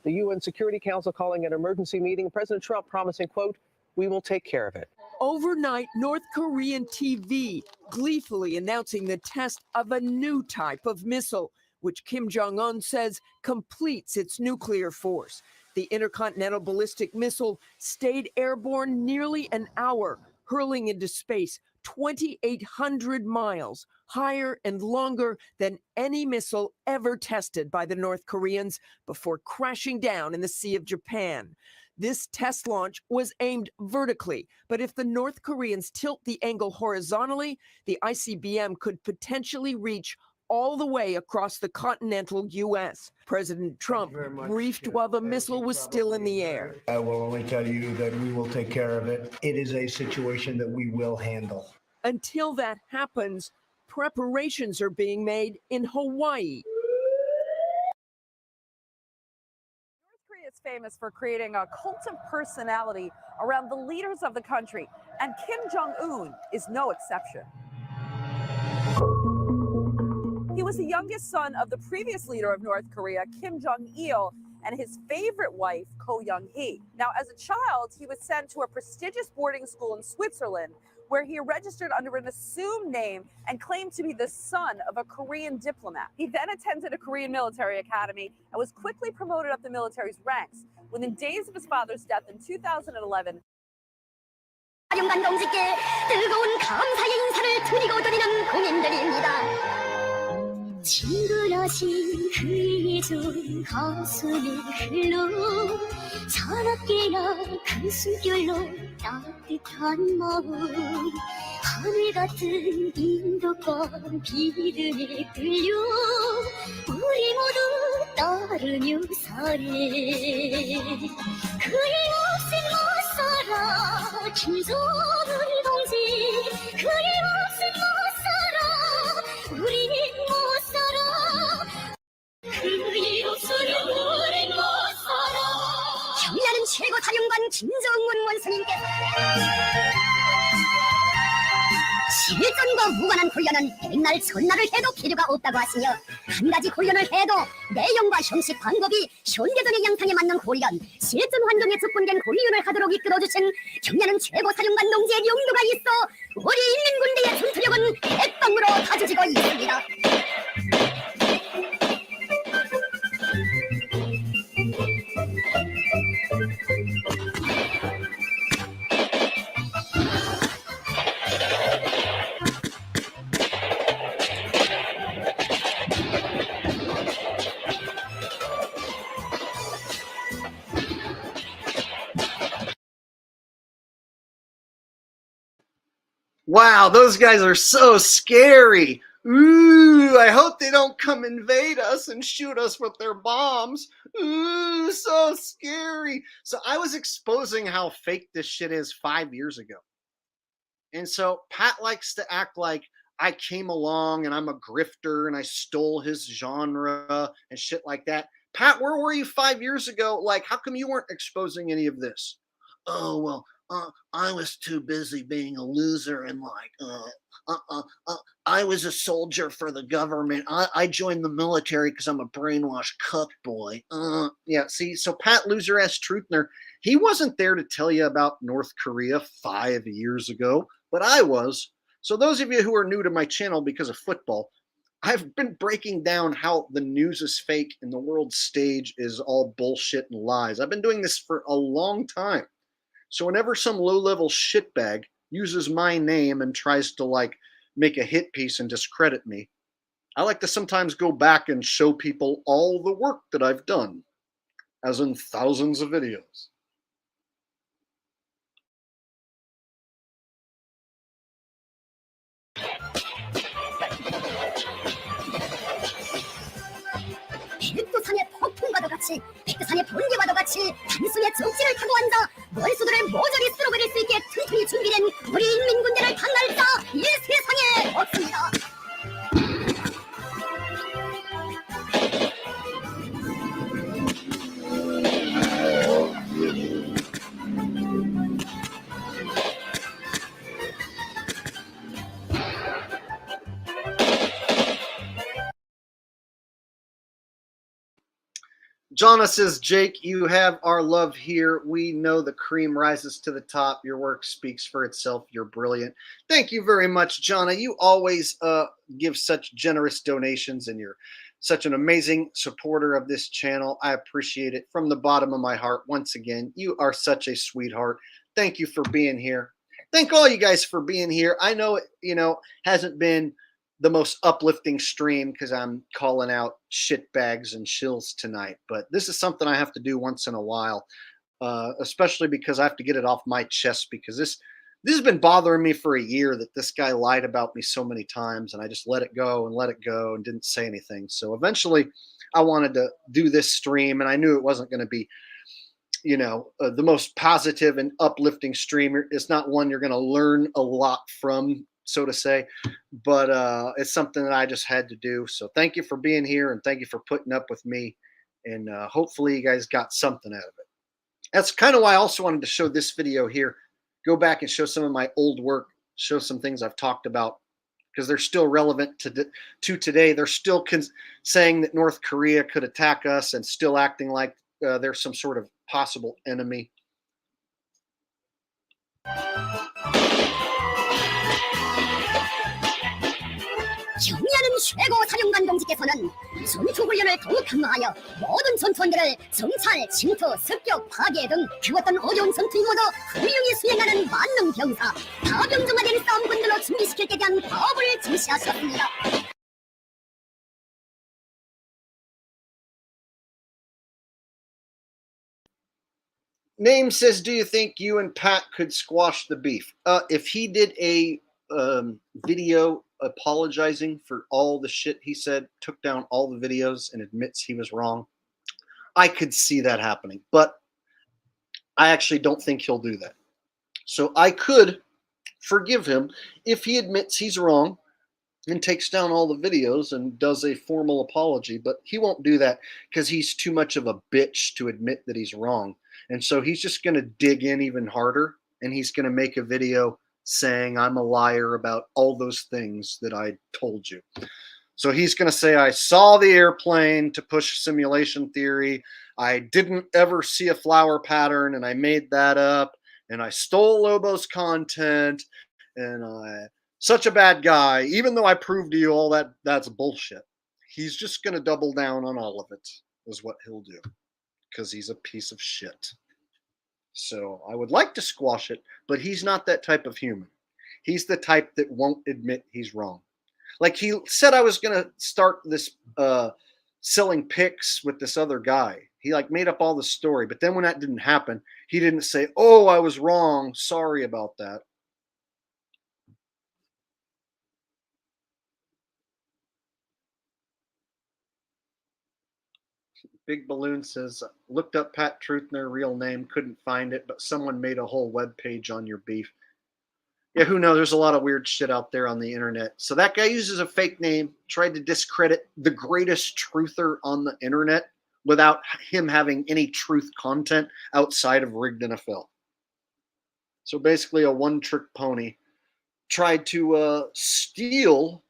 The UN Security Council calling an emergency meeting, President Trump promising, quote, "We will take care of it." Overnight, North Korean TV gleefully announcing the test of a new type of missile, which Kim Jong-un says completes its nuclear force. The intercontinental ballistic missile stayed airborne nearly an hour, hurling into space 2,800 miles, higher and longer than any missile ever tested by the North Koreans before crashing down in the Sea of Japan. This test launch was aimed vertically, but if the North Koreans tilt the angle horizontally, the ICBM could potentially reach all the way across the continental U.S. President Trump briefed while the missile was still in the air. I will only tell you that we will take care of it. It is a situation that we will handle. Until that happens, preparations are being made in Hawaii. North Korea is famous for creating a cult of personality around the leaders of the country, and Kim Jong-un is no exception. He was the youngest son of the previous leader of North Korea, Kim Jong-il, and his favorite wife, Ko Young-hee. Now, as a child, he was sent to a prestigious boarding school in Switzerland, where he registered under an assumed name and claimed to be the son of a Korean diplomat. He then attended a Korean military academy and was quickly promoted up the military's ranks. Within days of his father's death in 2011, 사령관 동지께 뜨거운 감사의 인사를 드리고 드리는 국민들입니다. 징그러진 그의 좀 가슴이 흘러 사납게나 그 숨결로 따뜻한 마음 하늘 같은 인도권 비듬에 끌려 우리 모두 따르며 살래 그의 없인 못 살아 김정은 동지 그의 없인 못 살아 우리 못 살아 그의 없으면 우리 못 살아 경례하는 최고 사령관 김정은 원수님께 실전과 무관한 훈련은 백날 천날을 해도 필요가 없다고 하시며 한 가지 훈련을 해도 내용과 형식 방법이 현대전의 양상에 맞는 훈련 실전 환경에 접근된 훈련을 하도록 이끌어주신 경례하는 최고 사령관 동지의 용도가 있어 우리 인민군대의 전투력은 백방으로 다져지고 있습니다. Wow, those guys are so scary. Ooh, I hope they don't come invade us and shoot us with their bombs. Ooh, so scary. So I was exposing how fake this shit is 5 years ago. And so Pat likes to act like I came along and I'm a grifter and I stole his genre and shit like that. Pat, where were you 5 years ago? Like, how come you weren't exposing any of this? Oh, well, I was too busy being a loser and I was a soldier for the government. I joined the military because I'm a brainwashed cuck boy. Yeah, see, so Pat Loser-ass Truthner, he wasn't there to tell you about North Korea 5 years ago, but I was. So those of you who are new to my channel because of football, I've been breaking down how the news is fake and the world stage is all bullshit and lies. I've been doing this for a long time. So whenever some low-level shitbag uses my name and tries to, like, make a hit piece and discredit me, I like to sometimes go back and show people all the work that I've done, as in thousands of videos. 백두산의 폭풍과도 같이 백두산의 번개와도 같이 단숨에 정치를 타고 앉아 원수들을 모조리 쓸어버릴 수 있게 튼튼히 준비된 우리 인민군대를 단날 자 이 세상에 없습니다. Jonna says, Jake, you have our love here. We know the cream rises to the top. Your work speaks for itself. You're brilliant. Thank you very much, Jonna. You always give such generous donations, and you're such an amazing supporter of this channel. I appreciate it from the bottom of my heart. Once again, you are such a sweetheart. Thank you for being here. Thank all you guys for being here. I know it, hasn't been the most uplifting stream because I'm calling out shit bags and shills tonight, but this is something I have to do once in a while, especially because I have to get it off my chest, because this has been bothering me for a year, that this guy lied about me so many times, and I just let it go and didn't say anything. So eventually I wanted to do this stream, and I knew it wasn't going to be the most positive and uplifting streamer. It's not one you're going to learn a lot from, so to say, but it's something that I just had to do. So thank you for being here, and thank you for putting up with me, and hopefully you guys got something out of it. That's kind of why I also wanted to show this video here, go back and show some of my old work, show some things I've talked about, because they're still relevant to today. They're still saying that North Korea could attack us, and still acting like they're some sort of possible enemy. 경의하는 최고 사령관 동지께서는 전투 훈련을 더욱 강화하여 모든 전투원들을 정찰, 침투, 습격, 파괴 등 그 어떤 어려운 전투 임무도 훌륭히 수행하는 만능 병사, 다병정화된 싸움꾼들로 준비시킬 때 대한 법을 제시하셨습니다. Name says, do you think you and Pat could squash the beef? If he did a video apologizing for all the shit he said, took down all the videos and admits he was wrong, I could see that happening. But I actually don't think he'll do that. So I could forgive him if he admits he's wrong and takes down all the videos and does a formal apology. But he won't do that because he's too much of a bitch to admit that he's wrong. And so he's just going to dig in even harder, and he's going to make a video saying I'm a liar about all those things that I told you. So he's going to say, I saw the airplane to push simulation theory. I didn't ever see a flower pattern, and I made that up. And I stole Lobo's content, and I such a bad guy, even though I proved to you all that's bullshit. He's just going to double down on all of it, is what he'll do, because he's a piece of shit. So I would like to squash it, but he's not that type of human. He's the type that won't admit he's wrong. Like he said I was going to start this selling pics with this other guy. He like made up all the story, but then when that didn't happen, he didn't say, oh, I was wrong. Sorry about that. Big Balloon says, looked up Pat Truthner, real name, couldn't find it, but someone made a whole web page on your beef. Yeah, who knows? There's a lot of weird shit out there on the internet. So that guy uses a fake name, tried to discredit the greatest truther on the internet without him having any truth content outside of Rigged NFL. So basically a one-trick pony. Tried to steal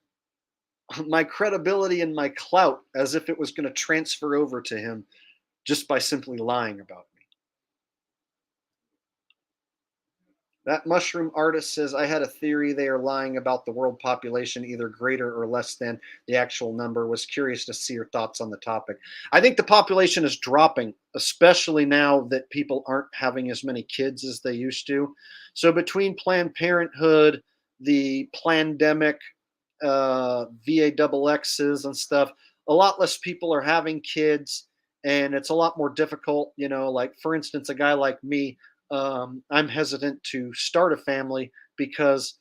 my credibility and my clout as if it was going to transfer over to him just by simply lying about me. That mushroom artist says, I had a theory they are lying about the world population, either greater or less than the actual number. Was curious to see your thoughts on the topic. I think the population is dropping, especially now that people aren't having as many kids as they used to. So between Planned Parenthood, the plandemic, VAXXs and stuff, a lot less people are having kids, and it's a lot more difficult. Like for instance, a guy like me, I'm hesitant to start a family because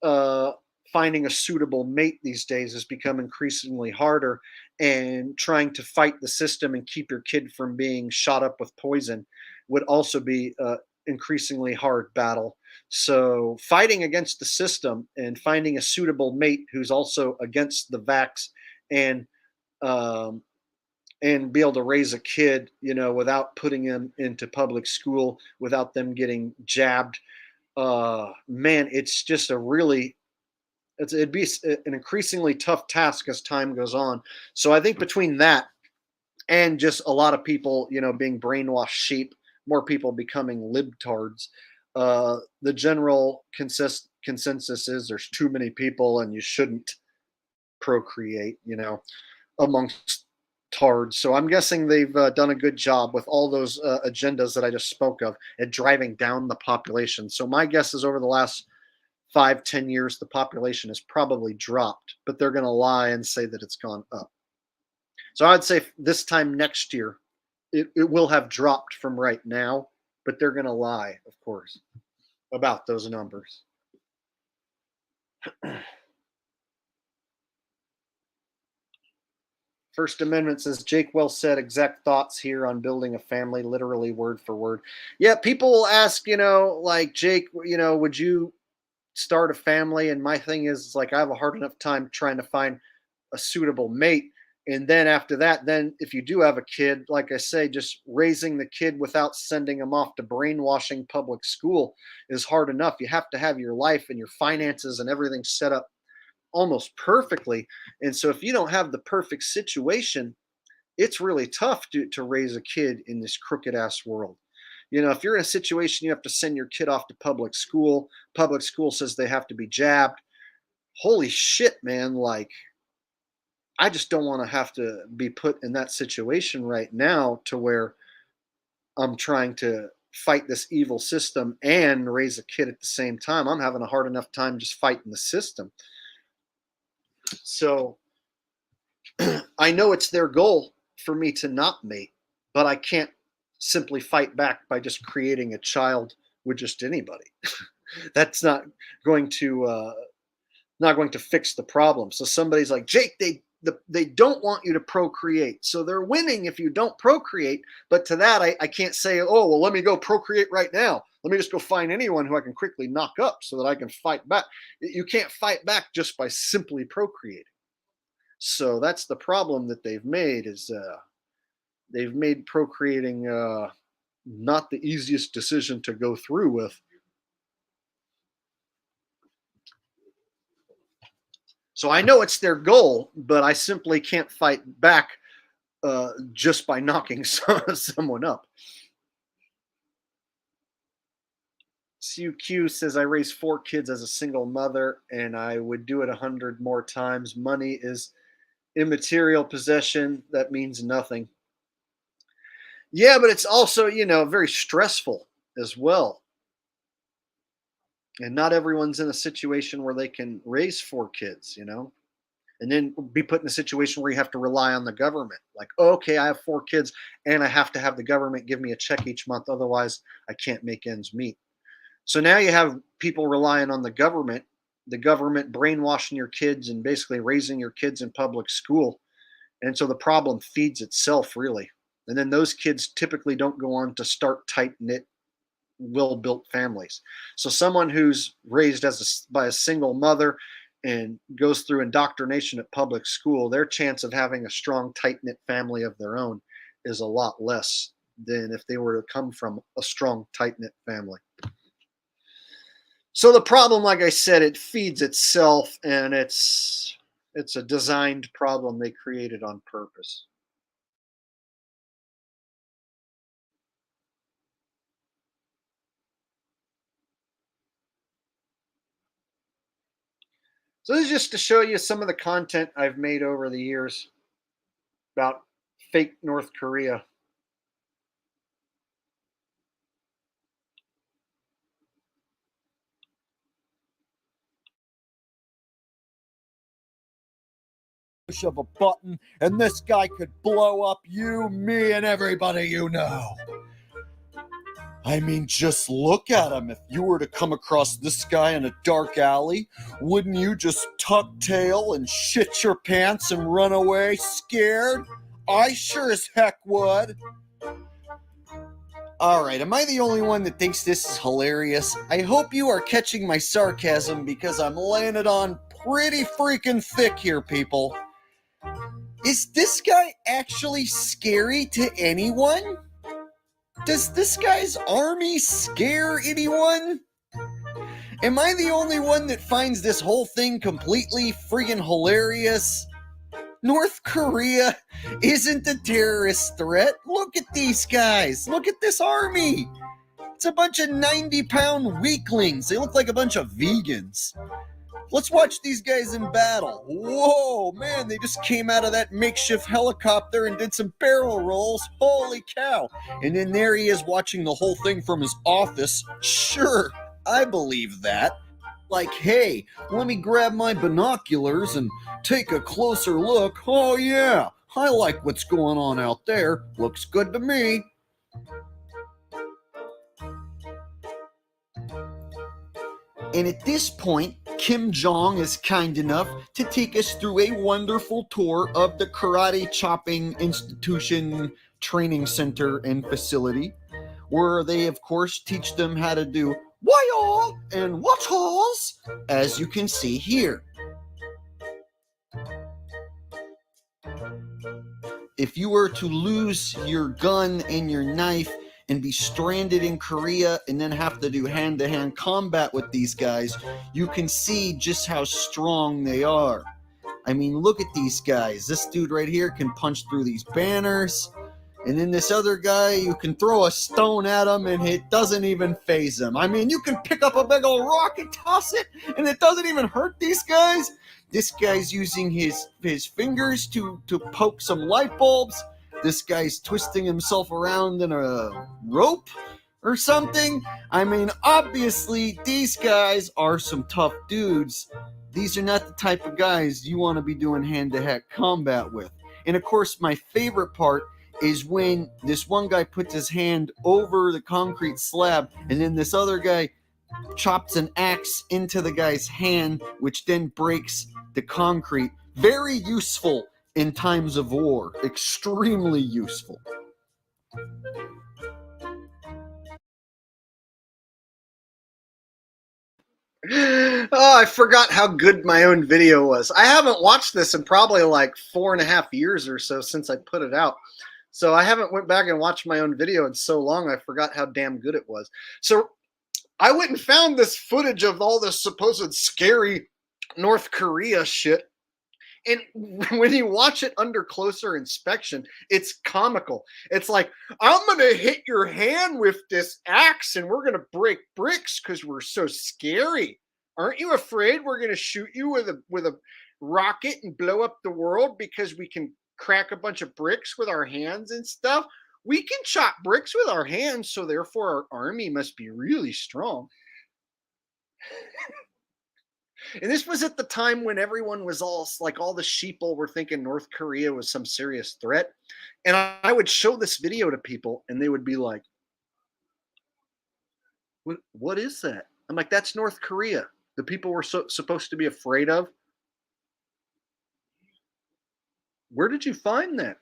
finding a suitable mate these days has become increasingly harder, and trying to fight the system and keep your kid from being shot up with poison would also be increasingly hard battle. So fighting against the system and finding a suitable mate who's also against the vax and be able to raise a kid, without putting them into public school, without them getting jabbed, man, it's just it'd be an increasingly tough task as time goes on. So I think between that and just a lot of people, being brainwashed sheep, more people becoming libtards. The general consensus is there's too many people and you shouldn't procreate, amongst tards. So I'm guessing they've done a good job with all those agendas that I just spoke of at driving down the population. So my guess is over the last 5-10 years, the population has probably dropped, but they're going to lie and say that it's gone up. So I'd say this time next year, it will have dropped from right now, but they're going to lie, of course, about those numbers. First Amendment says, Jake well said, exact thoughts here on building a family, literally word for word. Yeah, people will ask, like, Jake, would you start a family? And my thing is, like, I have a hard enough time trying to find a suitable mate. And then after that, then if you do have a kid, like I say, just raising the kid without sending them off to brainwashing public school is hard enough. You have to have your life and your finances and everything set up almost perfectly. And so if you don't have the perfect situation, it's really tough to raise a kid in this crooked ass world. If you're in a situation you have to send your kid off to public school says they have to be jabbed. Holy shit, man. Like, I just don't want to have to be put in that situation right now to where I'm trying to fight this evil system and raise a kid at the same time. I'm having a hard enough time just fighting the system. So I know it's their goal for me to not mate, but I can't simply fight back by just creating a child with just anybody. That's not going to fix the problem. So somebody's like, Jake, they don't want you to procreate, so they're winning if you don't procreate. But to that, I can't say, oh, well, let me go procreate right now. Let me just go find anyone who I can quickly knock up so that I can fight back. You can't fight back just by simply procreating. So that's the problem that they've made, is they've made procreating not the easiest decision to go through with. So I know it's their goal, but I simply can't fight back just by knocking someone up. CUQ says, I raised 4 kids as a single mother, and I would do it 100 more times. Money is immaterial possession that means nothing. Yeah, but it's also, very stressful as well. And not everyone's in a situation where they can raise 4 kids, and then be put in a situation where you have to rely on the government. Like, okay, I have 4 kids and I have to have the government give me a check each month. Otherwise, I can't make ends meet. So now you have people relying on the government brainwashing your kids and basically raising your kids in public school. And so the problem feeds itself, really. And then those kids typically don't go on to start tight-knit, well-built families. So someone who's raised by a single mother and goes through indoctrination at public school, their chance of having a strong, tight-knit family of their own is a lot less than if they were to come from a strong, tight-knit family. So the problem, like I said, it feeds itself, and it's a designed problem they created on purpose. So this is just to show you some of the content I've made over the years about fake North Korea. Push of a button, and this guy could blow up you, me, and everybody you know. I mean, just look at him. If you were to come across this guy in a dark alley, wouldn't you just tuck tail and shit your pants and run away scared? I sure as heck would. Alright, am I the only one that thinks this is hilarious? I hope you are catching my sarcasm, because I'm laying it on pretty freaking thick here, people. Is this guy actually scary to anyone? Does this guy's army scare anyone? Am I the only one that finds this whole thing completely friggin' hilarious? North Korea isn't a terrorist threat. Look at these guys. Look at this army. It's a bunch of 90-pound weaklings. They look like a bunch of vegans. Let's watch these guys in battle. Whoa, man, they just came out of that makeshift helicopter and did some barrel rolls. Holy cow. And then there he is watching the whole thing from his office. Sure, I believe that. Like, hey, let me grab my binoculars and take a closer look. Oh, yeah, I like what's going on out there. Looks good to me. And at this point, Kim Jong is kind enough to take us through a wonderful tour of the Karate Chopping Institution Training Center and Facility, where they, of course, teach them how to do why-all and what-alls, as you can see here. If you were to lose your gun and your knife and be stranded in Korea and then have to do hand-to-hand combat with these guys, you can see just how strong they are. I mean, look at these guys. This dude right here can punch through these banners. And then this other guy, you can throw a stone at him and it doesn't even faze him. I mean, you can pick up a big old rock and toss it and it doesn't even hurt these guys. This guy's using his fingers to poke some light bulbs. This guy's twisting himself around in a rope or something. I mean, obviously, these guys are some tough dudes. These are not the type of guys you want to be doing hand-to-hand combat with. And of course, my favorite part is when this one guy puts his hand over the concrete slab and then this other guy chops an axe into the guy's hand, which then breaks the concrete. Very useful in times of war. Extremely useful. Oh, I forgot how good my own video was. I haven't watched this in probably like 4.5 years or so since I put it out. So I haven't went back and watched my own video in so long, I forgot how damn good it was. So I went and found this footage of all this supposed scary North Korea shit. And when you watch it under closer inspection, it's comical. It's like, I'm going to hit your hand with this axe and we're going to break bricks because we're so scary. Aren't you afraid we're going to shoot you with a rocket and blow up the world because we can crack a bunch of bricks with our hands and stuff? We can chop bricks with our hands, so therefore our army must be really strong. And this was at the time when everyone was all the sheeple were thinking North Korea was some serious threat. And I would show this video to people and they would be like, what is that? I'm like, that's North Korea. The people we're supposed to be afraid of. Where did you find that?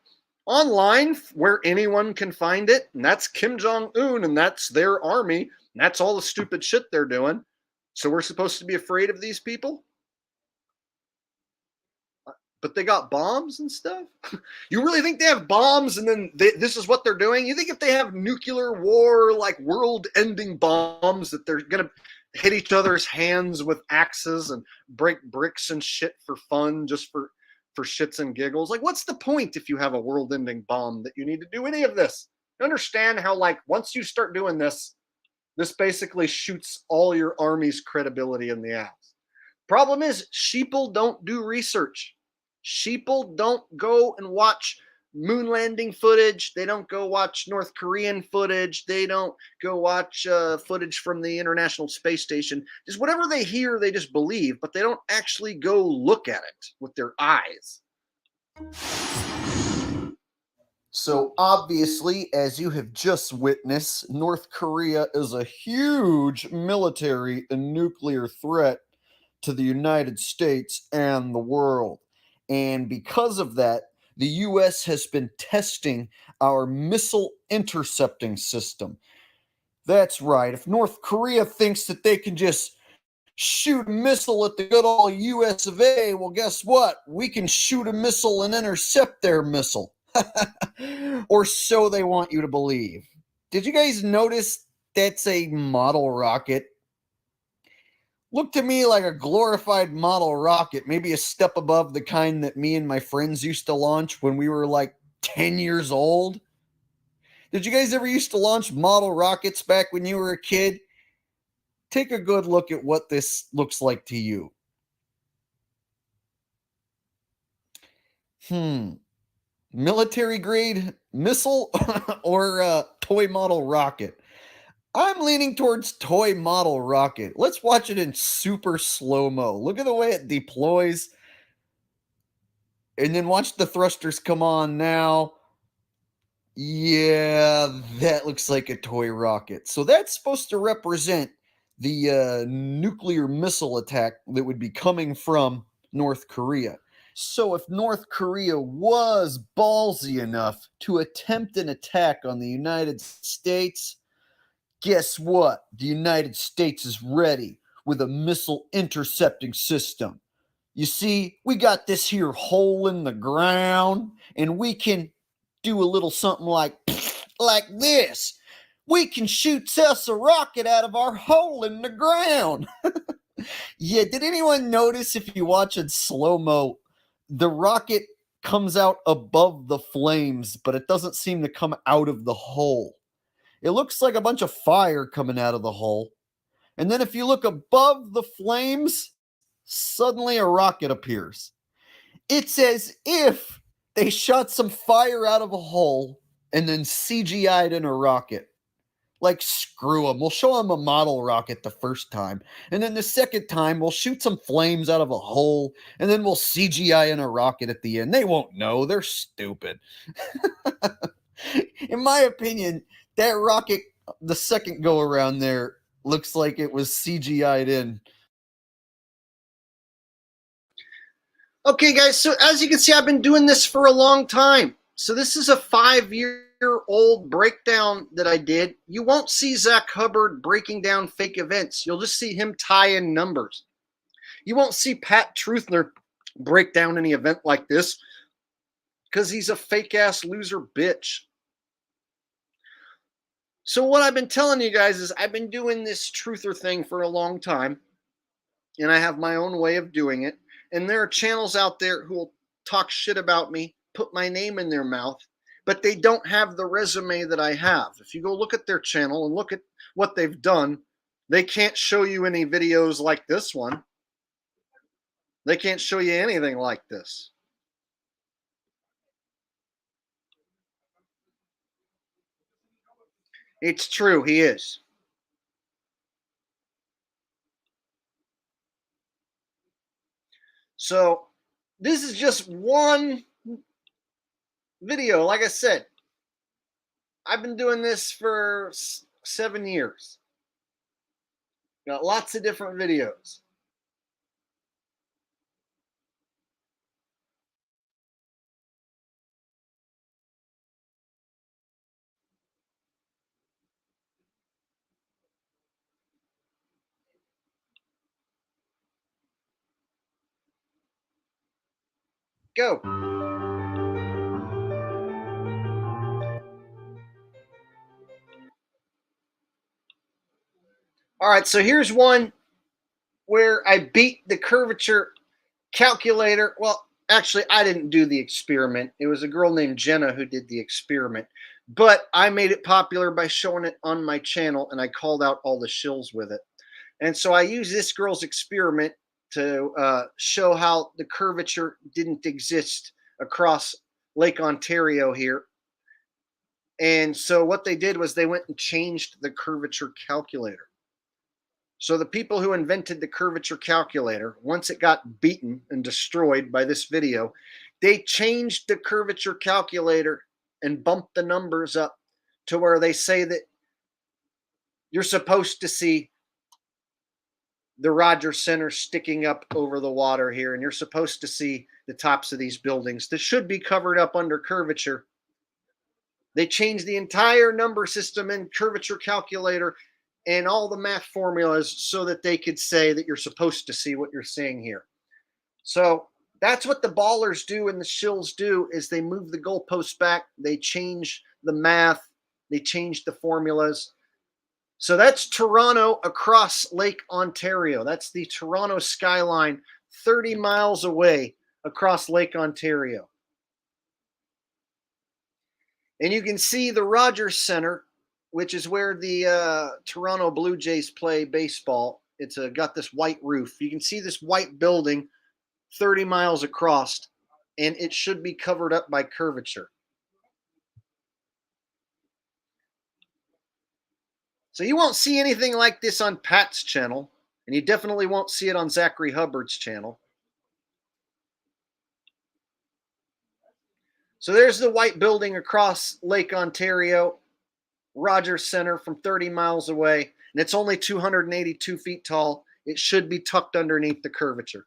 Online, where anyone can find it. And that's Kim Jong-un and that's their army. And that's all the stupid shit they're doing. So we're supposed to be afraid of these people? But they got bombs and stuff? You really think they have bombs and then this is what they're doing? You think if they have nuclear war, like world-ending bombs, that they're going to hit each other's hands with axes and break bricks and shit for fun, just for shits and giggles? Like, what's the point if you have a world-ending bomb that you need to do any of this? You understand how, like, once you start doing this basically shoots all your army's credibility in the ass. Problem is, sheeple don't do research. Sheeple don't go and watch moon landing footage. They don't go watch North Korean footage. They don't go watch footage from the International Space Station. Just whatever they hear, they just believe, but they don't actually go look at it with their eyes. So obviously, as you have just witnessed, North Korea is a huge military and nuclear threat to the United States and the world. And because of that, the U.S. has been testing our missile intercepting system. That's right. If North Korea thinks that they can just shoot a missile at the good old U.S. of A., well, guess what? We can shoot a missile and intercept their missile. Or so they want you to believe. Did you guys notice that's a model rocket? Looked to me like a glorified model rocket, maybe a step above the kind that me and my friends used to launch when we were like 10 years old. Did you guys ever used to launch model rockets back when you were a kid? Take a good look at what this looks like to you. Military grade missile or toy model rocket? I'm leaning towards toy model rocket. Let's watch it in super slow-mo. Look at the way it deploys. And then watch the thrusters come on now. Yeah, that looks like a toy rocket. So that's supposed to represent the nuclear missile attack that would be coming from North Korea. So if North Korea was ballsy enough to attempt an attack on the United States, guess what? The United States is ready with a missile intercepting system. You see, we got this here hole in the ground, and we can do a little something like this. We can shoot us a rocket out of our hole in the ground. Yeah, did anyone notice if you watch it slow-mo, the rocket comes out above the flames, but it doesn't seem to come out of the hole. It looks like a bunch of fire coming out of the hole. And then if you look above the flames, suddenly a rocket appears. It's as if they shot some fire out of a hole and then CGI'd in a rocket. Like, screw them. We'll show them a model rocket the first time. And then the second time, we'll shoot some flames out of a hole. And then we'll CGI in a rocket at the end. They won't know. They're stupid. In my opinion, that rocket, the second go around there, looks like it was CGI'd in. Okay, guys, so as you can see, I've been doing this for a long time. So this is a 5-year-old breakdown that I did. You won't see Zach Hubbard breaking down fake events. You'll just see him tie in numbers. You won't see Pat Truthner break down any event like this because he's a fake-ass loser bitch. So what I've been telling you guys is I've been doing this truther thing for a long time, and I have my own way of doing it. And there are channels out there who will talk shit about me, put my name in their mouth, but they don't have the resume that I have. If you go look at their channel and look at what they've done, they can't show you any videos like this one. They can't show you anything like this. It's true, he is. So this is just one video. Like I said, I've been doing this for 7 years. Got lots of different videos. Go. All right, so here's one where I beat the curvature calculator. Well, actually, I didn't do the experiment. It was a girl named Jenna who did the experiment. But I made it popular by showing it on my channel, and I called out all the shills with it. And so I used this girl's experiment to show how the curvature didn't exist across Lake Ontario here. And so what they did was they went and changed the curvature calculator. So the people who invented the curvature calculator, once it got beaten and destroyed by this video, they changed the curvature calculator and bumped the numbers up to where they say that you're supposed to see the Rogers Center sticking up over the water here, and you're supposed to see the tops of these buildings that should be covered up under curvature. They changed the entire number system and curvature calculator and all the math formulas so that they could say that you're supposed to see what you're seeing here. So that's what the ballers do and the shills do, is they move the goalposts back. They change the math. They change the formulas So that's Toronto across Lake Ontario. That's the Toronto skyline 30 miles away across Lake Ontario. And you can see the Rogers Center, which is where the Toronto Blue Jays play baseball. It's got this white roof. You can see this white building 30 miles across, and it should be covered up by curvature. So you won't see anything like this on Pat's channel, and you definitely won't see it on Zachary Hubbard's channel. So there's the white building across Lake Ontario, Rogers Center from 30 miles away, and it's only 282 feet tall. It should be tucked underneath the curvature.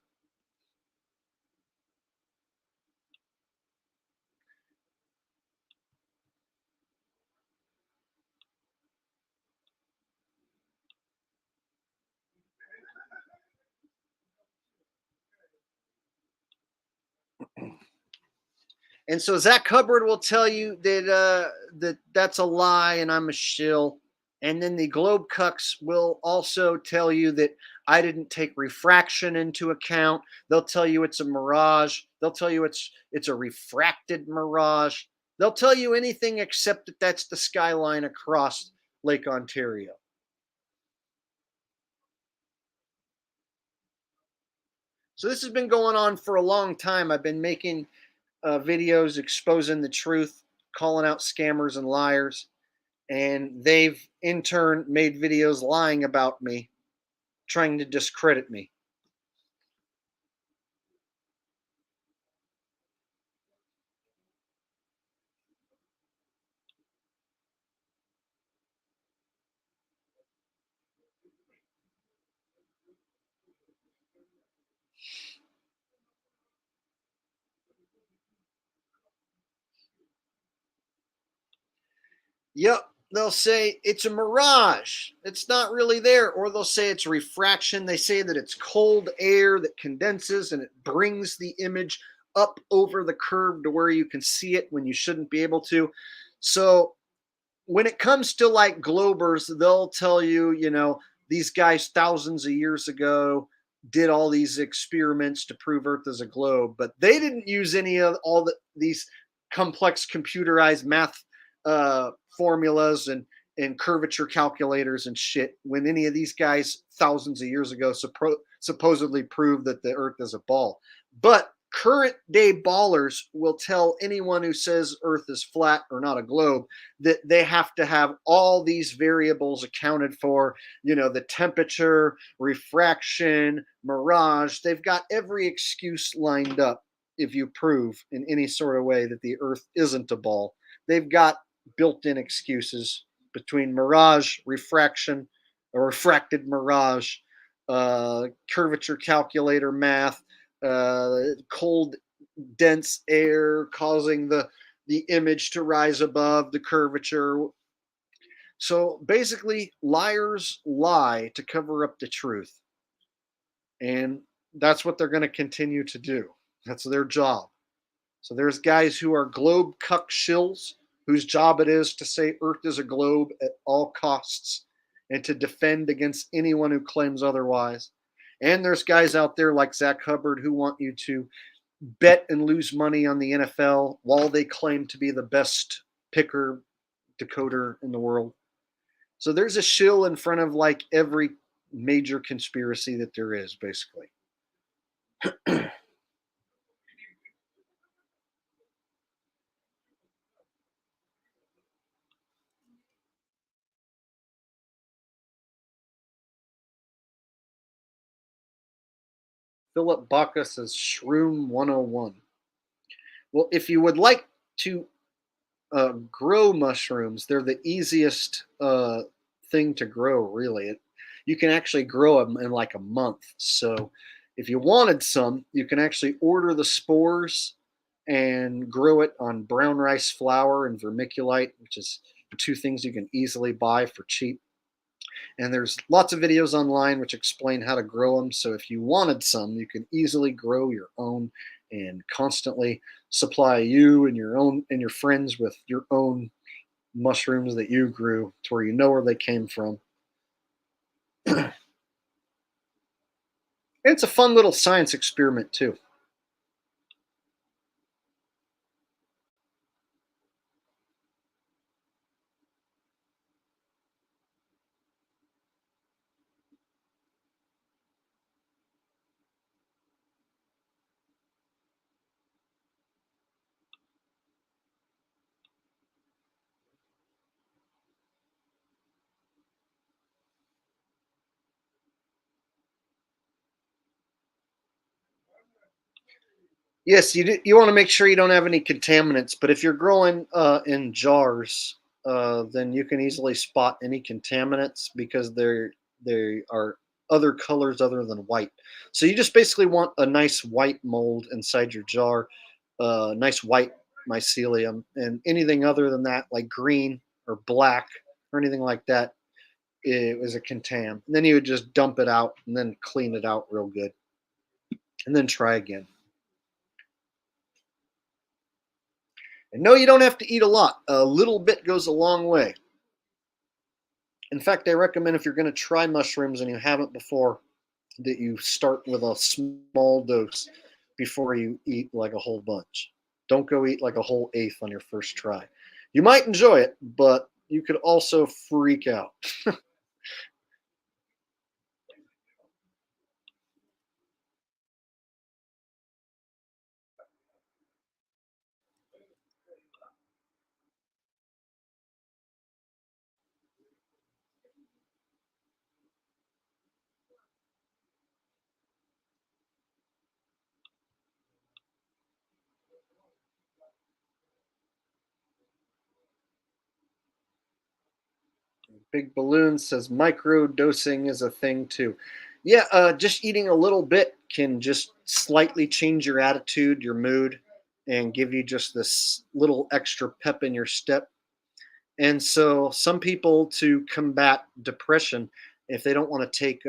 And so Zach Hubbard will tell you that that's a lie and I'm a shill. And then the Globe Cucks will also tell you that I didn't take refraction into account. They'll tell you it's a mirage. They'll tell you it's a refracted mirage. They'll tell you anything except that that's the skyline across Lake Ontario. So this has been going on for a long time. I've been making videos exposing the truth, calling out scammers and liars, and they've in turn made videos lying about me, trying to discredit me. Yep, they'll say it's a mirage. It's not really there. Or they'll say it's refraction. They say that it's cold air that condenses and it brings the image up over the curve to where you can see it when you shouldn't be able to. So when it comes to like globers, they'll tell you, you know, these guys thousands of years ago did all these experiments to prove Earth is a globe, but they didn't use any of all these complex computerized math formulas and curvature calculators and shit when any of these guys thousands of years ago supposedly proved that the Earth is a ball. But current day ballers will tell anyone who says Earth is flat or not a globe that they have to have all these variables accounted for, you know, the temperature, refraction, mirage. They've got every excuse lined up if you prove in any sort of way that the Earth isn't a ball. They've got built-in excuses between mirage, refraction, or refracted mirage, curvature calculator math, cold, dense air causing the image to rise above the curvature. So basically, liars lie to cover up the truth. And that's what they're going to continue to do. That's their job. So there's guys who are globe cuck shills whose job it is to say Earth is a globe at all costs and to defend against anyone who claims otherwise. And there's guys out there like Zach Hubbard who want you to bet and lose money on the NFL while they claim to be the best picker decoder in the world. So there's a shill in front of like every major conspiracy that there is, basically. Philip Baca says Shroom 101. Well, if you would like to grow mushrooms, they're the easiest thing to grow, really. You can actually grow them in like a month. So if you wanted some, you can actually order the spores and grow it on brown rice flour and vermiculite, which is two things you can easily buy for cheap. And there's lots of videos online which explain how to grow them. So if you wanted some, you can easily grow your own and constantly supply you and your friends with your own mushrooms that you grew to where you know where they came from. It's a fun little science experiment too. Yes, you want to make sure you don't have any contaminants. But if you're growing in jars, then you can easily spot any contaminants because they are other colors other than white. So you just basically want a nice white mold inside your jar, nice white mycelium, and anything other than that, like green or black or anything like that, it was a contam. And then you would just dump it out and then clean it out real good, and then try again. And no, you don't have to eat a lot. A little bit goes a long way. In fact, I recommend if you're going to try mushrooms and you haven't before, that you start with a small dose before you eat like a whole bunch. Don't go eat like a whole eighth on your first try. You might enjoy it, but you could also freak out. Big Balloon says micro dosing is a thing too. Yeah, just eating a little bit can just slightly change your attitude, your mood, and give you just this little extra pep in your step. And so, some people to combat depression, if they don't want to take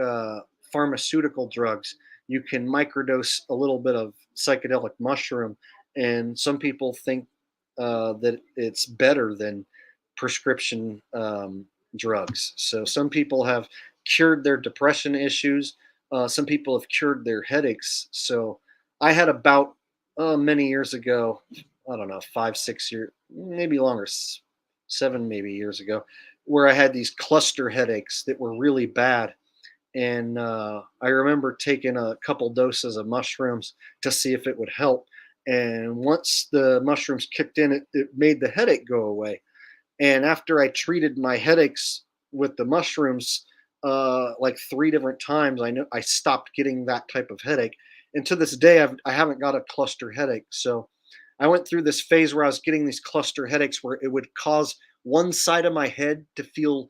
pharmaceutical drugs, you can microdose a little bit of psychedelic mushroom. And some people think that it's better than prescription drugs. So, some people have cured their depression issues. Some people have cured their headaches. So, I had a bout many years ago. I don't know, 5, 6 years, maybe longer, 7 maybe years ago, where I had these cluster headaches that were really bad. And I remember taking a couple doses of mushrooms to see if it would help. And once the mushrooms kicked in, it made the headache go away. And after I treated my headaches with the mushrooms like 3 different times, I know I stopped getting that type of headache. And to this day, I haven't got a cluster headache. So I went through this phase where I was getting these cluster headaches where it would cause one side of my head to feel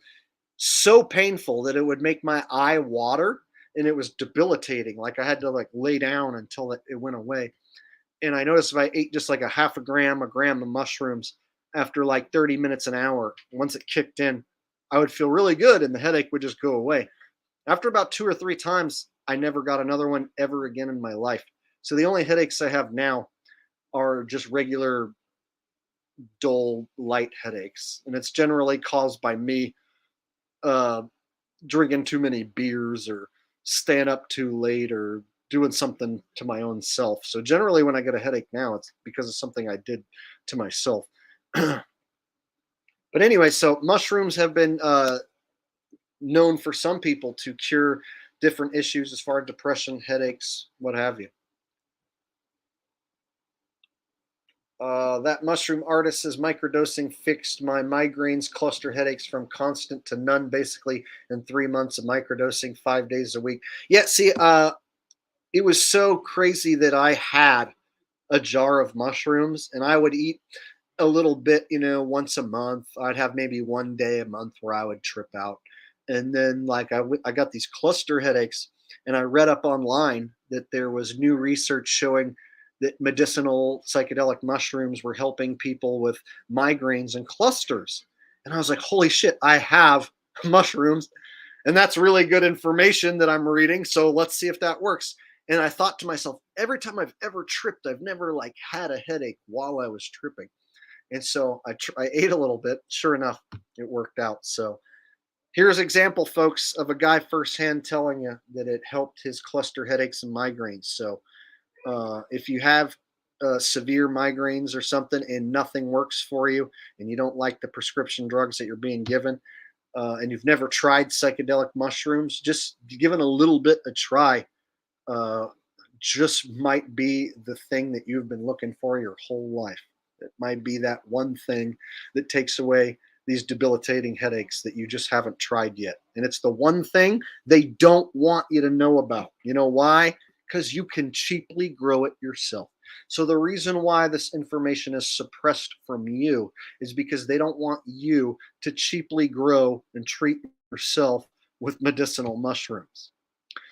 so painful that it would make my eye water, and it was debilitating. Like I had to like lay down until it went away. And I noticed if I ate just like a gram of mushrooms after like 30 minutes, an hour, once it kicked in, I would feel really good and the headache would just go away. After about 2 or 3 times, I never got another one ever again in my life. So the only headaches I have now are just regular dull light headaches, and it's generally caused by me uh, drinking too many beers or staying up too late or doing something to my own self. So generally when I get a headache now, it's because of something I did to myself. But anyway, so mushrooms have been known for some people to cure different issues as far as depression, headaches, what have you. That mushroom artist says microdosing fixed my migraines, cluster headaches from constant to none, basically in 3 months of microdosing, 5 days a week. Yeah, see, it was so crazy that I had a jar of mushrooms and I would eat a little bit, once a month. I'd have maybe one day a month where I would trip out. And then, like, I got these cluster headaches, and I read up online that there was new research showing that medicinal psychedelic mushrooms were helping people with migraines and clusters. And I was like, holy shit, I have mushrooms. And that's really good information that I'm reading. So let's see if that works. And I thought to myself, every time I've ever tripped, I've never like had a headache while I was tripping. And so I ate a little bit. Sure enough, it worked out. So Here's an example, folks, of a guy firsthand telling you that it helped his cluster headaches and migraines. So if you have severe migraines or something and nothing works for you, and you don't like the prescription drugs that you're being given, and you've never tried psychedelic mushrooms, just giving a little bit a try just might be the thing that you've been looking for your whole life. It might be that one thing that takes away these debilitating headaches that you just haven't tried yet. And it's the one thing they don't want you to know about. You know why? Because you can cheaply grow it yourself. So the reason why this information is suppressed from you is because they don't want you to cheaply grow and treat yourself with medicinal mushrooms.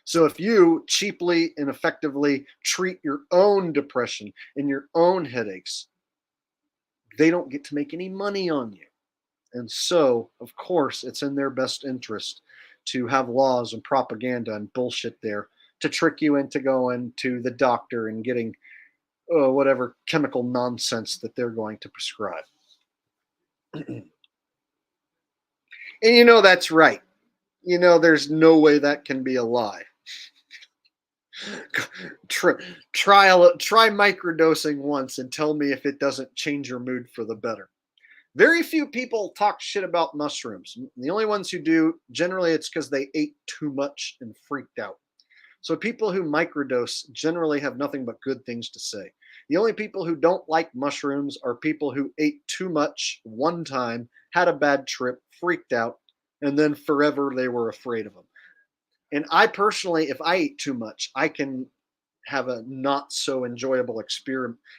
So if you cheaply and effectively treat your own depression and your own headaches, they don't get to make any money on you. And so, of course, it's in their best interest to have laws and propaganda and bullshit there to trick you into going to the doctor and getting whatever chemical nonsense that they're going to prescribe. And you know that's right. You know there's no way that can be a lie. Try microdosing once and tell me if it doesn't change your mood for the better. Very few people talk shit about mushrooms. The only ones who do, generally it's because they ate too much and freaked out. So people who microdose generally have nothing but good things to say. The only people who don't like mushrooms are people who ate too much one time, had a bad trip, freaked out, and then forever they were afraid of them. And I personally, if I eat too much, I can have a not so enjoyable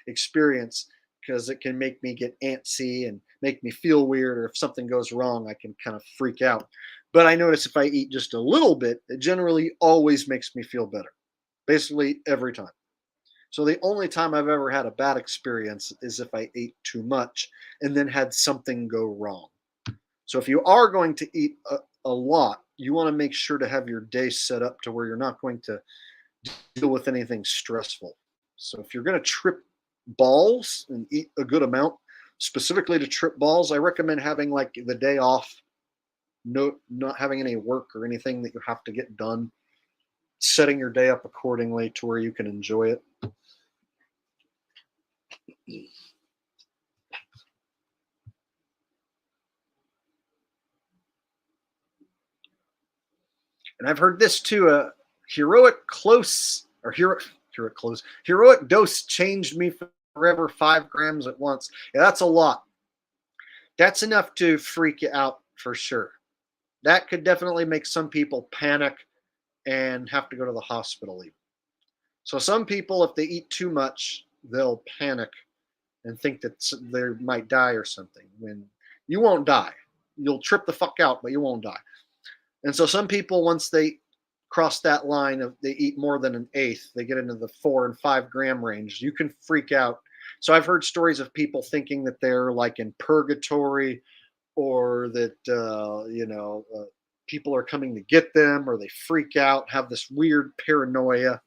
experience because it can make me get antsy and make me feel weird, or if something goes wrong, I can kind of freak out. But I notice if I eat just a little bit, it generally always makes me feel better, basically every time. So the only time I've ever had a bad experience is if I ate too much and then had something go wrong. So if you are going to eat a lot, you want to make sure to have your day set up to where you're not going to deal with anything stressful. So if you're going to trip balls and eat a good amount, specifically to trip balls, I recommend having like the day off, not having any work or anything that you have to get done, setting your day up accordingly to where you can enjoy it. And I've heard this too, heroic dose changed me forever, 5 grams at once. Yeah, that's a lot. That's enough to freak you out for sure. That could definitely make some people panic and have to go to the hospital even. So some people, if they eat too much, they'll panic and think that they might die or something. When you won't die. You'll trip the fuck out, but you won't die. And so some people, once they cross that line of they eat more than an eighth, they get into the 4 and 5 gram range, you can freak out. So I've heard stories of people thinking that they're like in purgatory, or that people are coming to get them, or they freak out, have this weird paranoia,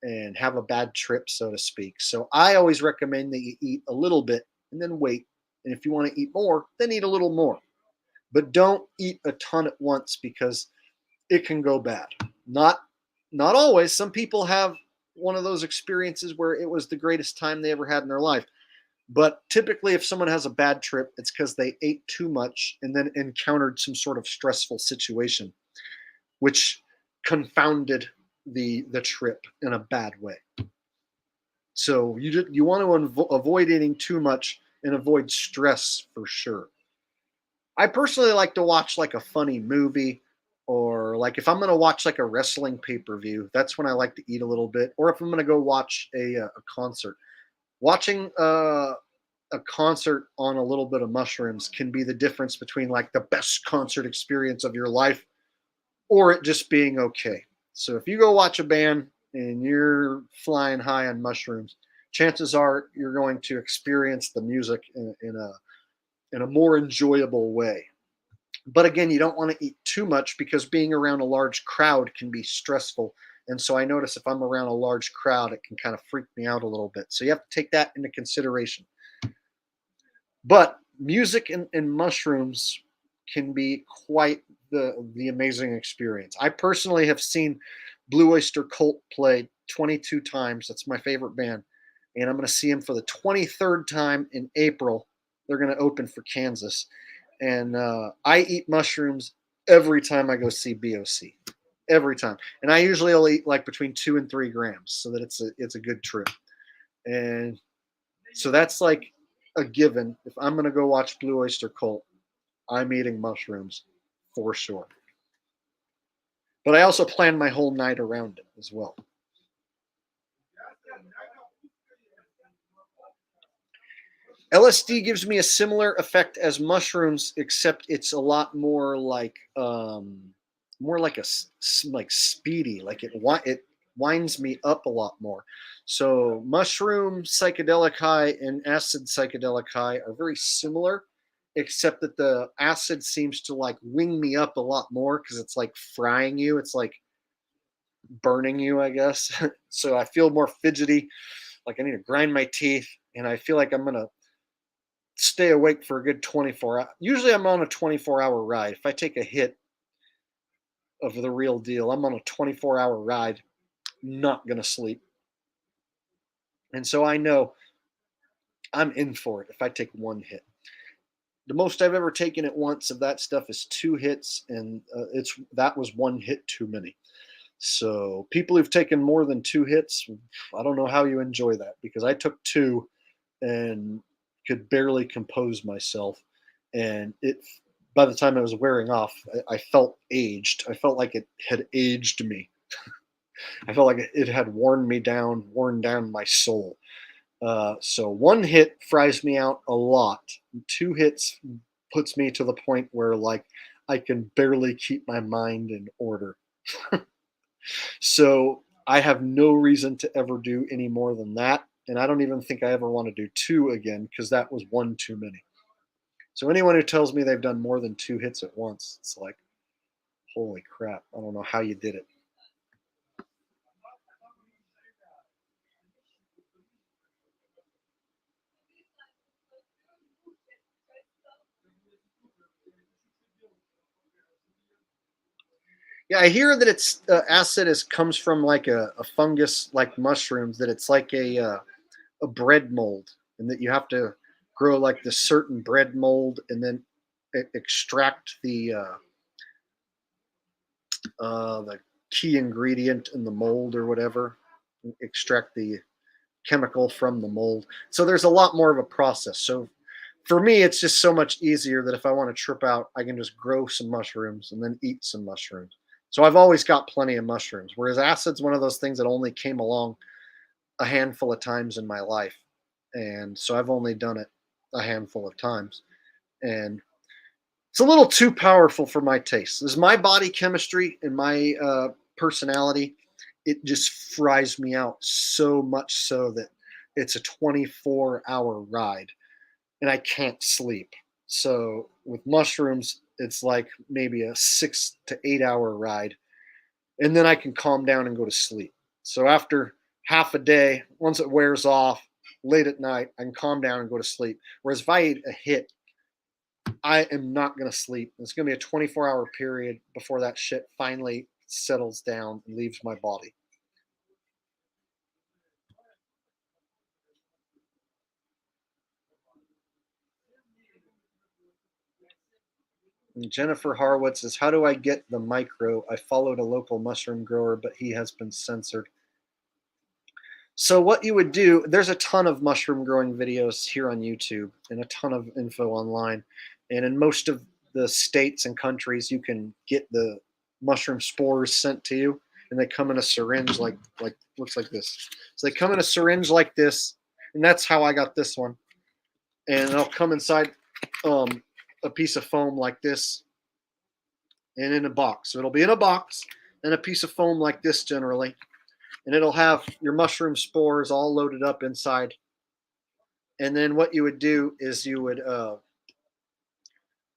and have a bad trip, so to speak. So I always recommend that you eat a little bit and then wait. And if you want to eat more, then eat a little more. But don't eat a ton at once because it can go bad. Not always. Some people have one of those experiences where it was the greatest time they ever had in their life. But typically, if someone has a bad trip, it's because they ate too much and then encountered some sort of stressful situation, which confounded the trip in a bad way. So you want to avoid eating too much and avoid stress for sure. I personally like to watch like a funny movie, or like if I'm going to watch like a wrestling pay-per-view, that's when I like to eat a little bit. Or if I'm going to go watch a concert. Watching a concert on a little bit of mushrooms can be the difference between like the best concert experience of your life or it just being okay. So if you go watch a band and you're flying high on mushrooms, chances are you're going to experience the music in a more enjoyable way. But again, you don't want to eat too much because being around a large crowd can be stressful. And so I notice if I'm around a large crowd, it can kind of freak me out a little bit. So you have to take that into consideration. But music and mushrooms can be quite the amazing experience. I personally have seen Blue Oyster Cult play 22 times. That's my favorite band. And I'm going to see them for the 23rd time in April. They're going to open for Kansas. And I eat mushrooms every time I go see BOC. Every time. And I usually will eat like between 2 and 3 grams so that it's a good trip. And so that's like a given. If I'm going to go watch Blue Oyster Cult, I'm eating mushrooms for sure. But I also plan my whole night around it as well. LSD gives me a similar effect as mushrooms, except it's a lot more like like speedy. Like it winds me up a lot more. So mushroom psychedelic high and acid psychedelic high are very similar, except that the acid seems to like wing me up a lot more because it's like frying you. It's like burning you, I guess. So I feel more fidgety, like I need to grind my teeth, and I feel like I'm gonna stay awake for a good 24 hours. Usually I'm on a 24-hour ride. If I take a hit of the real deal, I'm on a 24-hour ride, not gonna sleep. And so I know I'm in for it if I take one hit. The most I've ever taken at once of that stuff is 2 hits, and that was 1 hit too many. So people who've taken more than 2 hits, I don't know how you enjoy that, because I took 2 and could barely compose myself, and by the time it was wearing off, I felt aged. I felt like it had aged me. I felt like it had worn down my soul. So 1 hit fries me out a lot. 2 hits puts me to the point where like I can barely keep my mind in order. So I have no reason to ever do any more than that. And I don't even think I ever want to do 2 again, because that was 1 too many. So anyone who tells me they've done more than 2 hits at once, it's like, holy crap, I don't know how you did it. Yeah, I hear that it's acid comes from like a fungus like mushrooms, that it's like a bread mold, and that you have to grow like this certain bread mold and then extract the key ingredient in the mold or whatever, extract the chemical from the mold. So there's a lot more of a process. So for me, it's just so much easier that if I want to trip out, I can just grow some mushrooms and then eat some mushrooms. So I've always got plenty of mushrooms, whereas acid's one of those things that only came along a handful of times in my life. And so I've only done it a handful of times. And it's a little too powerful for my taste. This is my body chemistry and my personality. It just fries me out so much so that it's a 24-hour ride and I can't sleep. So with mushrooms, it's like maybe a 6 to 8 hour ride, and then I can calm down and go to sleep. So after half a day, once it wears off, late at night, I can calm down and go to sleep. Whereas if I eat a hit, I am not going to sleep. It's going to be a 24-hour period before that shit finally settles down and leaves my body. And Jennifer Harwood says, how do I get the micro? I followed a local mushroom grower, but he has been censored. So what you would do, there's a ton of mushroom growing videos here on YouTube and a ton of info online. And in most of the states and countries, you can get the mushroom spores sent to you, and they come in a syringe like looks like this. So they come in a syringe like this, and that's how I got this one. And it'll come inside a piece of foam like this and in a box. So it'll be in a box and a piece of foam like this generally. And it'll have your mushroom spores all loaded up inside. And then what you would do is you would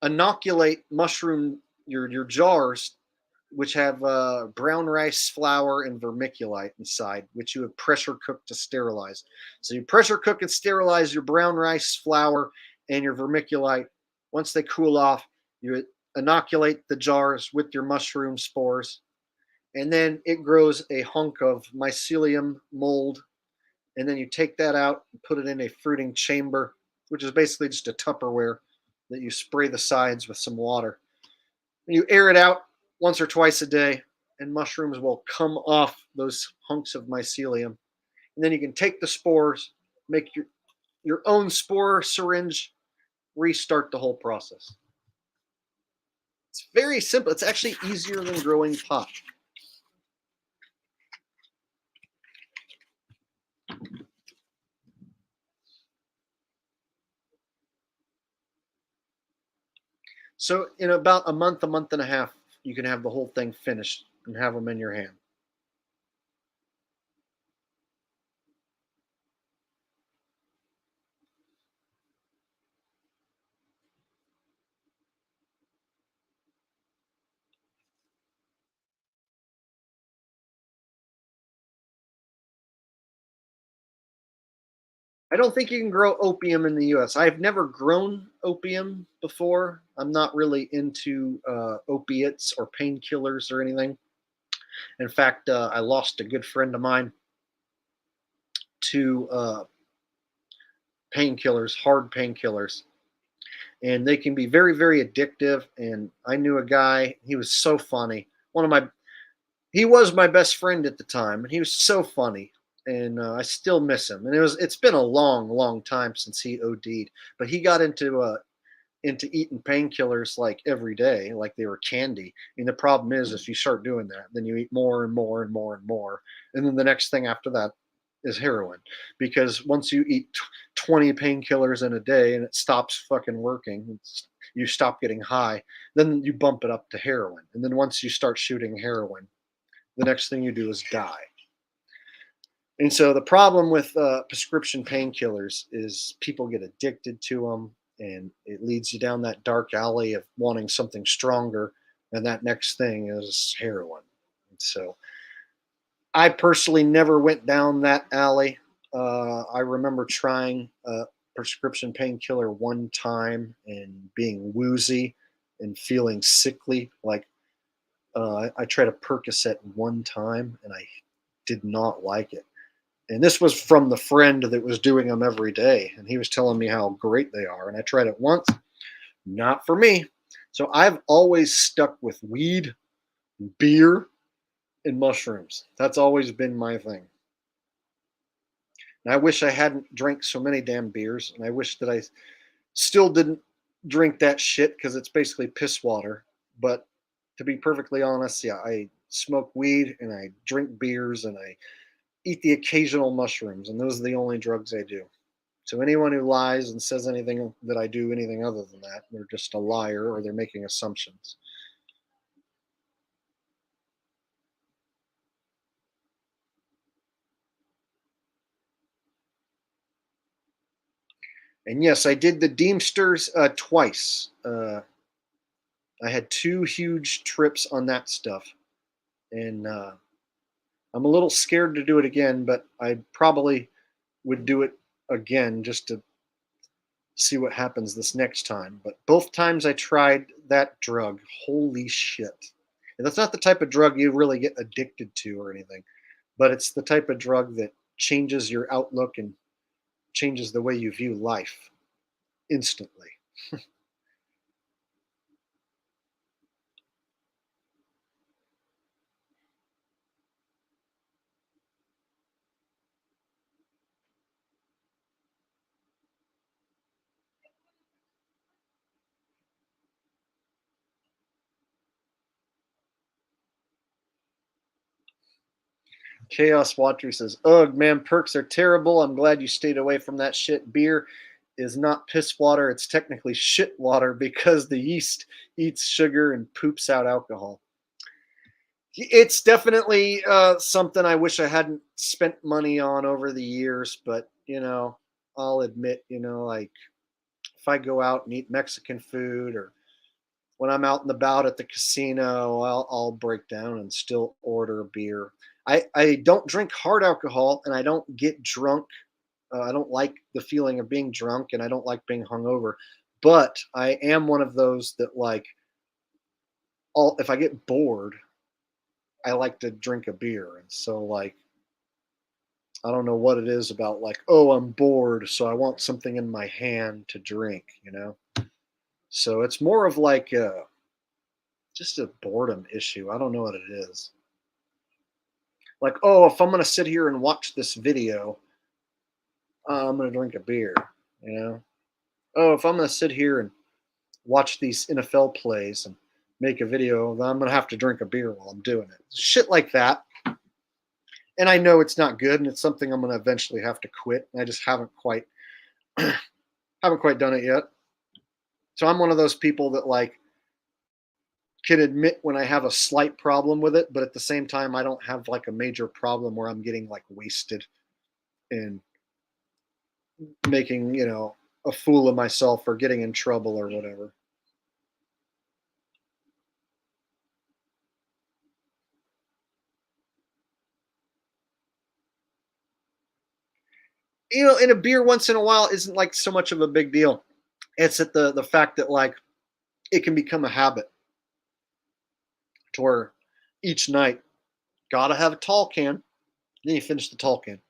inoculate your jars, which have brown rice flour and vermiculite inside, which you would pressure cook to sterilize. So you pressure cook and sterilize your brown rice flour and your vermiculite. Once they cool off, you would inoculate the jars with your mushroom spores, and then it grows a hunk of mycelium mold, and then you take that out and put it in a fruiting chamber, which is basically just a Tupperware that you spray the sides with some water. You air it out once or twice a day, and mushrooms will come off those hunks of mycelium. And then you can take the spores, make your own spore syringe, restart the whole process. It's very simple. It's actually easier than growing pot. So in about a month and a half, you can have the whole thing finished and have them in your hand. I don't think you can grow opium in the U.S. I've never grown opium before. I'm not really into opiates or painkillers or anything. In fact, I lost a good friend of mine to painkillers, hard painkillers. And they can be very, very addictive. And I knew a guy, he was so funny. He was my best friend at the time, and he was so funny. And I still miss him. And it's been a long, long time since he OD'd. But he got into eating painkillers like every day, like they were candy. And the problem is, if you start doing that, then you eat more and more and more and more. And then the next thing after that is heroin. Because once you eat 20 painkillers in a day and it stops fucking working, you stop getting high, then you bump it up to heroin. And then once you start shooting heroin, the next thing you do is die. And so the problem with prescription painkillers is people get addicted to them, and it leads you down that dark alley of wanting something stronger, and that next thing is heroin. And so I personally never went down that alley. I remember trying a prescription painkiller one time and being woozy and feeling sickly. Like I tried a Percocet one time and I did not like it. And this was from the friend that was doing them every day. And he was telling me how great they are. And I tried it once, not for me. So I've always stuck with weed, beer, and mushrooms. That's always been my thing. And I wish I hadn't drank so many damn beers. And I wish that I still didn't drink that shit because it's basically piss water. But to be perfectly honest, yeah, I smoke weed and I drink beers and I eat the occasional mushrooms, and those are the only drugs I do. So anyone who lies and says anything that I do anything other than that, they're just a liar or they're making assumptions. And yes, I did the Deemsters twice. I had 2 huge trips on that stuff. And I'm a little scared to do it again, but I probably would do it again just to see what happens this next time. But both times I tried that drug, holy shit. And that's not the type of drug you really get addicted to or anything, but it's the type of drug that changes your outlook and changes the way you view life instantly. Chaos Watcher says, ugh, man, perks are terrible. I'm glad you stayed away from that shit. Beer is not piss water. It's technically shit water because the yeast eats sugar and poops out alcohol. It's definitely something I wish I hadn't spent money on over the years, but, I'll admit, like if I go out and eat Mexican food or when I'm out and about at the casino, I'll break down and still order a beer. I don't drink hard alcohol and I don't get drunk. I don't like the feeling of being drunk and I don't like being hungover. But I am one of those that like if I get bored, I like to drink a beer. And so like I don't know what it is about like, oh, I'm bored, so I want something in my hand to drink, you know? So it's more of like just a boredom issue. I don't know what it is. Like, oh, if I'm going to sit here and watch this video, I'm going to drink a beer, you know? Oh, if I'm going to sit here and watch these NFL plays and make a video, then I'm going to have to drink a beer while I'm doing it. Shit like that. And I know it's not good and it's something I'm going to eventually have to quit. I just haven't quite done it yet. So I'm one of those people that like can admit when I have a slight problem with it, but at the same time I don't have like a major problem where I'm getting like wasted and making, you know, a fool of myself or getting in trouble or whatever. You know, and a beer once in a while isn't like so much of a big deal. It's at the fact that like it can become a habit to where each night gotta have a tall can. Then you finish the tall can.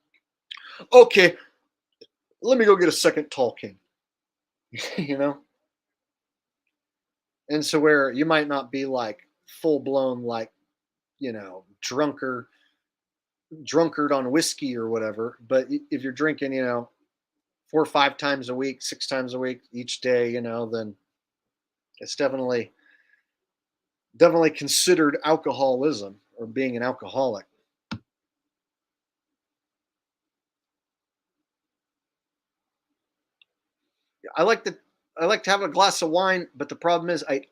Okay, let me go get a second tall can. You know? And so where you might not be like full blown like, you know, drunkard on whiskey or whatever, but if you're drinking, you know, 4 or 5 times a week, 6 times a week each day, you know, then it's definitely considered alcoholism or being an alcoholic. I like to have a glass of wine, but the problem is I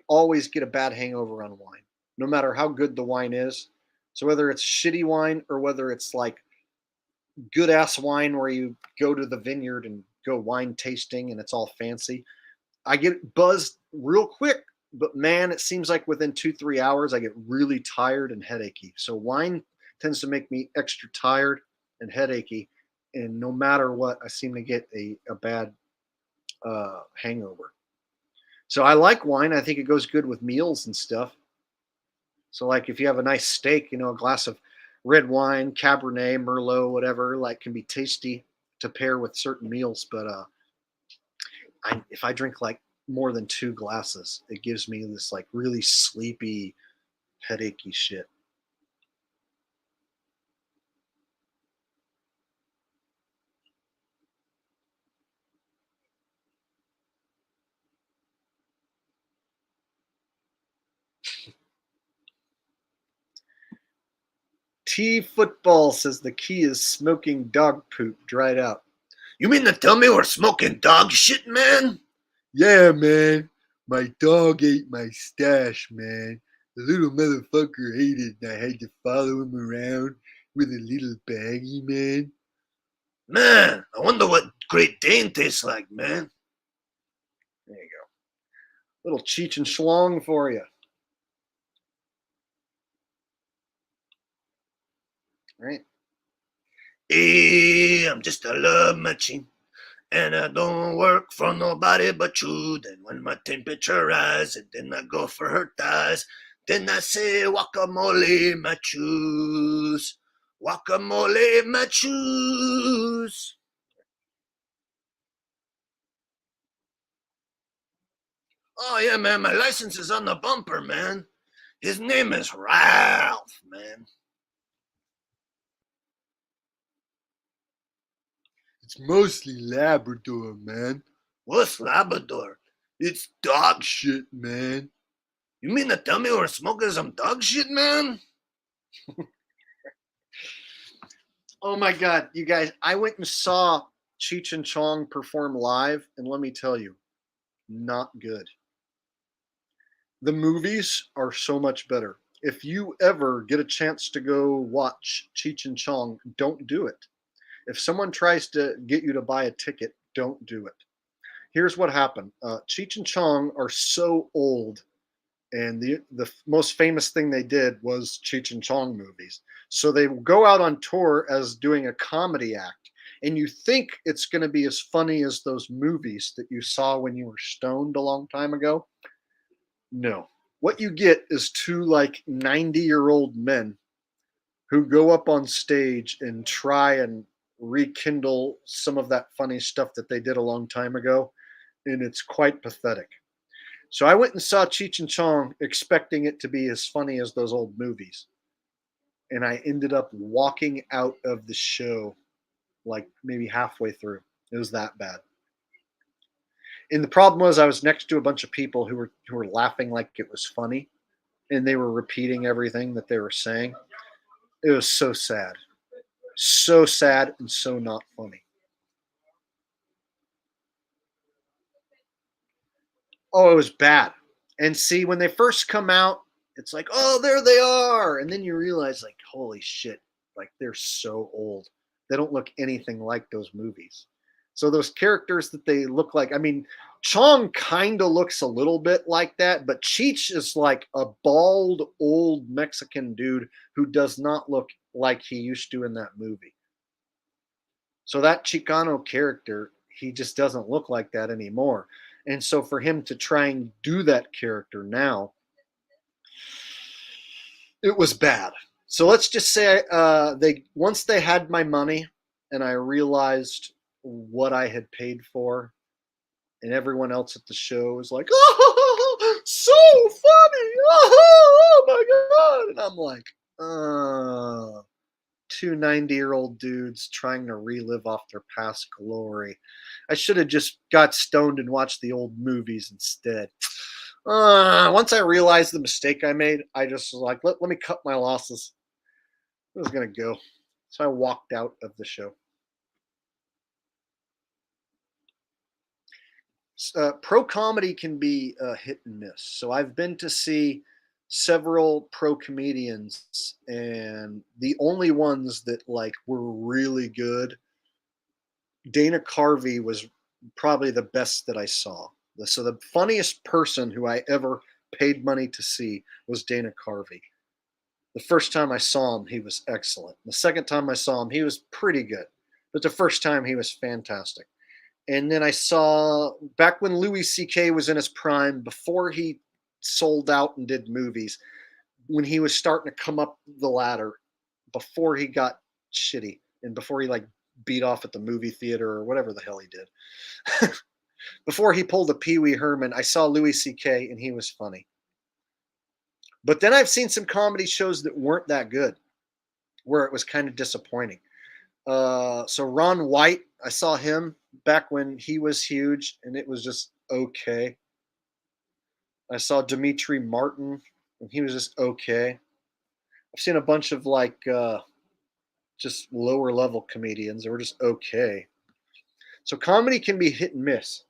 always get a bad hangover on wine, no matter how good the wine is. So whether it's shitty wine or whether it's like good ass wine where you go to the vineyard and go wine tasting and it's all fancy, I get buzzed real quick. But man, it seems like within 2-3 hours I get really tired and headachy. So wine tends to make me extra tired and headachy, and no matter what, I seem to get a bad hangover. So I like wine. I think it goes good with meals and stuff. So like if you have a nice steak, you know, a glass of red wine, Cabernet, Merlot, whatever, like can be tasty to pair with certain meals. But if I drink like more than 2 glasses, it gives me this like really sleepy, headachy shit. T Football says the key is smoking dog poop dried out. You mean to tell me we're smoking dog shit, man? Yeah, man. My dog ate my stash, man. The little motherfucker ate it, and I had to follow him around with a little baggie, man. Man, I wonder what Great Dane tastes like, man. There you go. Little Cheech and Schlong for you. Right? Hey, I'm just a love machine, and I don't work for nobody but you. Then when my temperature rises, then I go for her thighs. Then I say, guacamole, my choose. Guacamole, my choose. Oh, yeah, man, my license is on the bumper, man. His name is Ralph, man. It's mostly Labrador, man. What's Labrador? It's dog shit, man. You mean to tell me we're smoking some dog shit, man? Oh my God, you guys, I went and saw Cheech and Chong perform live, and let me tell you, not good. The movies are so much better. If you ever get a chance to go watch Cheech and Chong, don't do it. If someone tries to get you to buy a ticket, don't do it. Here's what happened. Cheech and Chong are so old, and the most famous thing they did was Cheech and Chong movies. So they go out on tour as doing a comedy act, and you think it's going to be as funny as those movies that you saw when you were stoned a long time ago. No, what you get is two like 90-year-old men who go up on stage and try and rekindle some of that funny stuff that they did a long time ago, and it's quite pathetic. So I went and saw Cheech and Chong expecting it to be as funny as those old movies, and I ended up walking out of the show like maybe halfway through. It was that bad. And the problem was I was next to a bunch of people who were laughing like it was funny, and they were repeating everything that they were saying. It was so sad. So sad and so not funny. Oh, it was bad. And see, when they first come out, it's like, oh, there they are. And then you realize, like, holy shit, like they're so old. They don't look anything like those movies. So those characters that they look like, I mean, Chong kind of looks a little bit like that, but Cheech is like a bald, old Mexican dude who does not look like he used to in that movie. So that Chicano character, he just doesn't look like that anymore. And so for him to try and do that character now, it was bad. So let's just say they once they had my money and I realized what I had paid for, and everyone else at the show was like, "Oh, so funny! Oh my god!" And I'm like, two 90-year-old dudes trying to relive off their past glory. I should have just got stoned and watched the old movies instead. Once I realized the mistake I made, I just was like, let me cut my losses. I was going to go. So I walked out of the show. Pro comedy can be hit and miss. So I've been to see several pro comedians, and the only ones that like were really good, Dana Carvey was probably the best that I saw. So the funniest person who I ever paid money to see was Dana Carvey. The first time I saw him, he was excellent. The second time I saw him, he was pretty good. But the first time, he was fantastic. And then I saw, back when Louis C.K. was in his prime, before he sold out and did movies, when he was starting to come up the ladder, before he got shitty, and before he like beat off at the movie theater or whatever the hell he did. Before he pulled a Pee Wee Herman, I saw Louis C.K. and he was funny. But then I've seen some comedy shows that weren't that good, where it was kind of disappointing. So Ron White, I saw him back when he was huge, and it was just okay. I saw Dimitri Martin, and he was just okay. I've seen a bunch of like just lower level comedians that were just okay. So comedy can be hit and miss.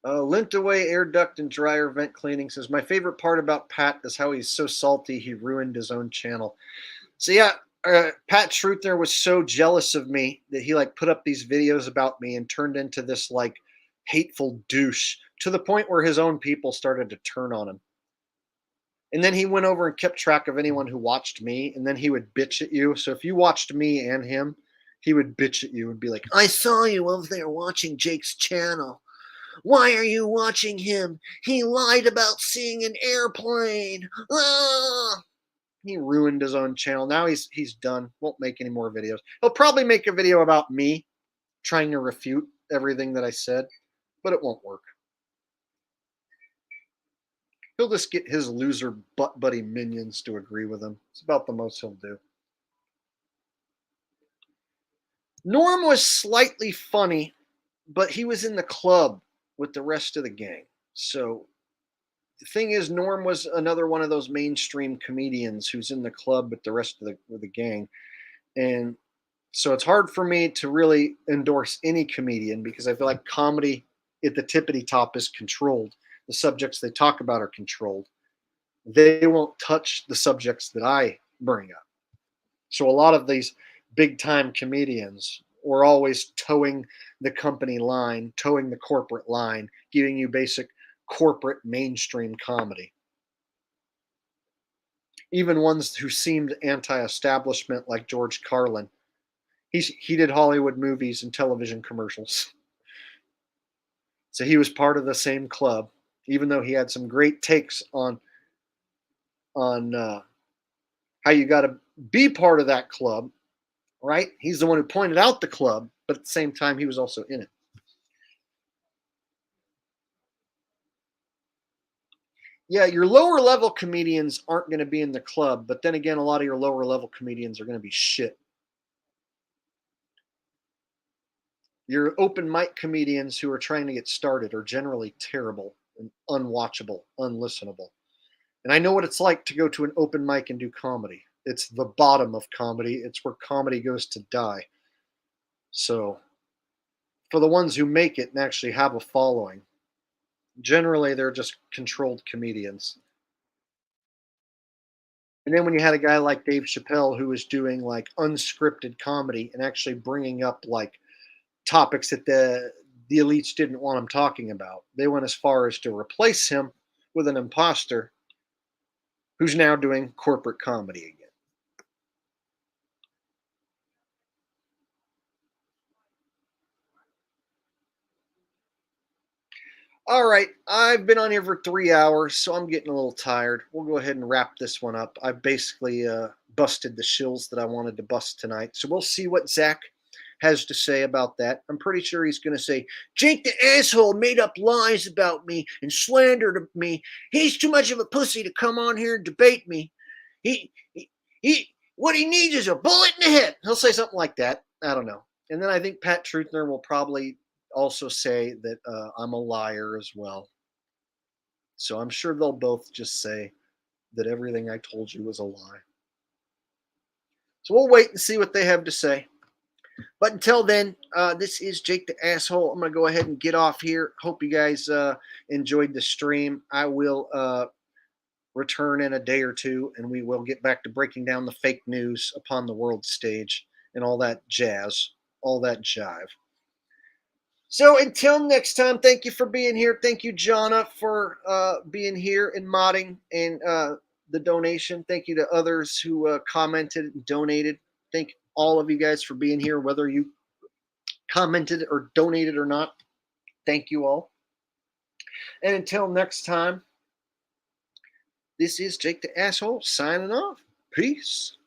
Lint away air duct and dryer vent cleaning says, my favorite part about Pat is how he's so salty he ruined his own channel. So yeah, Pat Truthner was so jealous of me that he like put up these videos about me and turned into this like hateful douche to the point where his own people started to turn on him. And then he went over and kept track of anyone who watched me, and then he would bitch at you. So if you watched me and him, he would bitch at you and be like, I saw you over there watching Jake's channel. Why are you watching him? He lied about seeing an airplane. Ah! He ruined his own channel. Now he's done. Won't make any more videos. He'll probably make a video about me trying to refute everything that I said, but it won't work. He'll just get his loser butt buddy minions to agree with him. It's about the most he'll do. Norm was slightly funny, but he was in the club with the rest of the gang. So the thing is, Norm was another one of those mainstream comedians who's in the club with the rest of the gang. And so it's hard for me to really endorse any comedian because I feel like comedy at the tippity top is controlled. The subjects they talk about are controlled. They won't touch the subjects that I bring up. So a lot of these big time comedians were always towing the company line, towing the corporate line, giving you basic corporate mainstream comedy. Even ones who seemed anti-establishment like George Carlin, He did Hollywood movies and television commercials. So he was part of the same club, even though he had some great takes on how you got to be part of that club, right? He's the one who pointed out the club, but at the same time, he was also in it. Yeah, your lower level comedians aren't going to be in the club, but then again, a lot of your lower level comedians are going to be shit. Your open mic comedians who are trying to get started are generally terrible and unwatchable, unlistenable. And I know what it's like to go to an open mic and do comedy. It's the bottom of comedy. It's where comedy goes to die. So, for the ones who make it and actually have a following, generally they're just controlled comedians. And then when you had a guy like Dave Chappelle who was doing like unscripted comedy and actually bringing up like topics that the elites didn't want him talking about, they went as far as to replace him with an imposter who's now doing corporate comedy again. All right, I've been on here for 3 hours, so I'm getting a little tired. We'll go ahead and wrap this one up. I basically busted the shills that I wanted to bust tonight. So we'll see what Zach has to say about that. I'm pretty sure he's going to say, Jake the asshole made up lies about me and slandered me. He's too much of a pussy to come on here and debate me. He what he needs is a bullet in the head. He'll say something like that. I don't know. And then I think Pat Truthner will probably also say that I'm a liar as well. So I'm sure they'll both just say that everything I told you was a lie. So we'll wait and see what they have to say. But until then, this is Jake the Asshole. I'm going to go ahead and get off here. Hope you guys enjoyed the stream. I will return in a day or two, and we will get back to breaking down the fake news upon the world stage and all that jazz, all that jive. So until next time, thank you for being here. Thank you, Jonna, for being here and modding and the donation. Thank you to others who commented and donated. Thank all of you guys for being here, whether you commented or donated or not. Thank you all. And until next time, this is Jake the Asshole signing off. Peace.